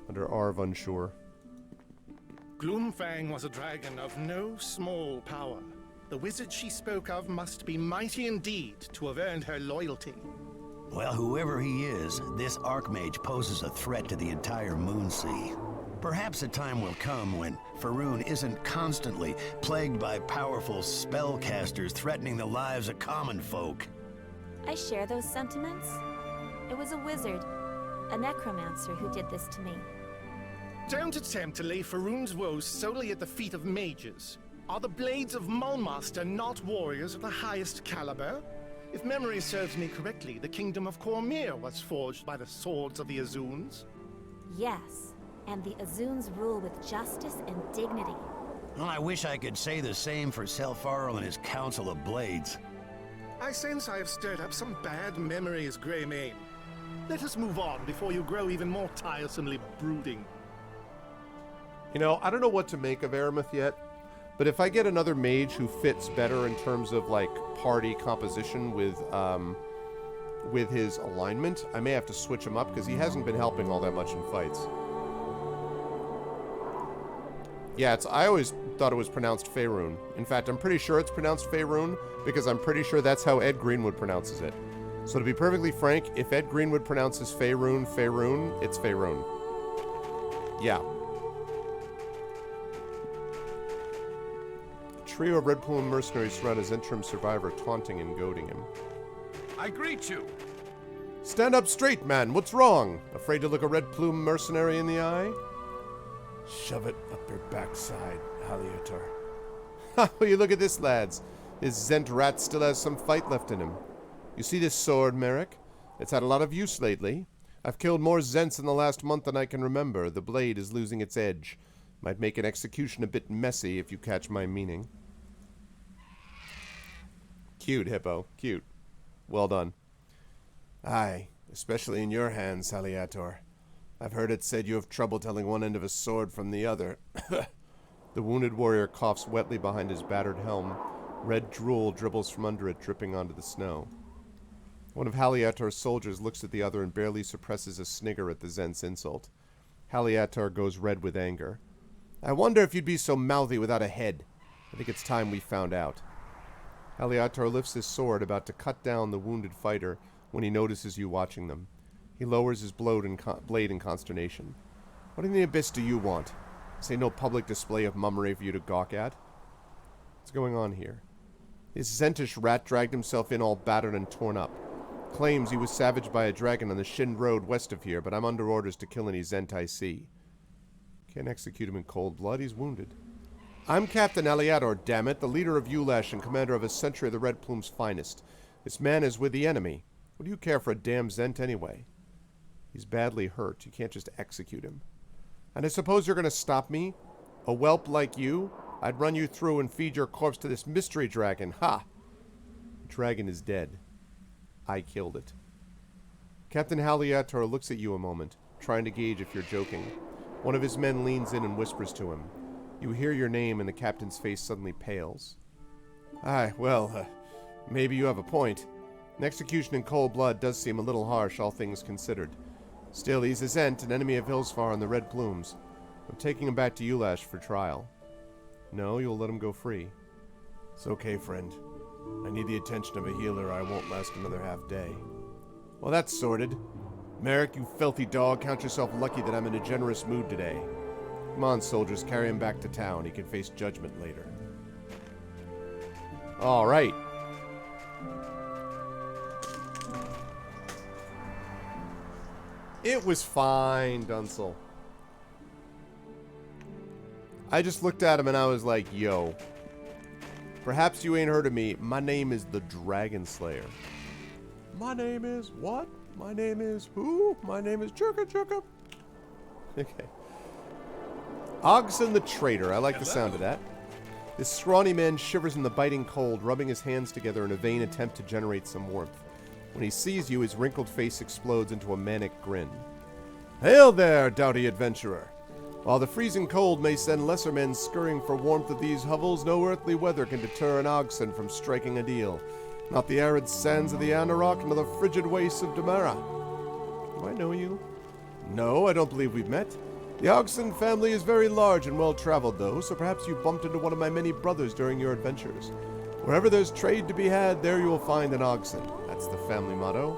under R of unsure. Gloomfang was a dragon of no small power. The wizard she spoke of must be mighty indeed to have earned her loyalty. Well, whoever he is, this Archmage poses a threat to the entire Moonsea. Perhaps a time will come when Faerun isn't constantly plagued by powerful spellcasters threatening the lives of common folk. I share those sentiments. It was a wizard, a necromancer, who did this to me. Don't attempt to lay Faerun's woes solely at the feet of mages. Are the blades of Mulmaster not warriors of the highest caliber? If memory serves me correctly, the kingdom of Cormyr was forged by the swords of the Azuns. Yes, and the Azuns rule with justice and dignity. Well, I wish I could say the same for Selfarl and his Council of Blades. I sense I have stirred up some bad memories, Greymane. Let us move on before you grow even more tiresomely brooding. You know, I don't know what to make of Aramith yet, but if I get another mage who fits better in terms of, like, party composition with his alignment, I may have to switch him up, because he hasn't been helping all that much in fights. Yeah, I always thought it was pronounced Faerun. In fact, I'm pretty sure it's pronounced Faerun, because I'm pretty sure that's how Ed Greenwood pronounces it. So to be perfectly frank, if Ed Greenwood pronounces Faerun, it's Faerun. Yeah. A trio of Red Plume mercenaries surround his interim survivor, taunting and goading him. I greet you. Stand up straight, man. What's wrong? Afraid to look a Red Plume mercenary in the eye? Shove it up your backside, Haliator. Ha! Will you look at this, lads? His Zent rat still has some fight left in him. You see this sword, Merrick? It's had a lot of use lately. I've killed more Zents in the last month than I can remember. The blade is losing its edge. Might make an execution a bit messy, if you catch my meaning. Cute, Hippo. Cute. Well done. Aye, especially in your hands, Haliator. I've heard it said you have trouble telling one end of a sword from the other. The wounded warrior coughs wetly behind his battered helm. Red drool dribbles from under it, dripping onto the snow. One of Haliator's soldiers looks at the other and barely suppresses a snigger at the Zent's insult. Haliator goes red with anger. I wonder if you'd be so mouthy without a head. I think it's time we found out. Haliator lifts his sword, about to cut down the wounded fighter, when he notices you watching them. He lowers his blade in consternation. What in the abyss do you want? Say no public display of mummery for you to gawk at? What's going on here? This Zentish rat dragged himself in all battered and torn up. Claims he was savaged by a dragon on the Shin Road west of here, but I'm under orders to kill any Zent I see. Can't execute him in cold blood, he's wounded. I'm Captain Haliator, damn it, the leader of Ulash and commander of a century of the Red Plume's finest. This man is with the enemy. What do you care for a damn Zent anyway? He's badly hurt. You can't just execute him. And I suppose you're going to stop me? A whelp like you? I'd run you through and feed your corpse to this mystery dragon. Ha! The dragon is dead. I killed it. Captain Haliator looks at you a moment, trying to gauge if you're joking. One of his men leans in and whispers to him. You hear your name and the captain's face suddenly pales. Aye, well, maybe you have a point. An execution in cold blood does seem a little harsh, all things considered. Still, he's a Zent, an enemy of Hillsfar and the Red Plumes. I'm taking him back to Ulash for trial. No, you'll let him go free. It's okay, friend. I need the attention of a healer or I won't last another half day. Well, that's sorted. Merrick, you filthy dog, count yourself lucky that I'm in a generous mood today. Come on, soldiers, carry him back to town. He can face judgment later. All right. It was fine, Dunsel. I just looked at him and I was like, yo. Perhaps you ain't heard of me. My name is the Dragon Slayer. My name is what? My name is who? My name is Churka Churka. Okay. Ogson the Traitor. I like the sound of that. This scrawny man shivers in the biting cold, rubbing his hands together in a vain attempt to generate some warmth. When he sees you, his wrinkled face explodes into a manic grin. Hail there, doughty adventurer. While the freezing cold may send lesser men scurrying for warmth of these hovels, no earthly weather can deter an oxen from striking a deal. Not the arid sands of the Anarok, nor the frigid wastes of Damara. Do I know you? No, I don't believe we've met. The Ogson family is very large and well-traveled, though, so perhaps you bumped into one of my many brothers during your adventures. Wherever there's trade to be had, there you will find an Ogson. That's the family motto.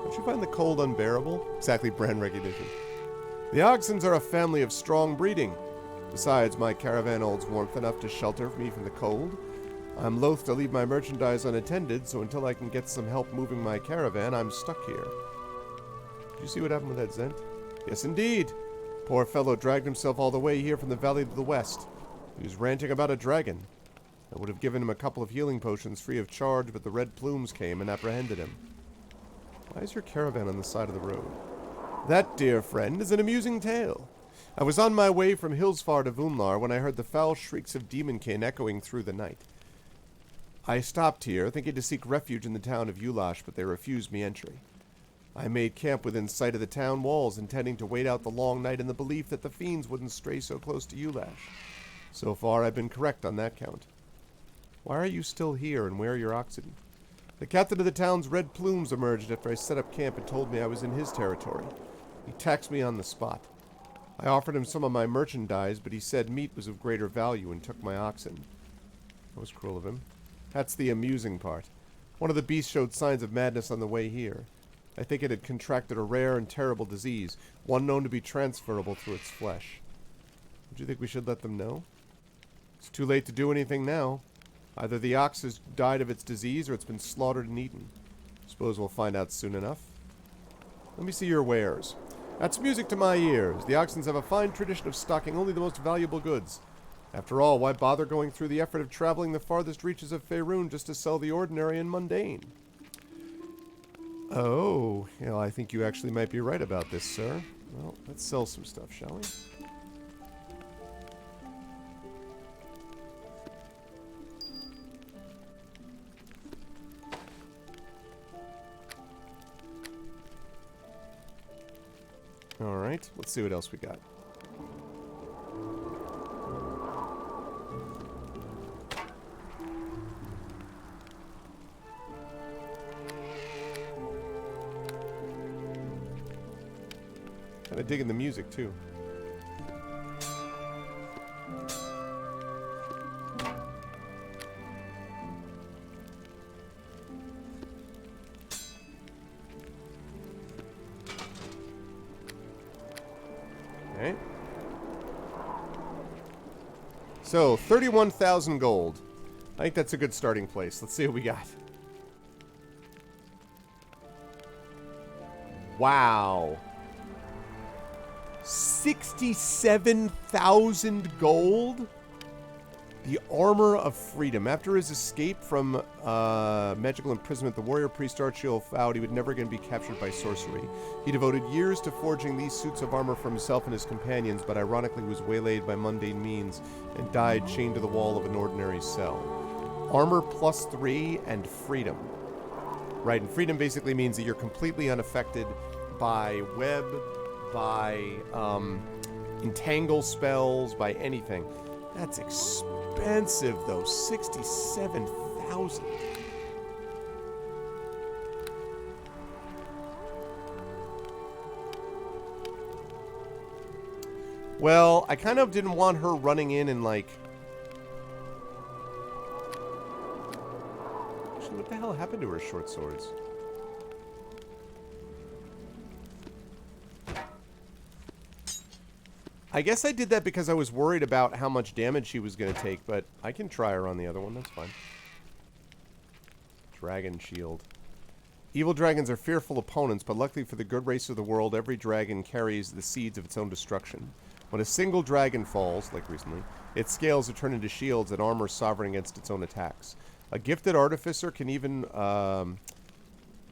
Don't you find the cold unbearable? Exactly, brand recognition. The Ogsons are a family of strong breeding. Besides, my caravan holds warmth enough to shelter me from the cold. I'm loath to leave my merchandise unattended, so until I can get some help moving my caravan, I'm stuck here. Did you see what happened with that Zent? Yes, indeed. Poor fellow dragged himself all the way here from the valley to the west. He was ranting about a dragon. I would have given him a couple of healing potions free of charge, but the red plumes came and apprehended him. Why is your caravan on the side of the road? That, dear friend, is an amusing tale. I was on my way from Hillsfar to Vunlar when I heard the foul shrieks of Demonkin echoing through the night. I stopped here, thinking to seek refuge in the town of Ulash, but they refused me entry. I made camp within sight of the town walls, intending to wait out the long night in the belief that the fiends wouldn't stray so close to Ulash. So far, I've been correct on that count. Why are you still here, and where are your oxen? The captain of the town's red plumes emerged after I set up camp and told me I was in his territory. He taxed me on the spot. I offered him some of my merchandise, but he said meat was of greater value and took my oxen. That was cruel of him. That's the amusing part. One of the beasts showed signs of madness on the way here. I think it had contracted a rare and terrible disease, one known to be transferable through its flesh. Would you think we should let them know? It's too late to do anything now. Either the ox has died of its disease or it's been slaughtered and eaten. Suppose we'll find out soon enough. Let me see your wares. That's music to my ears. The Oxons have a fine tradition of stocking only the most valuable goods. After all, why bother going through the effort of traveling the farthest reaches of Faerun just to sell the ordinary and mundane? Oh, well, I think you actually might be right about this, sir. Well, let's sell some stuff, shall we? Alright, let's see what else we got. Kinda digging the music, too. Okay. So, 31,000 gold. I think that's a good starting place. Let's see what we got. Wow. 67,000 gold? The Armor of Freedom. After his escape from magical imprisonment, the warrior priest Archil vowed he would never again be captured by sorcery. He devoted years to forging these suits of armor for himself and his companions, but ironically was waylaid by mundane means and died chained to the wall of an ordinary cell. Armor +3 and freedom. Right, and freedom basically means that you're completely unaffected by web, by entangle spells, by anything. That's expensive, though. 67,000. Well, I kind of didn't want her running in and, like... Actually, what the hell happened to her short swords? I guess I did that because I was worried about how much damage she was going to take, but I can try her on the other one. That's fine. Dragon Shield. Evil dragons are fearful opponents, but luckily for the good race of the world, every dragon carries the seeds of its own destruction. When a single dragon falls, like recently, its scales are turned into shields and armor sovereign against its own attacks. A gifted artificer can even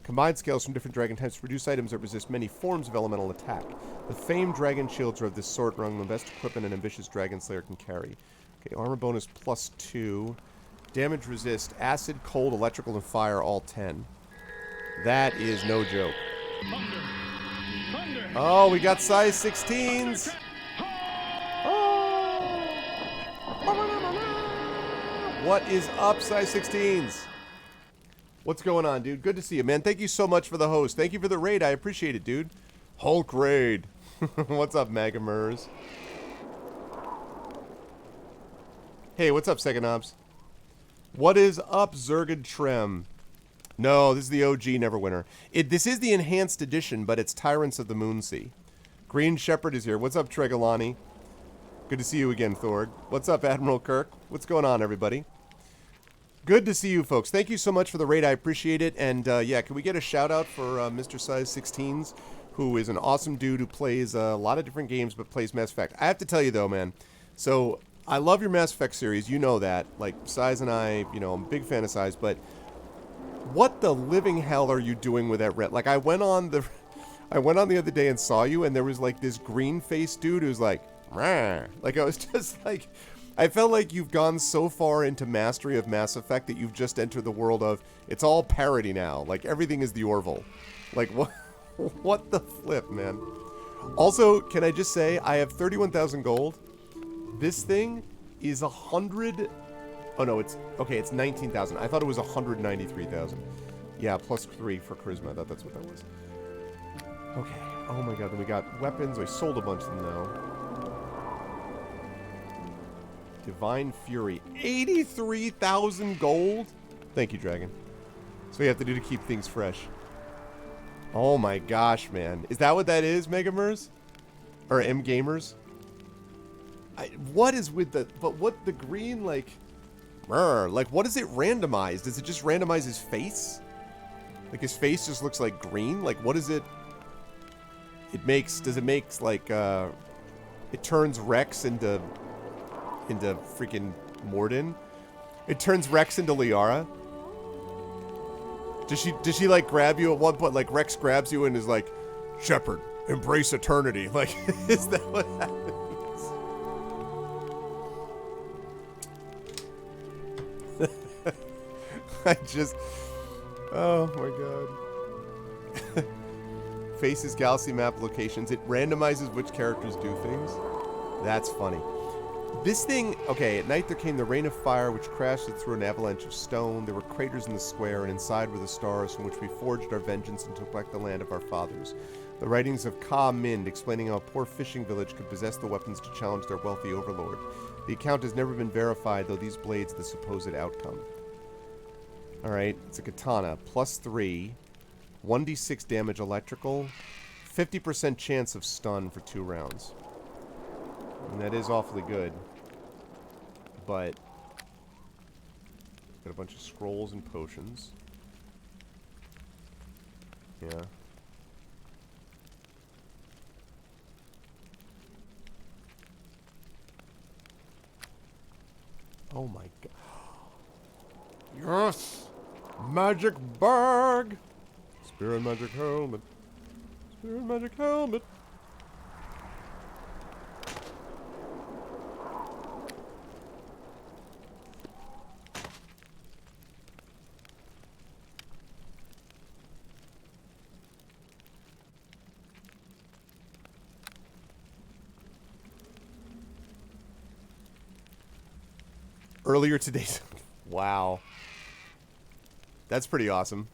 combine scales from different dragon types to produce items that resist many forms of elemental attack. The famed dragon shields are of this sort, among the best equipment an ambitious dragon slayer can carry. Okay, armor bonus +2. Damage resist acid, cold, electrical, and fire, all 10. That is no joke. Oh, we got size 16s! What is up, size 16s? What's going on, dude? Good to see you, man. Thank you so much for the host. Thank you for the raid. I appreciate it, dude. Hulk raid. What's up, Megamers? Hey, what's up, Second Ops? What is up, Zergid Trem? No, this is the OG Neverwinter. This is the enhanced edition, but it's Tyrants of the Moonsea. Green Shepherd is here. What's up, Tregolani? Good to see you again, Thord. What's up, Admiral Kirk? What's going on, everybody? Good to see you, folks. Thank you so much for the raid. I appreciate it. And, yeah, can we get a shout-out for Mr. Size 16s, who is an awesome dude who plays a lot of different games but plays Mass Effect. I have to tell you, though, man. So, I love your Mass Effect series. You know that. Like, Size and I, you know, I'm a big fan of Size, but what the living hell are you doing with that red? Like, I went on the other day and saw you, and there was, like, this green-faced dude who's like, rah. Like, I was just, like, I felt like you've gone so far into mastery of Mass Effect that you've just entered the world of, it's all parody now. Like, everything is the Orville. Like, what the flip, man? Also, can I just say, I have 31,000 gold. This thing is 100... Oh, no, it's... Okay, it's 19,000. I thought it was 193,000. Yeah, plus 3 for Charisma. I thought that's what that was. Okay. Oh, my God. Then we got weapons. I sold a bunch of them, though. Divine Fury. 83,000 gold? Thank you, Dragon. So we have to do to keep things fresh. Oh, my gosh, man. Is that what that is, Megamers? Or M-Gamers? What is with the... But what the green, like... Like, what is it randomized? Does it just randomize his face? Like, his face just looks like green? Like, what is it... It makes... Does it make, like, it turns Rex into freaking Morden? It turns Rex into Liara? Does she, like, grab you at one point? Like, Rex grabs you and is like, Shepard, embrace eternity. Like, is that what happens? Oh my god. Faces Galaxy map locations. It randomizes which characters do things. That's funny. This thing, okay, at night there came the rain of fire which crashed through an avalanche of stone. There were craters in the square, and inside were the stars from which we forged our vengeance and took back the land of our fathers. The writings of Ka Mind explaining how a poor fishing village could possess the weapons to challenge their wealthy overlord. The account has never been verified, though these blades the supposed outcome. Alright, it's a katana. Plus 3. 1d6 damage electrical. 50% chance of stun for 2 rounds. And that is awfully good. But... got a bunch of scrolls and potions. Yeah. Oh my god. Yes! Magic bag! Spirit magic helmet. Spirit magic helmet. Earlier today. Wow. That's pretty awesome.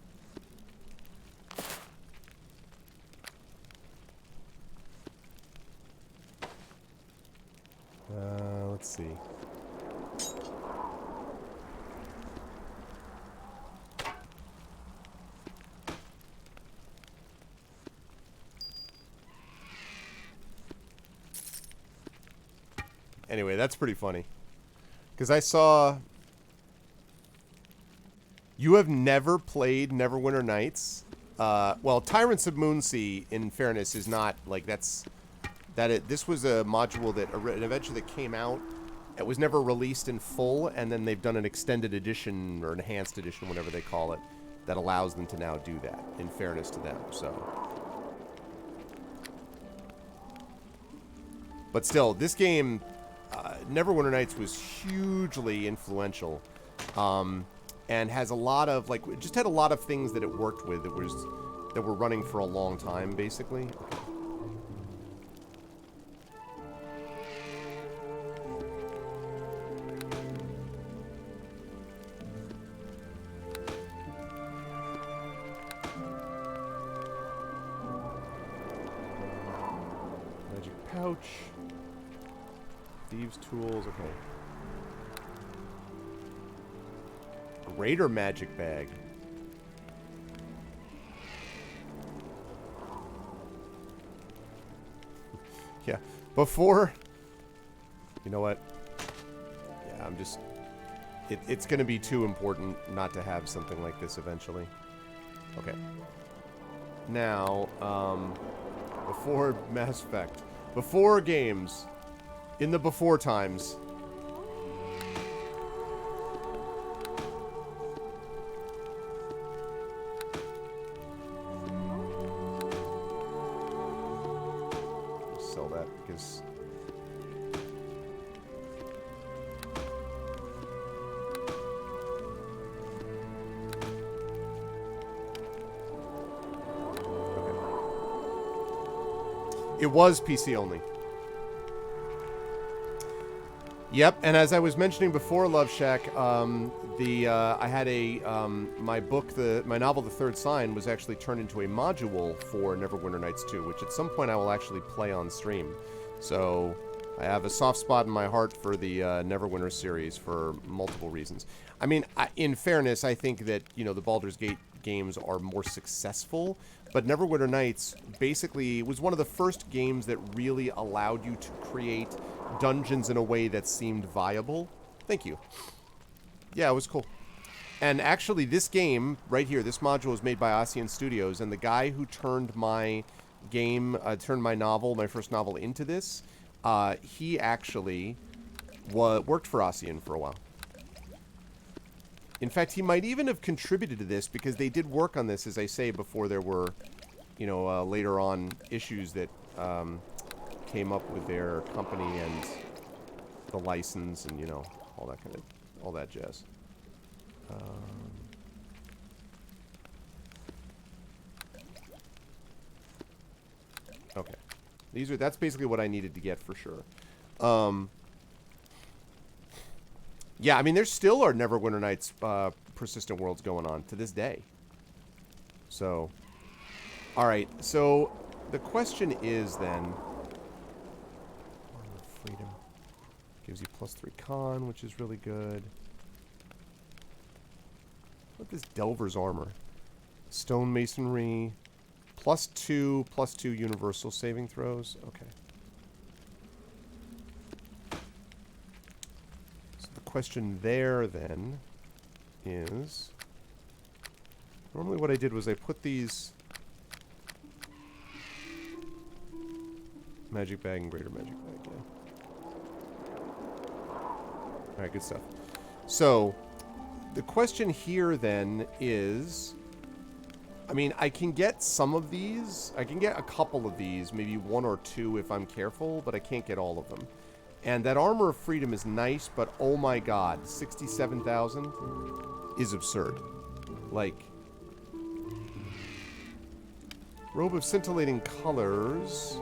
Let's see. Anyway, that's pretty funny. Because I saw... You have never played Neverwinter Nights? Well, Tyrants of Moonsea, in fairness, is not, like, this was a module that eventually came out. It was never released in full, and then they've done an extended edition, or enhanced edition, whatever they call it, that allows them to now do that, in fairness to them, so... But still, this game, Neverwinter Nights was hugely influential. And has a lot of, like, it just had a lot of things that it worked with that were running for a long time, basically. pouch. Thieves' tools, okay. Greater magic bag. Yeah, before... You know what? Yeah, I'm just... It's going to be too important not to have something like this eventually. Okay. Now, before Mass Effect. Before games. In the before times. Sell that because... It was PC only. Yep, and as I was mentioning before, Love Shack, I had my book, my novel, The Third Sign, was actually turned into a module for Neverwinter Nights 2, which at some point I will actually play on stream. So I have a soft spot in my heart for the Neverwinter series for multiple reasons. I mean, in fairness, I think that, you know, the Baldur's Gate games are more successful, but Neverwinter Nights basically was one of the first games that really allowed you to create dungeons in a way that seemed viable. Thank you. Yeah, it was cool. And actually, this game right here, this module was made by Ossian Studios, and the guy who turned my game, turned my novel, my first novel, into this, he actually worked for Ossian for a while. In fact, he might even have contributed to this because they did work on this, as I say, before there were, you know, later on issues that came up with their company and the license and, you know, all that kind of, all that jazz. Okay. That's basically what I needed to get for sure. Yeah, I mean, there still are Neverwinter Nights persistent worlds going on to this day. So, alright, so the question is then... Armor of Freedom. Gives you +3 con, which is really good. What is Delver's Armor? Stone Masonry. +2 universal saving throws. Okay. Question there then is, normally what I did was I put these magic bag and greater magic bag, yeah. Alright, good stuff. So the question here then is, I mean, I can get some of these, I can get a couple of these, maybe 1 or 2 if I'm careful, but I can't get all of them. And that Armor of Freedom is nice, but oh my god, 67,000 is absurd. Like, Robe of Scintillating Colors,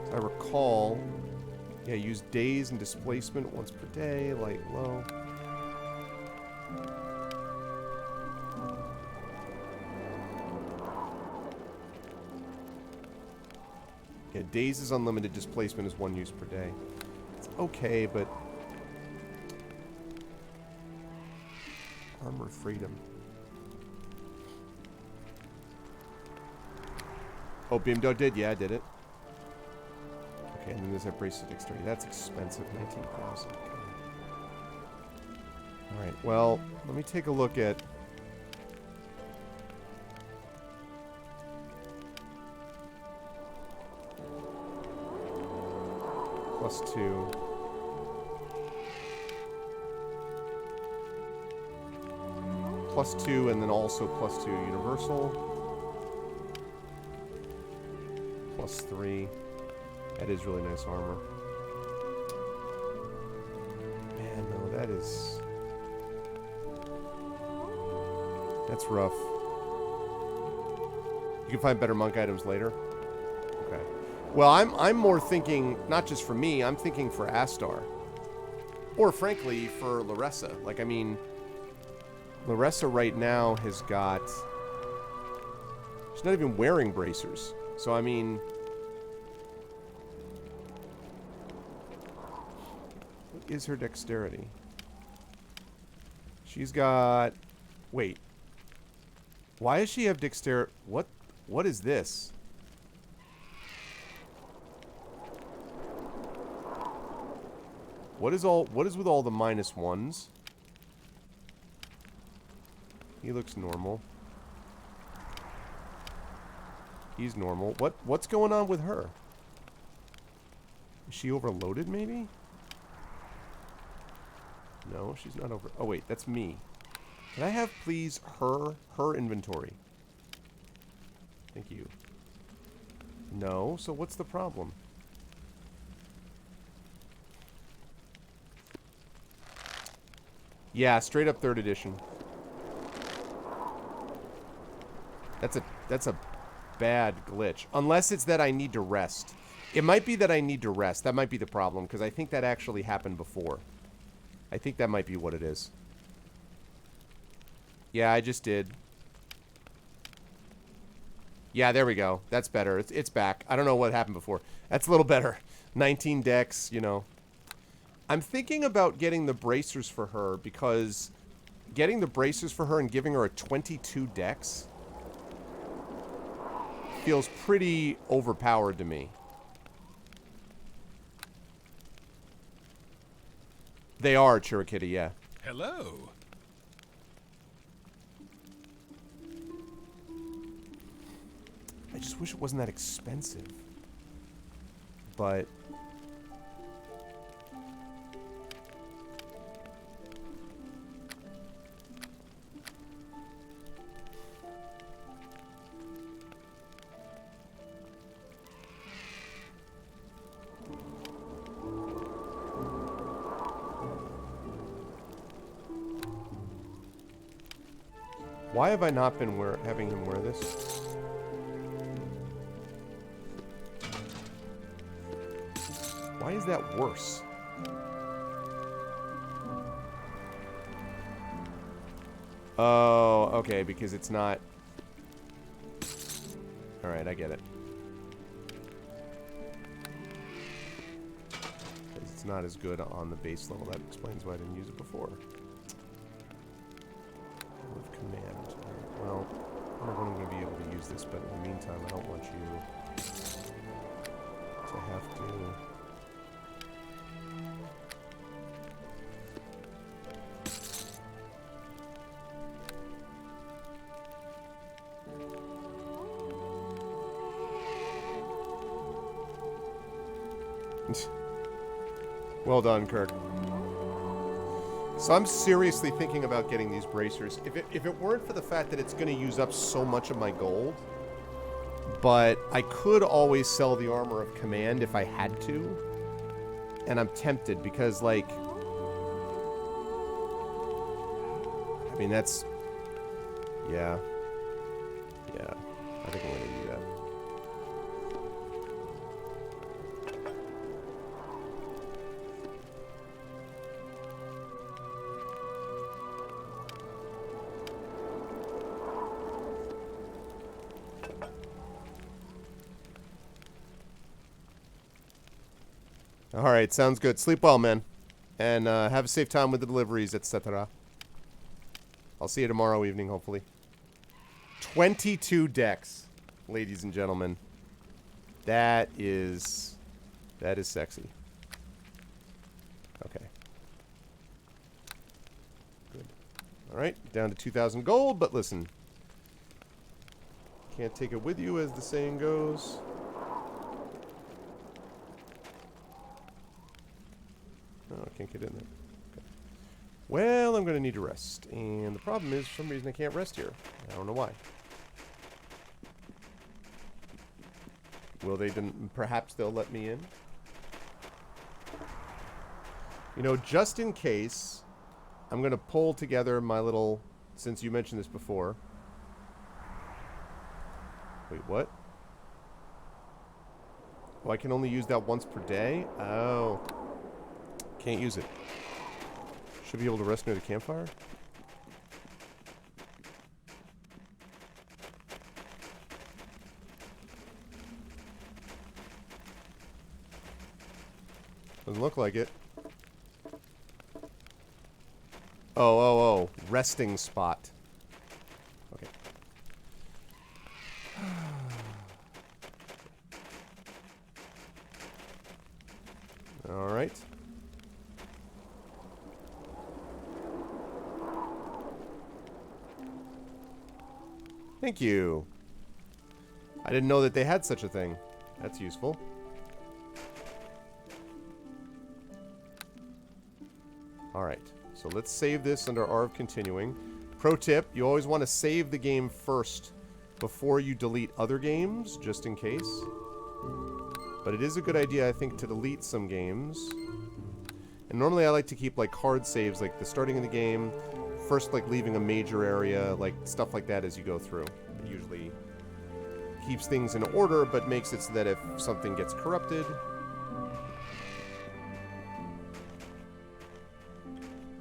as I recall, yeah, use daze and displacement once per day, light, low. Yeah, daze is unlimited, displacement is 1 use per day. Okay, but Armor of Freedom. Oh, Beamdo did? Yeah, I did it. Okay, and then there's that Bracelet Dexterity. That's expensive, 19,000. Okay. Alright, well, let me take a look at... +2. +2, and then also +2 universal. +3. That is really nice armor. Man, no, that is... That's rough. You can find better monk items later. Okay. Well, I'm more thinking, not just for me, I'm thinking for Astar. Or, frankly, for Laressa. Like, I mean... Laressa right now has got... She's not even wearing bracers. So, I mean... is her dexterity? She's got... Wait. Why does she have dexterity? What is this? What is with all the -1s? He looks normal. He's normal. What's going on with her? Is she overloaded, maybe? No, she's not over... Oh, wait, that's me. Can I have, please, her inventory? Thank you. No, so what's the problem? Yeah, straight up 3rd edition. That's a bad glitch. Unless it's that I need to rest. It might be that I need to rest. That might be the problem, because I think that actually happened before. I think that might be what it is. Yeah, I just did. Yeah, there we go. That's better. It's back. I don't know what happened before. That's a little better. 19 decks, you know. I'm thinking about getting the bracers for her, because getting the bracers for her and giving her a 22 dex feels pretty overpowered to me. They are, Chirikitty, yeah. Hello. I just wish it wasn't that expensive. But... why have I not been having him wear this? Why is that worse? Oh, okay, because it's not... Alright, I get it. Because it's not as good on the base level. That explains why I didn't use it before. With command. Right, well, I don't know when I'm going to be able to use this, but in the meantime, I don't want you to have to... Well done, Kirk. So I'm seriously thinking about getting these bracers. If it weren't for the fact that it's going to use up so much of my gold, but I could always sell the Armor of Command if I had to. And I'm tempted because, like... I mean, that's... Yeah. Yeah. I think I'm going to do that. Alright, sounds good. Sleep well, man. And have a safe time with the deliveries, etc. I'll see you tomorrow evening, hopefully. 22 decks, ladies and gentlemen. That is sexy. Okay. Good. Alright, down to 2,000 gold, but listen. Can't take it with you, as the saying goes. Oh, I can't get in there. Okay. Well, I'm going to need to rest. And the problem is, for some reason, I can't rest here. I don't know why. Will they then... Perhaps they'll let me in? You know, just in case, I'm going to pull together my little... Since you mentioned this before. Wait, what? Oh, I can only use that once per day? Oh... Can't use it. Should be able to rest near the campfire. Doesn't look like it. Oh. Resting spot. Okay. All right. Thank you. I didn't know that they had such a thing. That's useful. Alright, so let's save this under R of continuing. Pro tip, you always want to save the game first before you delete other games, just in case. But it is a good idea, I think, to delete some games. And normally I like to keep like hard saves, like the starting of the game, first like leaving a major area, like stuff like that as you go through. It usually keeps things in order, but makes it so that if something gets corrupted,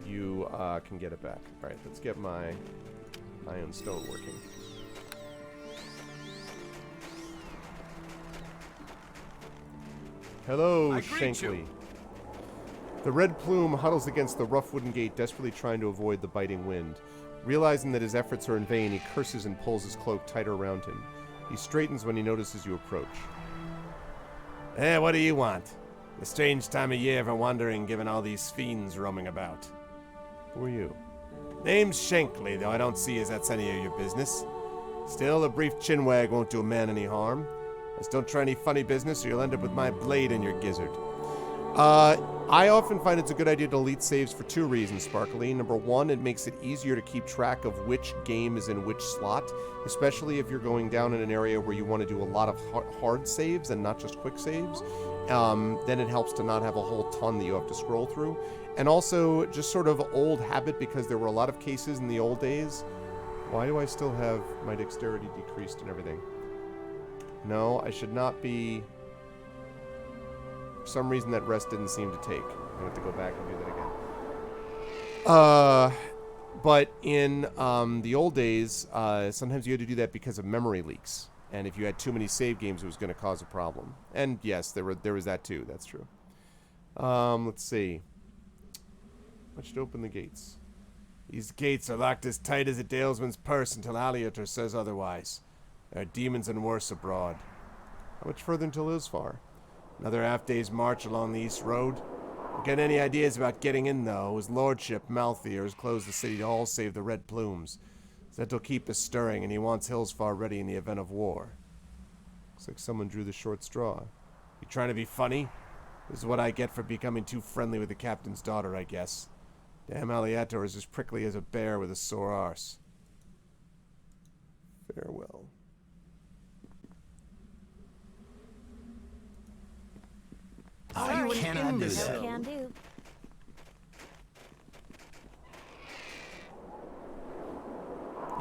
you can get it back. Alright, let's get my iron stone working. Hello, Shankly. The red plume huddles against the rough wooden gate, desperately trying to avoid the biting wind. Realizing that his efforts are in vain, he curses and pulls his cloak tighter around him. He straightens when he notices you approach. What do you want? A strange time of year for wandering, given all these fiends roaming about. Who are you? Name's Shankly, though I don't see as that's any of your business. Still, a brief chinwag won't do a man any harm. Just don't try any funny business or you'll end up with my blade in your gizzard. I often find it's a good idea to delete saves for two reasons, Sparkly. Number one, it makes it easier to keep track of which game is in which slot, especially if you're going down in an area where you want to do a lot of hard saves and not just quick saves. Then it helps to not have a whole ton that you have to scroll through. And also, just sort of old habit, because there were a lot of cases in the old days. Why do I still have my dexterity decreased and everything? No, I should not be... For some reason that rest didn't seem to take. I have to go back and do that again. But in the old days, sometimes you had to do that because of memory leaks. And if you had too many save games, it was going to cause a problem. And yes, there was that too. That's true. Let's see. I should open the gates. These gates are locked as tight as a dalesman's purse until Aliotor says otherwise. There are demons and worse abroad. How much further until Isfar? Another half-day's march along the east road. Don't get any ideas about getting in, though. His lordship, Malthier, has closed the city to all save the Red Plumes. Said he'll keep us stirring, and he wants Hillsfar ready in the event of war. Looks like someone drew the short straw. You trying to be funny? This is what I get for becoming too friendly with the captain's daughter, I guess. Damn Aliotor is as prickly as a bear with a sore arse. Farewell. I cannot do So that. can do.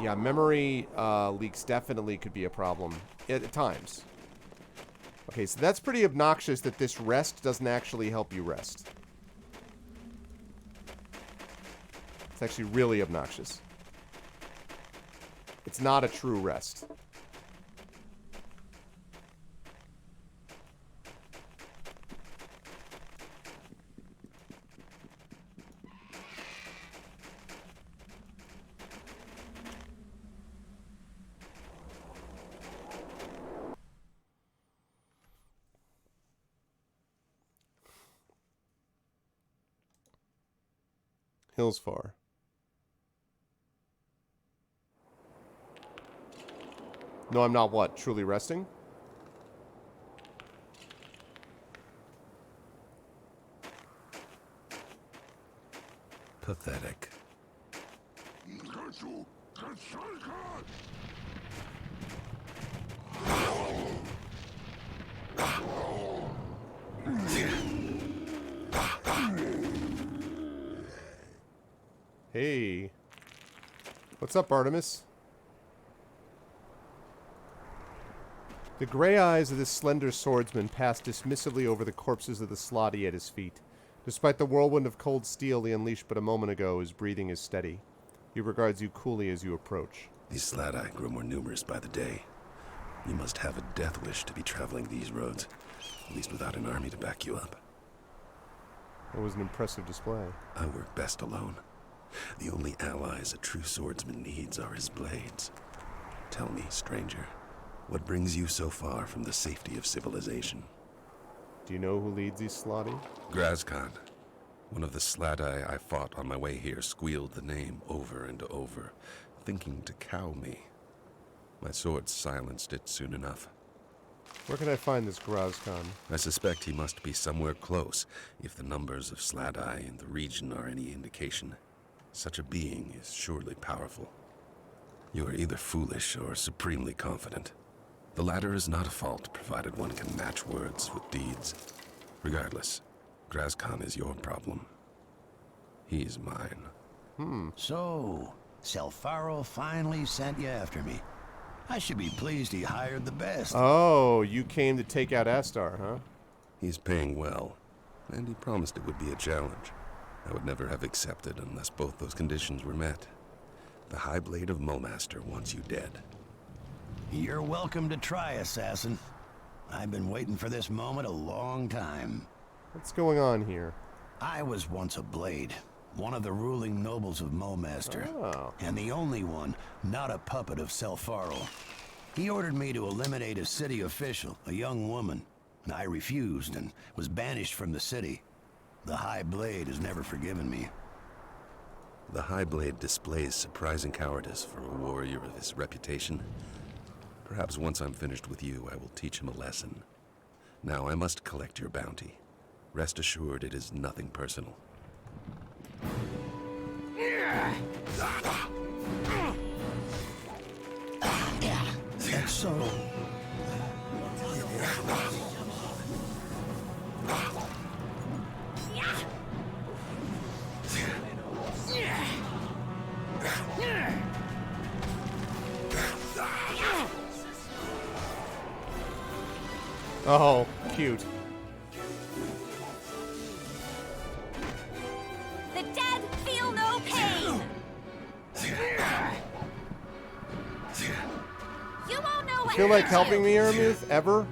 Yeah, memory leaks definitely could be a problem at times. Okay, so that's pretty obnoxious that this rest doesn't actually help you rest. It's actually really obnoxious. It's not a true rest. Hillsfar. No, I'm not what? Truly resting? Pathetic. Hey. What's up, Artemis? The gray eyes of this slender swordsman passed dismissively over the corpses of the slotty at his feet. Despite the whirlwind of cold steel he unleashed but a moment ago, his breathing is steady. He regards you coolly as you approach. These Slati grow more numerous by the day. You must have a death wish to be traveling these roads, at least without an army to back you up. It was an impressive display. I work best alone. The only allies a true swordsman needs are his blades. Tell me, stranger, what brings you so far from the safety of civilization? Do you know who leads these Slotty? Grazkan. One of the Sladai I fought on my way here squealed the name over and over, thinking to cow me. My sword silenced it soon enough. Where can I find this Grazkan? I suspect he must be somewhere close, if the numbers of Sladai in the region are any indication. Such a being is surely powerful. You are either foolish or supremely confident. The latter is not a fault, provided one can match words with deeds. Regardless, Grazkan is your problem. He's mine. So, Selfaro finally sent you after me. I should be pleased he hired the best. Oh, you came to take out Astar, huh? He's paying well, and he promised it would be a challenge. I would never have accepted unless both those conditions were met. The High Blade of Mulmaster wants you dead. You're welcome to try, Assassin. I've been waiting for this moment a long time. What's going on here? I was once a blade, one of the ruling nobles of Mulmaster, and the only one not a puppet of Selfaro. He ordered me to eliminate a city official, a young woman, and I refused and was banished from the city. The High Blade has never forgiven me. The High Blade displays surprising cowardice for a warrior of his reputation. Perhaps once I'm finished with you, I will teach him a lesson. Now I must collect your bounty. Rest assured it is nothing personal. And so... Oh, cute. The dead feel no pain! You won't know what Feel like hurt you. helping me, Aramuth? Ever?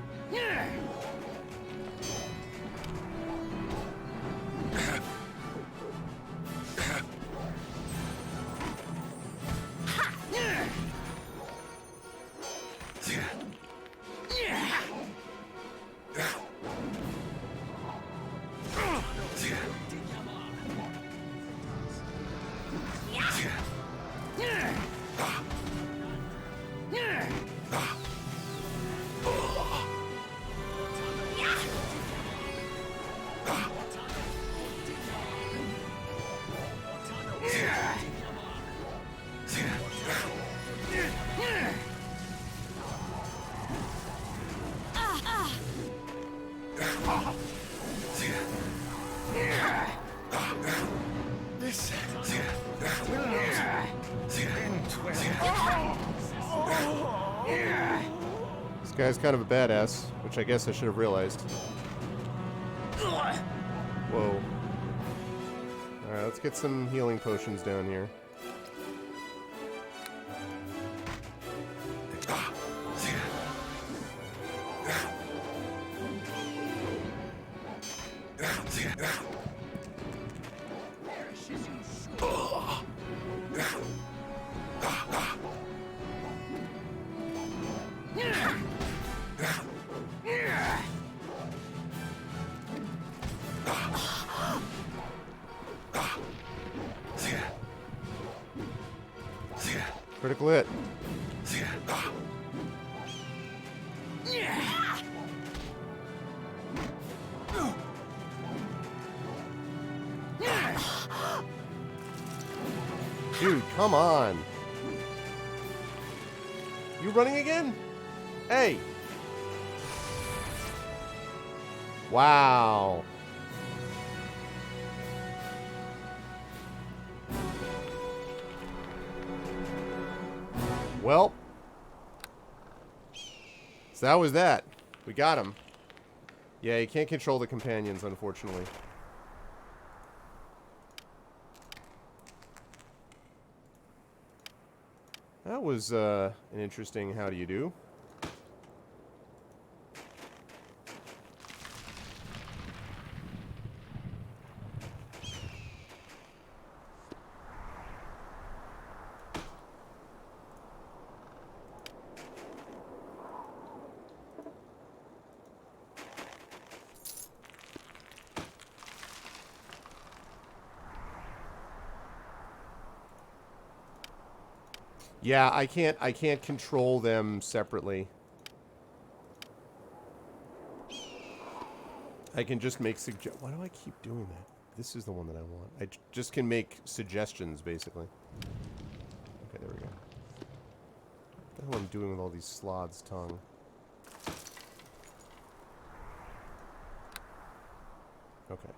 This guy's kind of a badass, which I guess I should have realized. Whoa. Alright, let's get some healing potions down here. Critical hit. Dude, come on. You running again? Hey. Wow. Well, so that was that. We got him. Yeah, you can't control the companions, unfortunately. That was an interesting how do you do. Yeah, I can't control them separately. I can just make why do I keep doing that? This is the one that I want. I just can make suggestions, basically. Okay, there we go. What the hell am I doing with all these slots, tongue? Okay.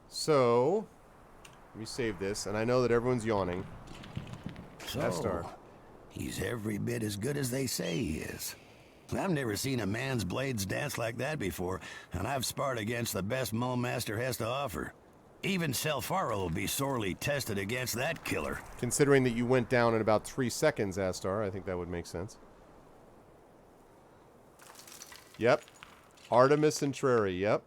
So, let me save this, and I know that everyone's yawning. So, he's every bit as good as they say he is. I've never seen a man's blades dance like that before, and I've sparred against the best Mulmaster has to offer. Even Selfaro will be sorely tested against that killer. Considering that you went down in about 3 seconds, Astar, I think that would make sense. Yep. Artemis Centrari, yep.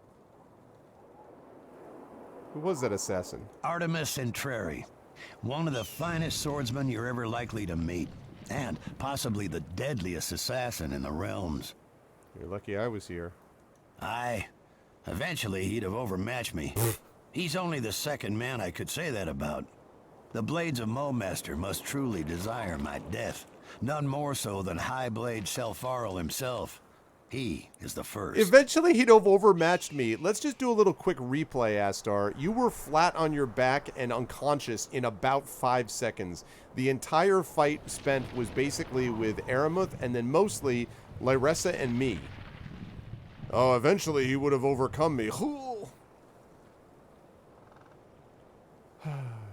Who was that assassin? Artemis Centrari. One of the finest swordsmen you're ever likely to meet. And possibly the deadliest assassin in the realms. You're lucky I was here. Aye. Eventually, he'd have overmatched me. He's only the second man I could say that about. The blades of Mulmaster must truly desire my death. None more so than High Blade Selfarl himself. He is the first. Eventually, he'd have overmatched me. Let's just do a little quick replay, Astar. You were flat on your back and unconscious in about 5 seconds. The entire fight spent was basically with Aramuth and then mostly Lyressa and me. Oh, eventually he would have overcome me.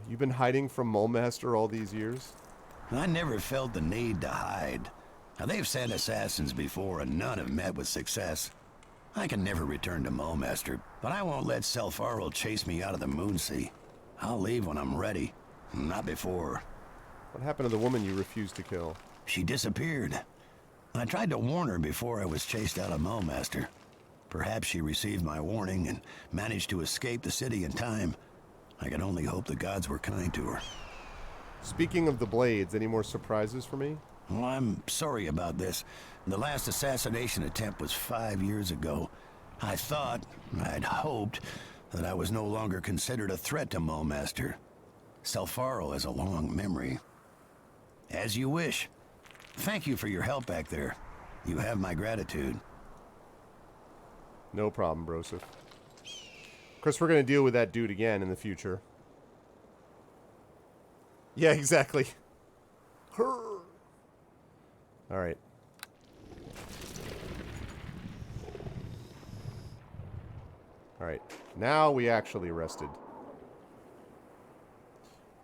You've been hiding from Mulmaster all these years? I never felt the need to hide. Now, they've sent assassins before and none have met with success. I can never return to Mulmaster, but I won't let Selfarl chase me out of the Moonsea. I'll leave when I'm ready, not before. What happened to the woman you refused to kill? She disappeared. I tried to warn her before I was chased out of Mulmaster. Perhaps she received my warning and managed to escape the city in time. I can only hope the gods were kind to her. Speaking of the blades, any more surprises for me? Well, I'm sorry about this. The last assassination attempt was 5 years ago. I'd hoped, that I was no longer considered a threat to Mulmaster. Selfarl has a long memory. As you wish. Thank you for your help back there. You have my gratitude. No problem, Broseph. Of course, we're going to deal with that dude again in the future. Yeah, exactly. Alright. Alright. Now we actually rested.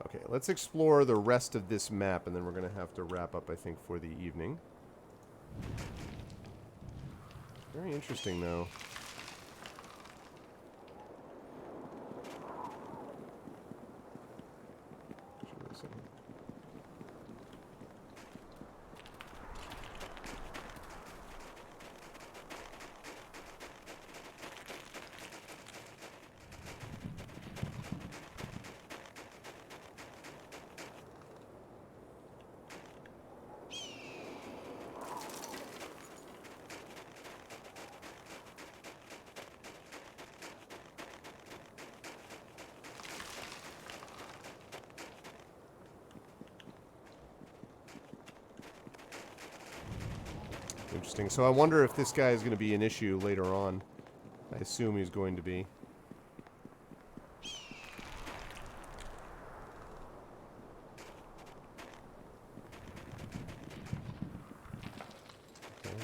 Okay, let's explore the rest of this map, and then we're going to have to wrap up, I think, for the evening. Very interesting, though. Interesting. So I wonder if this guy is going to be an issue later on. I assume he's going to be. Okay.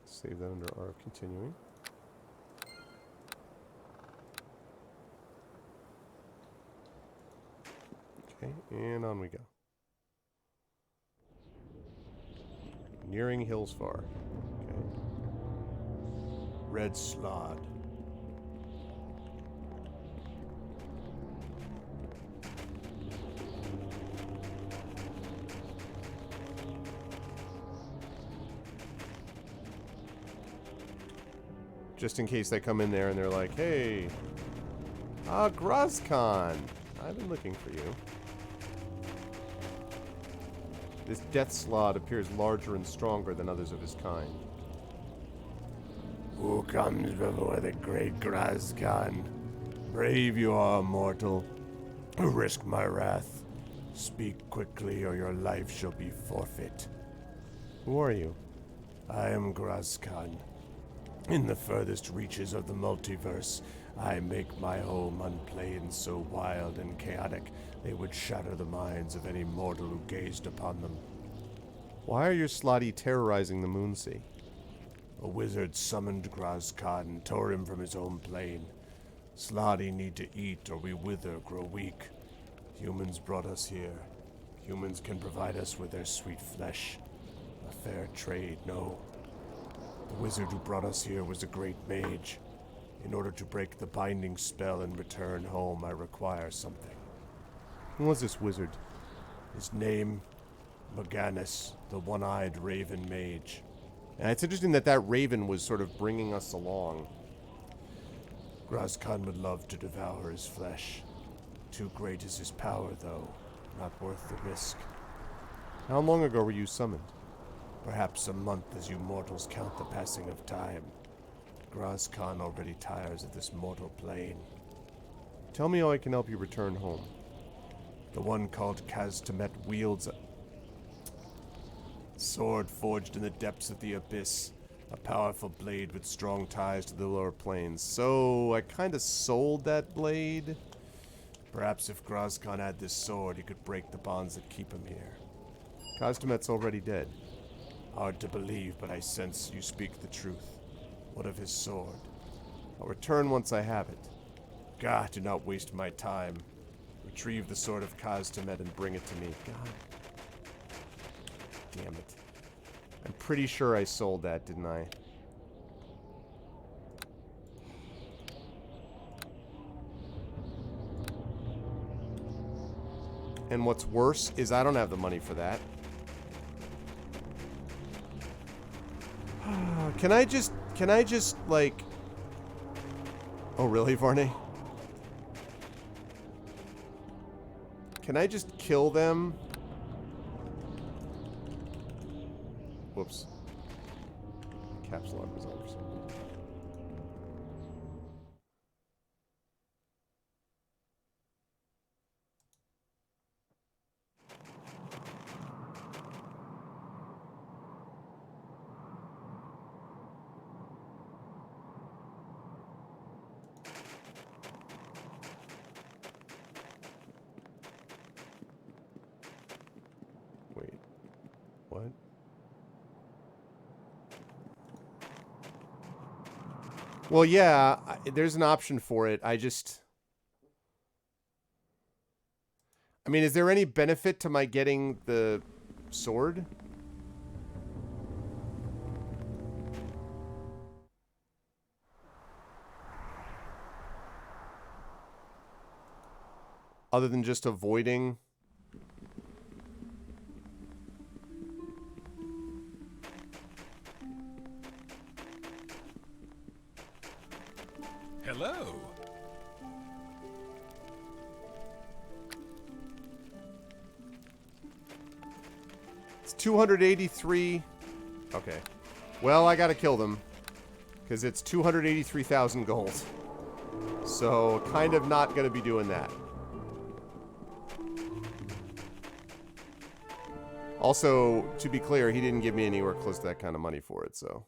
Save that under R of continuing. Okay, and on we go. Nearing Hillsfar. Okay. Red Slod. Just in case they come in there and they're like, hey, Grozkan, I've been looking for you. This death slot appears larger and stronger than others of his kind. Who comes before the great Grozkan? Brave you are, mortal. Risk my wrath. Speak quickly, or your life shall be forfeit. Who are you? I am Grazkan. In the furthest reaches of the multiverse, I make my home on plains so wild and chaotic they would shatter the minds of any mortal who gazed upon them. Why are your Slotty terrorizing the Moonsea? A wizard summoned Grazkan and tore him from his own plane. Slotty need to eat or we wither, grow weak. Humans brought us here. Humans can provide us with their sweet flesh. A fair trade, no. The wizard who brought us here was a great mage. In order to break the binding spell and return home, I require something. Who was this wizard? His name, Maganus, the one-eyed raven mage. And it's interesting that that raven was sort of bringing us along. Grazkan would love to devour his flesh. Too great is his power, though. Not worth the risk. How long ago were you summoned? Perhaps a month as you mortals count the passing of time. Grazkan already tires of this mortal plane. Tell me how I can help you return home. The one called Kaztemet wields a sword forged in the depths of the abyss. A powerful blade with strong ties to the lower planes. So, I kind of sold that blade. Perhaps if Grazkan had this sword, he could break the bonds that keep him here. Kaztemet's already dead. Hard to believe, but I sense you speak the truth. What of his sword? I'll return once I have it. God, do not waste my time. Retrieve the sword of Kaztemet and bring it to me. God. Damn it. I'm pretty sure I sold that, didn't I? And what's worse is I don't have the money for that. Can I just, like... Oh, really, Varney? Can I just kill them? Whoops. Caps lock was on for some reason. Wait. What? Well, yeah, there's an option for it. I mean, is there any benefit to my getting the sword? Other than just avoiding... Hello. It's 283. Okay. Well, I gotta kill them. Because it's 283,000 gold. So, kind of not gonna be doing that. Also, to be clear, he didn't give me anywhere close to that kind of money for it, so...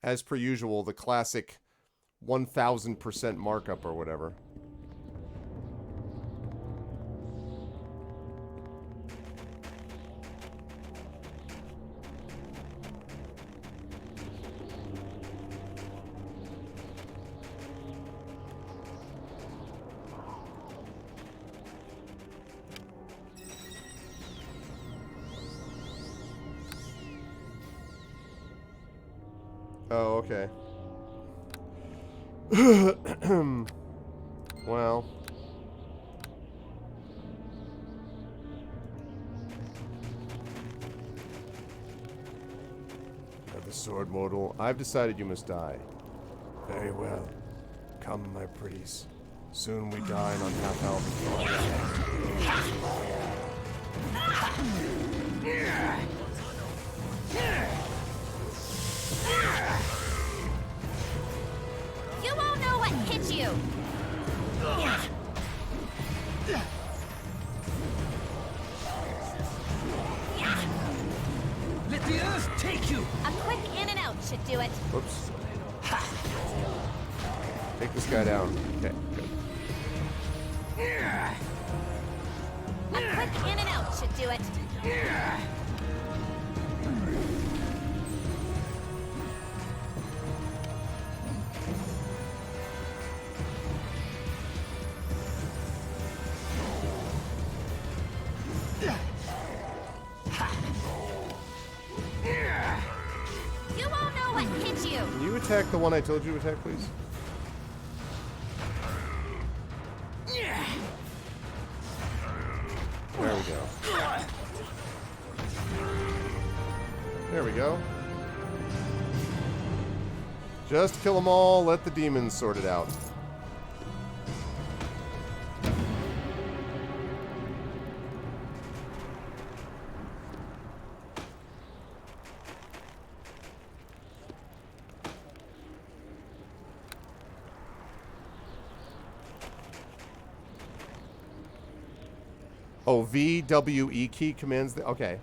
As per usual, the classic 1,000% markup or whatever. Oh, okay. Well. The sword mortal, I've decided you must die. Very well. Come, my pretties. Soon we dine on half-elf. You won't know what hit you! do it. Whoops. Take this guy down. Okay, good. A quick in and out should do it. You won't know what hit you. Can you attack the one I told you to attack, please? There we go. There we go. Just kill them all, let the demons sort it out. Oh, VWE key commands the... Okay.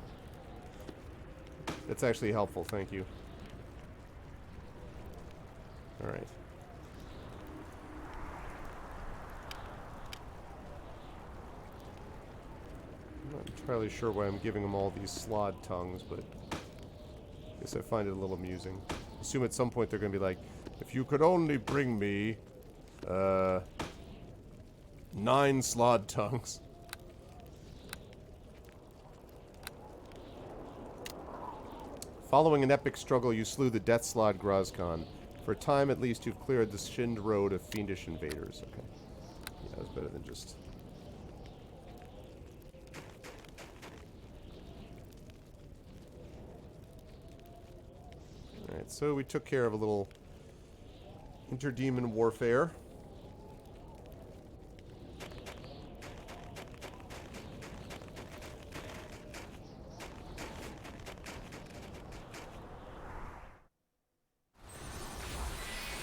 That's actually helpful, thank you. Alright. I'm not entirely sure why I'm giving them all these slod tongues, but... I guess I find it a little amusing. I assume at some point they're going to be like, if you could only bring me... 9 slod tongues. Following an epic struggle, you slew the Death Slod Grozkon. For a time, at least, you've cleared the shinned road of fiendish invaders. Okay. Yeah, that's better than just... Alright, so we took care of a little interdemon warfare.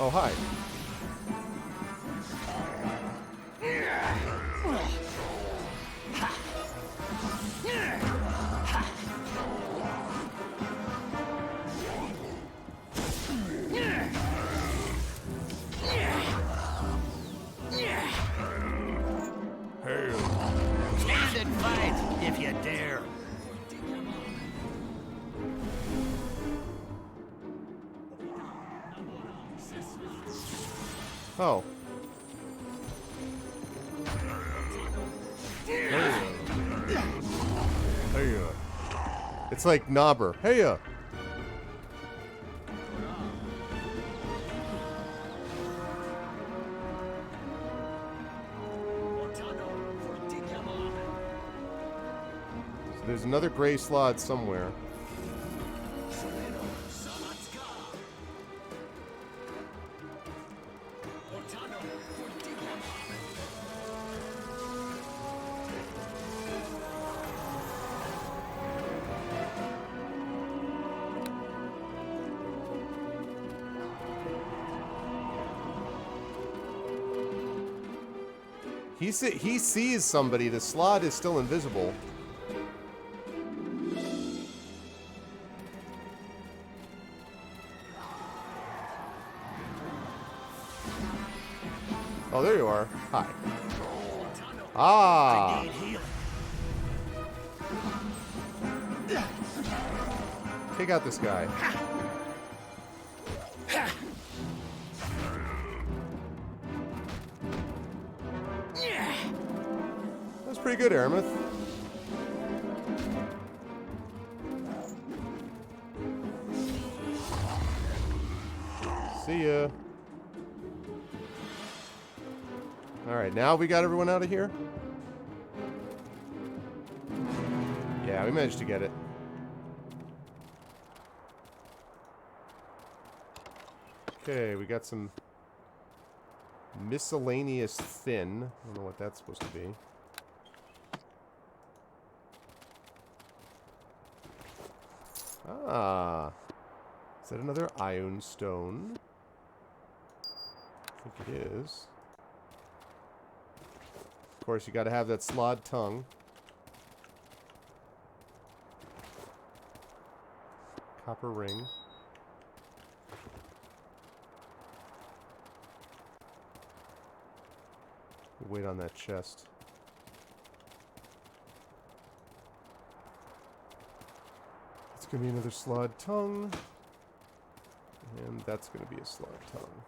Oh, hi. Stand and fight if you dare. Oh. Hey. It's like Knobber. Hey. So there's another gray slot somewhere. He sees somebody. The slot is still invisible. Oh, there you are. Hi. Ah. Take out this guy. That's pretty good, Aramis. See ya. Alright, now we got everyone out of here? Yeah, we managed to get it. Okay, we got some miscellaneous thin. I don't know what that's supposed to be. Ah. Is that another ion stone? I think it is. Of course, you gotta have that slod tongue. Copper ring. wait on that chest. It's gonna be another slawed tongue. And that's gonna be a slawed tongue.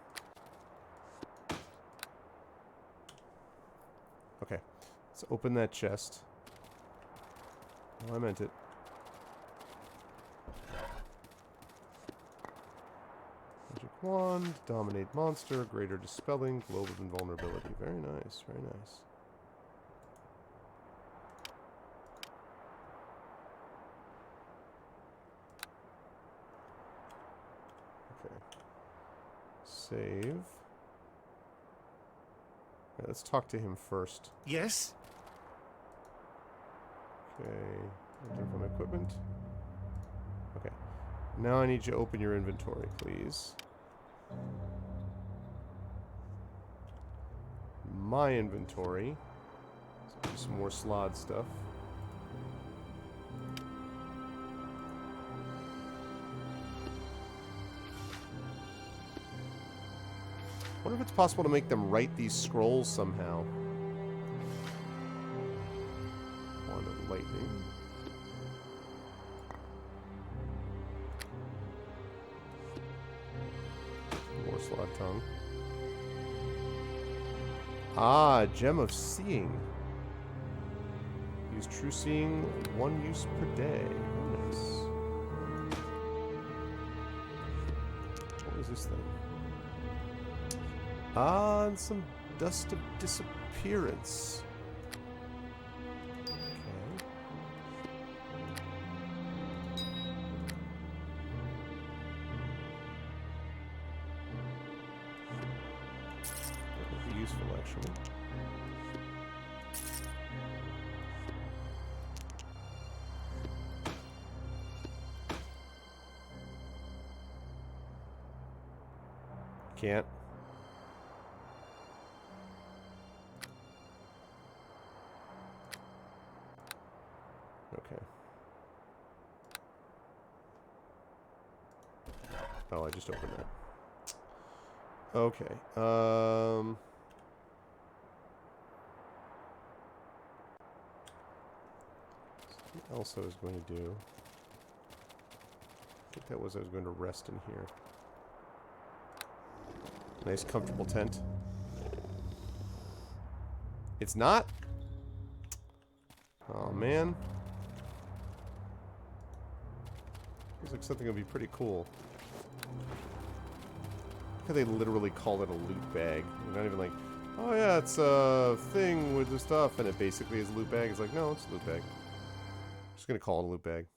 Okay. Let's open that chest. Oh, I meant it. Magic wand, dominate monster, greater dispelling, globe of invulnerability. Very nice, very nice. Okay. Save. Right, let's talk to him first. Yes? Okay. Enter from equipment. Okay. Now I need you to open your inventory, please. My inventory. So just some more slod stuff. I wonder if it's possible to make them write these scrolls somehow. Wand of lightning. More slot tongue. Ah, gem of seeing. Use true seeing, 1 use per day. Nice. What is this thing? Ah, and some dust of disappearance. Okay. That would be useful, actually. Can't. Okay. Oh, I just opened that. Okay. What else I was going to do? I think that was I was going to rest in here. Nice, comfortable tent. It's not? Oh, man. Feels like something would be pretty cool. Look how they literally call it a loot bag. They're not even like, oh yeah, it's a thing with the stuff, and it basically is a loot bag. It's like, no, it's a loot bag. I'm just gonna call it a loot bag.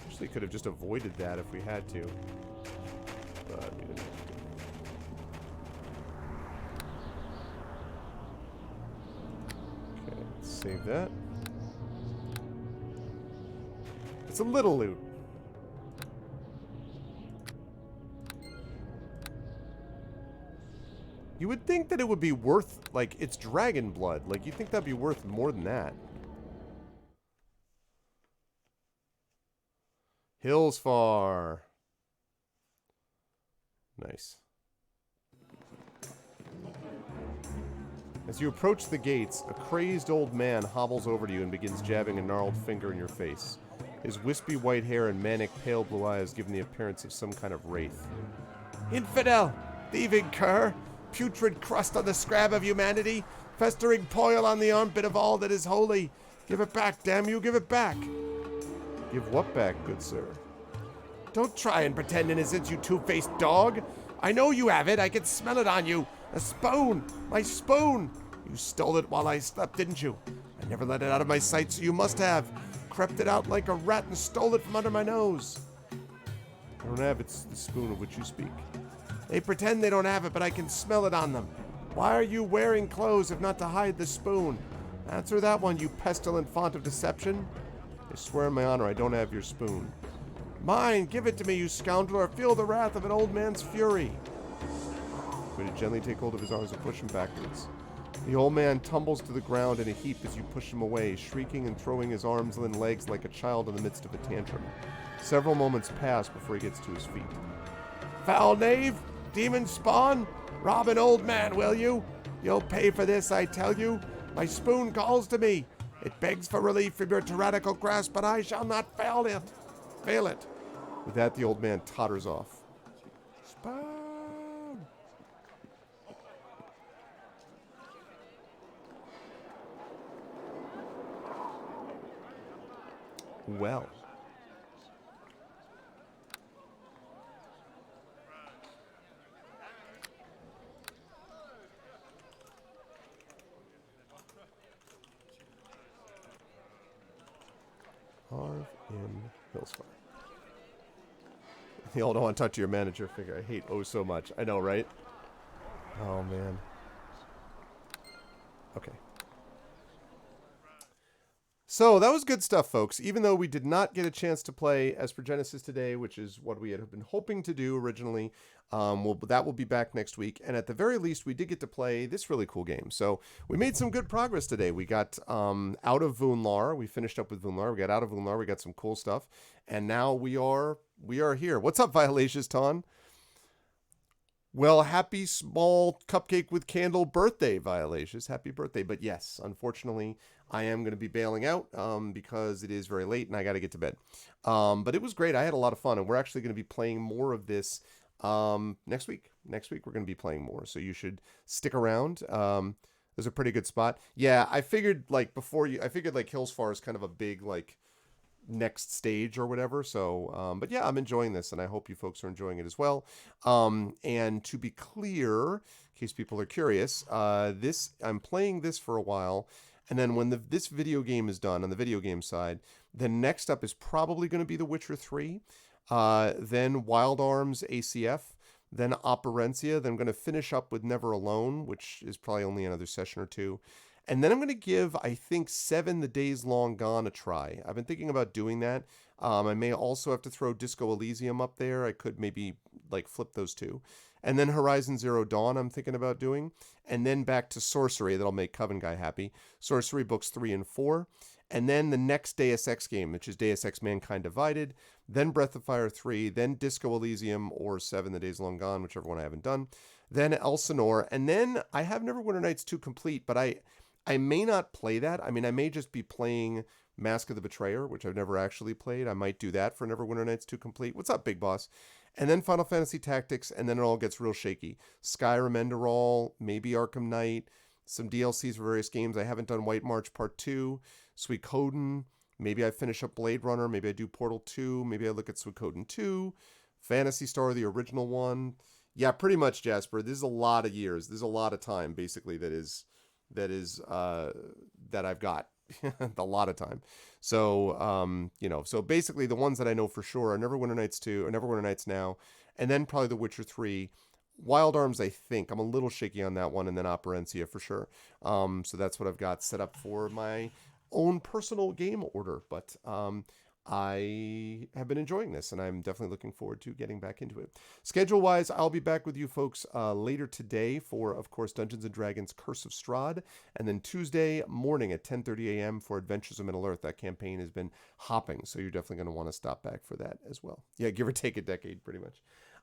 Actually, could have just avoided that if we had to, but we didn't have to. Okay, let's save that. It's a little loot. You would think that it would be worth, like, it's dragon blood. Like, you'd think that'd be worth more than that. Hills far. Nice. As you approach the gates, a crazed old man hobbles over to you and begins jabbing a gnarled finger in your face. His wispy white hair and manic pale blue eyes give him the appearance of some kind of wraith. Infidel! Thieving cur! Putrid crust on the scrab of humanity! Festering poil on the armpit of all that is holy! Give it back, damn you, give it back! Give what back, good sir? Don't try and pretend innocence, you two-faced dog! I know you have it, I can smell it on you! A spoon! My spoon! You stole it while I slept, didn't you? I never let it out of my sight, so you must have. Crept it out like a rat and stole it from under my nose. I don't have it, it's the spoon of which you speak. They pretend they don't have it, but I can smell it on them. Why are you wearing clothes if not to hide the spoon? Answer that one, you pestilent font of deception. I swear on my honor I don't have your spoon. Mine! Give it to me, you scoundrel, or feel the wrath of an old man's fury. But to gently take hold of his arms and push him backwards. The old man tumbles to the ground in a heap as you push him away, shrieking and throwing his arms and legs like a child in the midst of a tantrum. Several moments pass before he gets to his feet. Foul knave! Demon spawn! Rob an old man, will you? You'll pay for this, I tell you. My spoon calls to me. It begs for relief from your tyrannical grasp, but I shall not fail it. Fail it. With that, the old man totters off. Spoon! Well. Harv in Hillsfire. Y'all don't want to talk to your manager figure. I hate O so much. I know, right? Oh, man. Okay. So that was good stuff, folks. Even though we did not get a chance to play Esper Genesis today, which is what we had been hoping to do originally, that will be back next week. And at the very least, we did get to play this really cool game. So we made some good progress today. We got out of Vunlar. We finished up with Vunlar. We got out of Vunlar. We got some cool stuff. And now we are here. What's up, Violacious Ton? Well, happy small cupcake with candle birthday, Violacious. Happy birthday. But yes, unfortunately, I am going to be bailing out because it is very late and I got to get to bed. But it was great. I had a lot of fun. And we're actually going to be playing more of this next week. Next week, we're going to be playing more. So you should stick around. There's a pretty good spot. Yeah, I figured like Hillsfar is kind of a big like next stage or whatever. So, but yeah, I'm enjoying this and I hope you folks are enjoying it as well. And to be clear, in case people are curious, I'm playing this for a while. And then when this video game is done on the video game side, then next up is probably going to be The Witcher 3, then Wild Arms ACF, then Operencia. Then I'm going to finish up with Never Alone, which is probably only another session or two. And then I'm going to give, I think, 7 The Days Long Gone a try. I've been thinking about doing that. I may also have to throw Disco Elysium up there. I could maybe like flip those two. And then Horizon Zero Dawn I'm thinking about doing. And then back to Sorcery. That'll make Coven Guy happy. Sorcery books 3 and 4. And then the next Deus Ex game, which is Deus Ex Mankind Divided. Then Breath of Fire 3. Then Disco Elysium or 7 The Days Long Gone, whichever one I haven't done. Then Elsinore. And then I have Neverwinter Nights 2 complete, but I may not play that. I mean, I may just be playing Mask of the Betrayer, which I've never actually played. I might do that for Neverwinter Nights 2 complete. What's up, Big Boss? And then Final Fantasy Tactics, and then it all gets real shaky. Skyrim Enderal, maybe Arkham Knight, some DLCs for various games. I haven't done White March Part 2, Suikoden. Maybe I finish up Blade Runner. Maybe I do Portal 2. Maybe I look at Suikoden 2. Phantasy Star, the original one. Yeah, pretty much, Jasper. This is a lot of years. There's a lot of time, basically, that I've got. A lot of time. So, so basically the ones that I know for sure are Neverwinter Nights 2 or Neverwinter Nights Now, and then probably The Witcher 3. Wild Arms, I think. I'm a little shaky on that one, and then Operencia for sure. So that's what I've got set up for my own personal game order. But I have been enjoying this, and I'm definitely looking forward to getting back into it. Schedule-wise, I'll be back with you folks later today for, of course, Dungeons & Dragons Curse of Strahd, and then Tuesday morning at 10:30 a.m. for Adventures of Middle-earth. That campaign has been hopping, so you're definitely going to want to stop back for that as well. Yeah, give or take a decade, pretty much.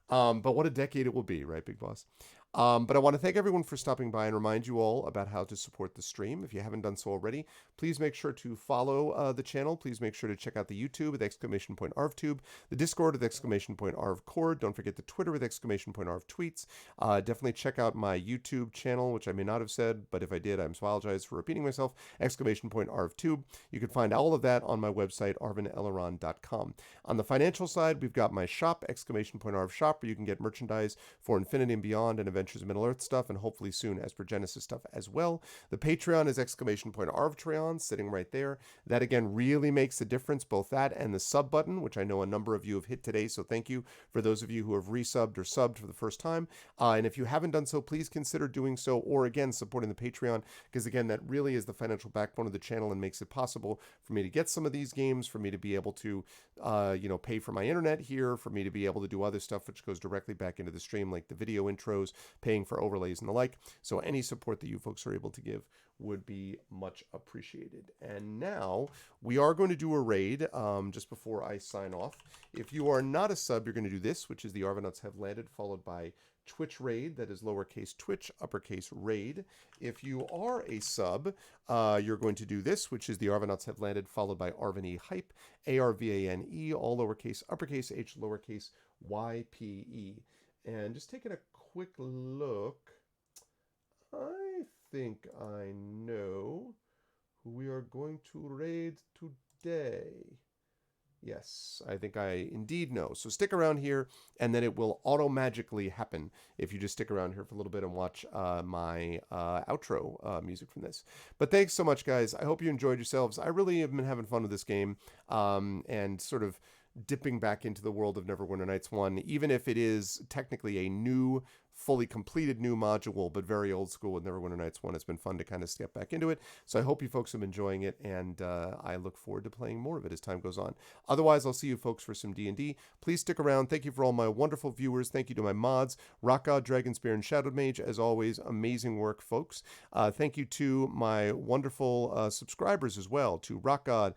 But what a decade it will be, right, Big Boss? But I want to thank everyone for stopping by and remind you all about how to support the stream. If you haven't done so already, please make sure to follow the channel. Please make sure to check out the YouTube with !ArvTube, the Discord with !ArvCord. Don't forget the Twitter with !ArvTweets. Definitely check out my YouTube channel, which I may not have said, but if I did, I apologize for repeating myself, !ArvTube. You can find all of that on my website, arvinelleron.com. On the financial side, we've got my shop, !ArvShop, where you can get merchandise for Infinity and Beyond and Adventures Adventures of Middle-earth stuff, and hopefully soon Esper Genesis stuff as well. The Patreon is !Arvtreon, sitting right there. That, again, really makes a difference, both that and the sub button, which I know a number of you have hit today, so thank you for those of you who have resubbed or subbed for the first time. And if you haven't done so, please consider doing so, or again, supporting the Patreon, because again, that really is the financial backbone of the channel and makes it possible for me to get some of these games, for me to be able to, pay for my internet here, for me to be able to do other stuff which goes directly back into the stream, like the video intros, paying for overlays and the like. So any support that you folks are able to give would be much appreciated. And now we are going to do a raid just before I sign off. If you are not a sub, you're going to do this, which is the Arvanauts Have Landed, followed by Twitch raid. That is lowercase Twitch, uppercase raid. If you are a sub, you're going to do this, which is the Arvanauts Have Landed, followed by Arvane Hype, ARVANE, all lowercase, uppercase H, lowercase YPE. And just taking a quick look, I think I know who we are going to raid today. Yes, I think I indeed know. So stick around here, and then it will auto-magically happen if you just stick around here for a little bit and watch my outro music from this. But thanks so much, guys. I hope you enjoyed yourselves. I really have been having fun with this game, and sort of dipping back into the world of Neverwinter Nights 1, even if it is technically a new, fully completed new module, but very old school with Neverwinter Nights 1. It's been fun to kind of step back into it. So I hope you folks have been enjoying it, and I look forward to playing more of it as time goes on. Otherwise, I'll see you folks for some D&D. Please stick around. Thank you for all my wonderful viewers. Thank you to my mods, Rockgod, Dragonspear, and Shadowed Mage. As always, amazing work, folks. Thank you to my wonderful subscribers as well, to Rockgod.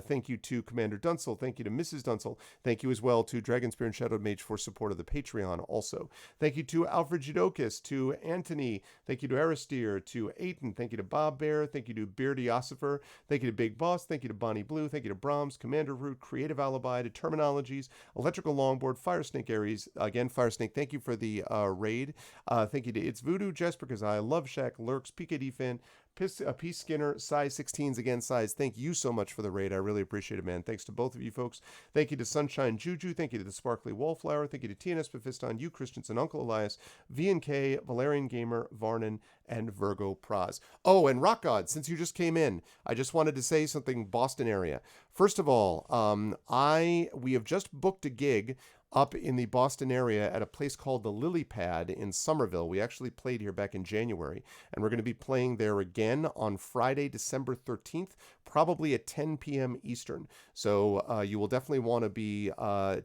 Thank you to Commander Dunsel. Thank you to Mrs. Dunsel. Thank you as well to Dragonspear and Shadowed Mage for support of the Patreon also. Thank you to Alfred Judokis, to Anthony, thank you to Aristeer, to Aiton, thank you to Bob Bear, thank you to Beardy Ossifer, thank you to Big Boss, thank you to Bonnie Blue, thank you to Brahms, Commander Root, Creative Alibi, to Terminologies, Electrical Longboard, Firesnake Aries, again, Firesnake, thank you for the raid, thank you to It's Voodoo, Just Because I, Love Shack, Lurks, PKD Fin, Peace Skinner, Size 16s again, Size. Thank you so much for the raid. I really appreciate it, man. Thanks to both of you folks. Thank you to Sunshine Juju. Thank you to the Sparkly Wallflower. Thank you to TNS Befiston, you Christensen, Uncle Elias, VNK, Valerian Gamer, Varnan, and Virgo Praz. Oh, and Rock God, since you just came in, I just wanted to say something Boston area. First of all, we have just booked a gig up in the Boston area at a place called the Lily Pad in Somerville. We actually played here back in January, and we're going to be playing there again on Friday, December 13th, probably at 10 p.m. Eastern. So you will definitely want to be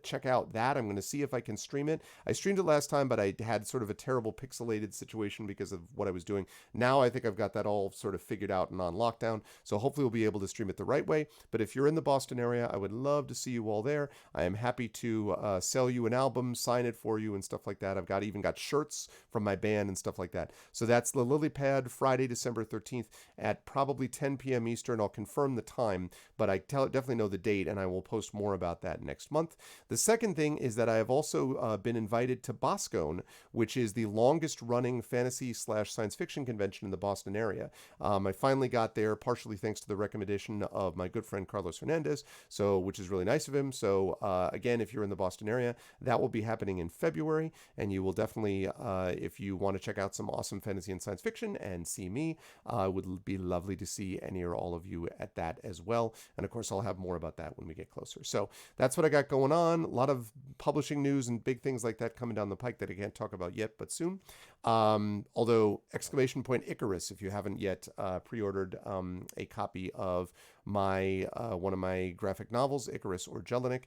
check out that. I'm going to see if I can stream it. I streamed it last time, but I had sort of a terrible pixelated situation because of what I was doing. Now I think I've got that all sort of figured out and on lockdown, so hopefully we'll be able to stream it the right way. But if you're in the Boston area, I would love to see you all there. I am happy to sell you an album, sign it for you, and stuff like that. I've even got shirts from my band and stuff like that. So that's the Lily Pad, Friday, December 13th at probably 10 p.m. Eastern. I'll confirm the time, but I definitely know the date, and I will post more about that next month. The second thing is that I have also been invited to Boscone, which is the longest running fantasy/science fiction convention in the Boston area. I finally got there, partially thanks to the recommendation of my good friend Carlos Hernandez, which is really nice of him. So again, if you're in the Boston area, that will be happening in February, and you will definitely, if you want to check out some awesome fantasy and science fiction and see me, would be lovely to see any or all of you at that as well. And of course, I'll have more about that when we get closer. So that's what I got going on. A lot of publishing news and big things like that coming down the pike that I can't talk about yet, but soon. Although Icarus, if you haven't yet pre-ordered a copy of my one of my graphic novels, Icarus or Jelinek,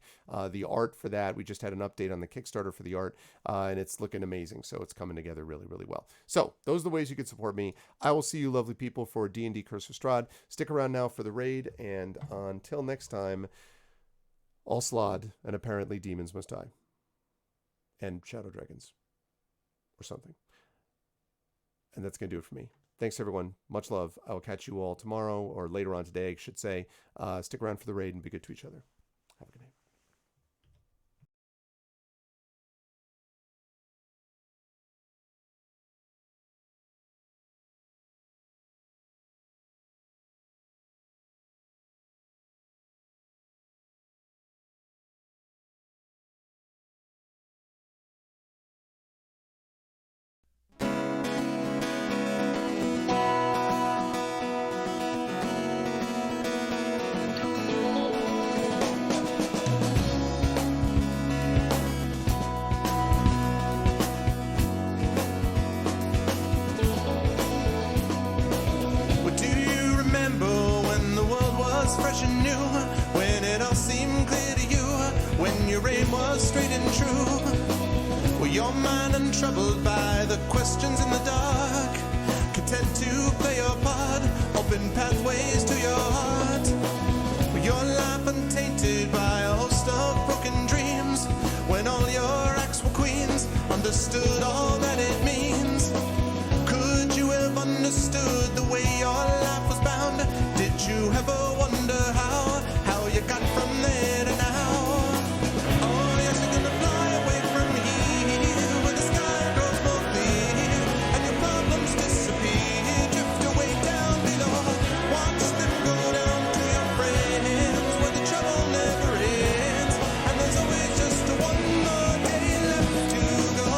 the art for that, we just had an update on the Kickstarter for the art, and it's looking amazing. So it's coming together really, really well. So those are the ways you can support me. I will see you lovely people for D&D Curse of Strahd. Stick around now for the raid, and until next time, all Slod, and apparently demons must die. And shadow dragons. Or something. And that's going to do it for me. Thanks, everyone. Much love. I will catch you all tomorrow, or later on today, I should say. Stick around for the raid and be good to each other. Have a good night. your aim was straight and true. Well, your mind untroubled by the questions in the dark, content to play your part, open pathways to your heart. Well, your life untainted by a host of broken dreams, when all your acts were queens, understood all that it means. Could you have understood the way your life was bound? Did you ever wonder how you got from there to now? Oh, yes, you're gonna fly away from here, where the sky grows more clear, and your problems disappear, drift away down below. Watch them go down to your friends, where the trouble never ends, and there's always just one more day left to go.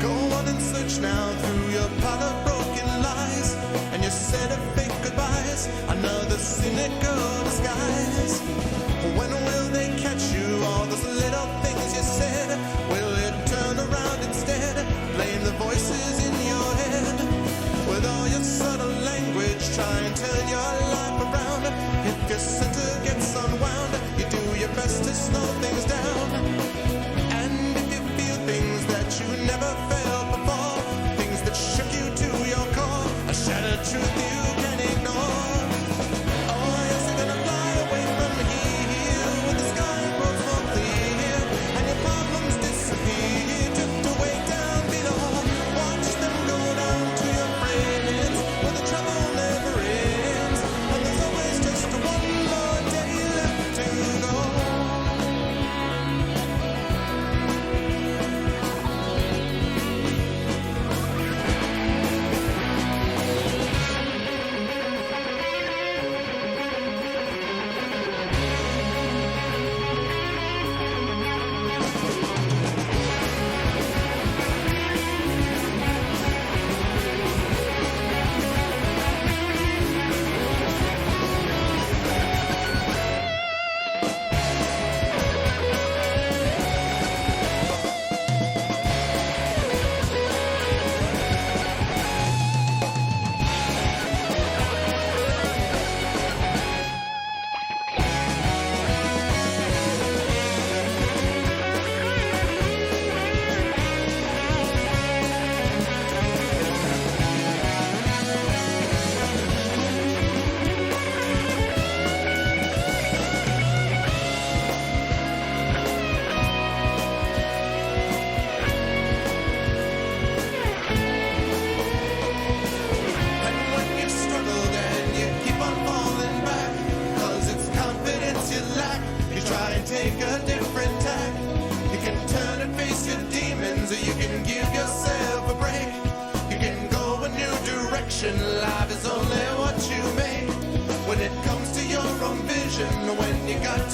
Go on and search now through your pile of broken lies, and your set of fake goodbyes, another cynical disguise. When will they catch you? All those little things you said, will it turn around instead? Blame the voices in your head. With all your subtle language, try and turn your life around. If your center gets unwound, you do your best to slow things down. And if you feel things that you never felt before, things that shook you to your core, a shattered truth you can't ignore. Oh, yes, you're gonna fly away from here, where the sky grows more clear, and your problems disappear, drift away down below. Watch them go down to your friends, where the trouble never ends, and there's always just one more day left to go. And when you've struggled and you keep on falling back, 'cause it's confidence you lack, you try and take a different tack. You can turn and face your demons, or you can give yourself a break. You can go a new direction, life is only what you make. When it comes to your own vision, when you got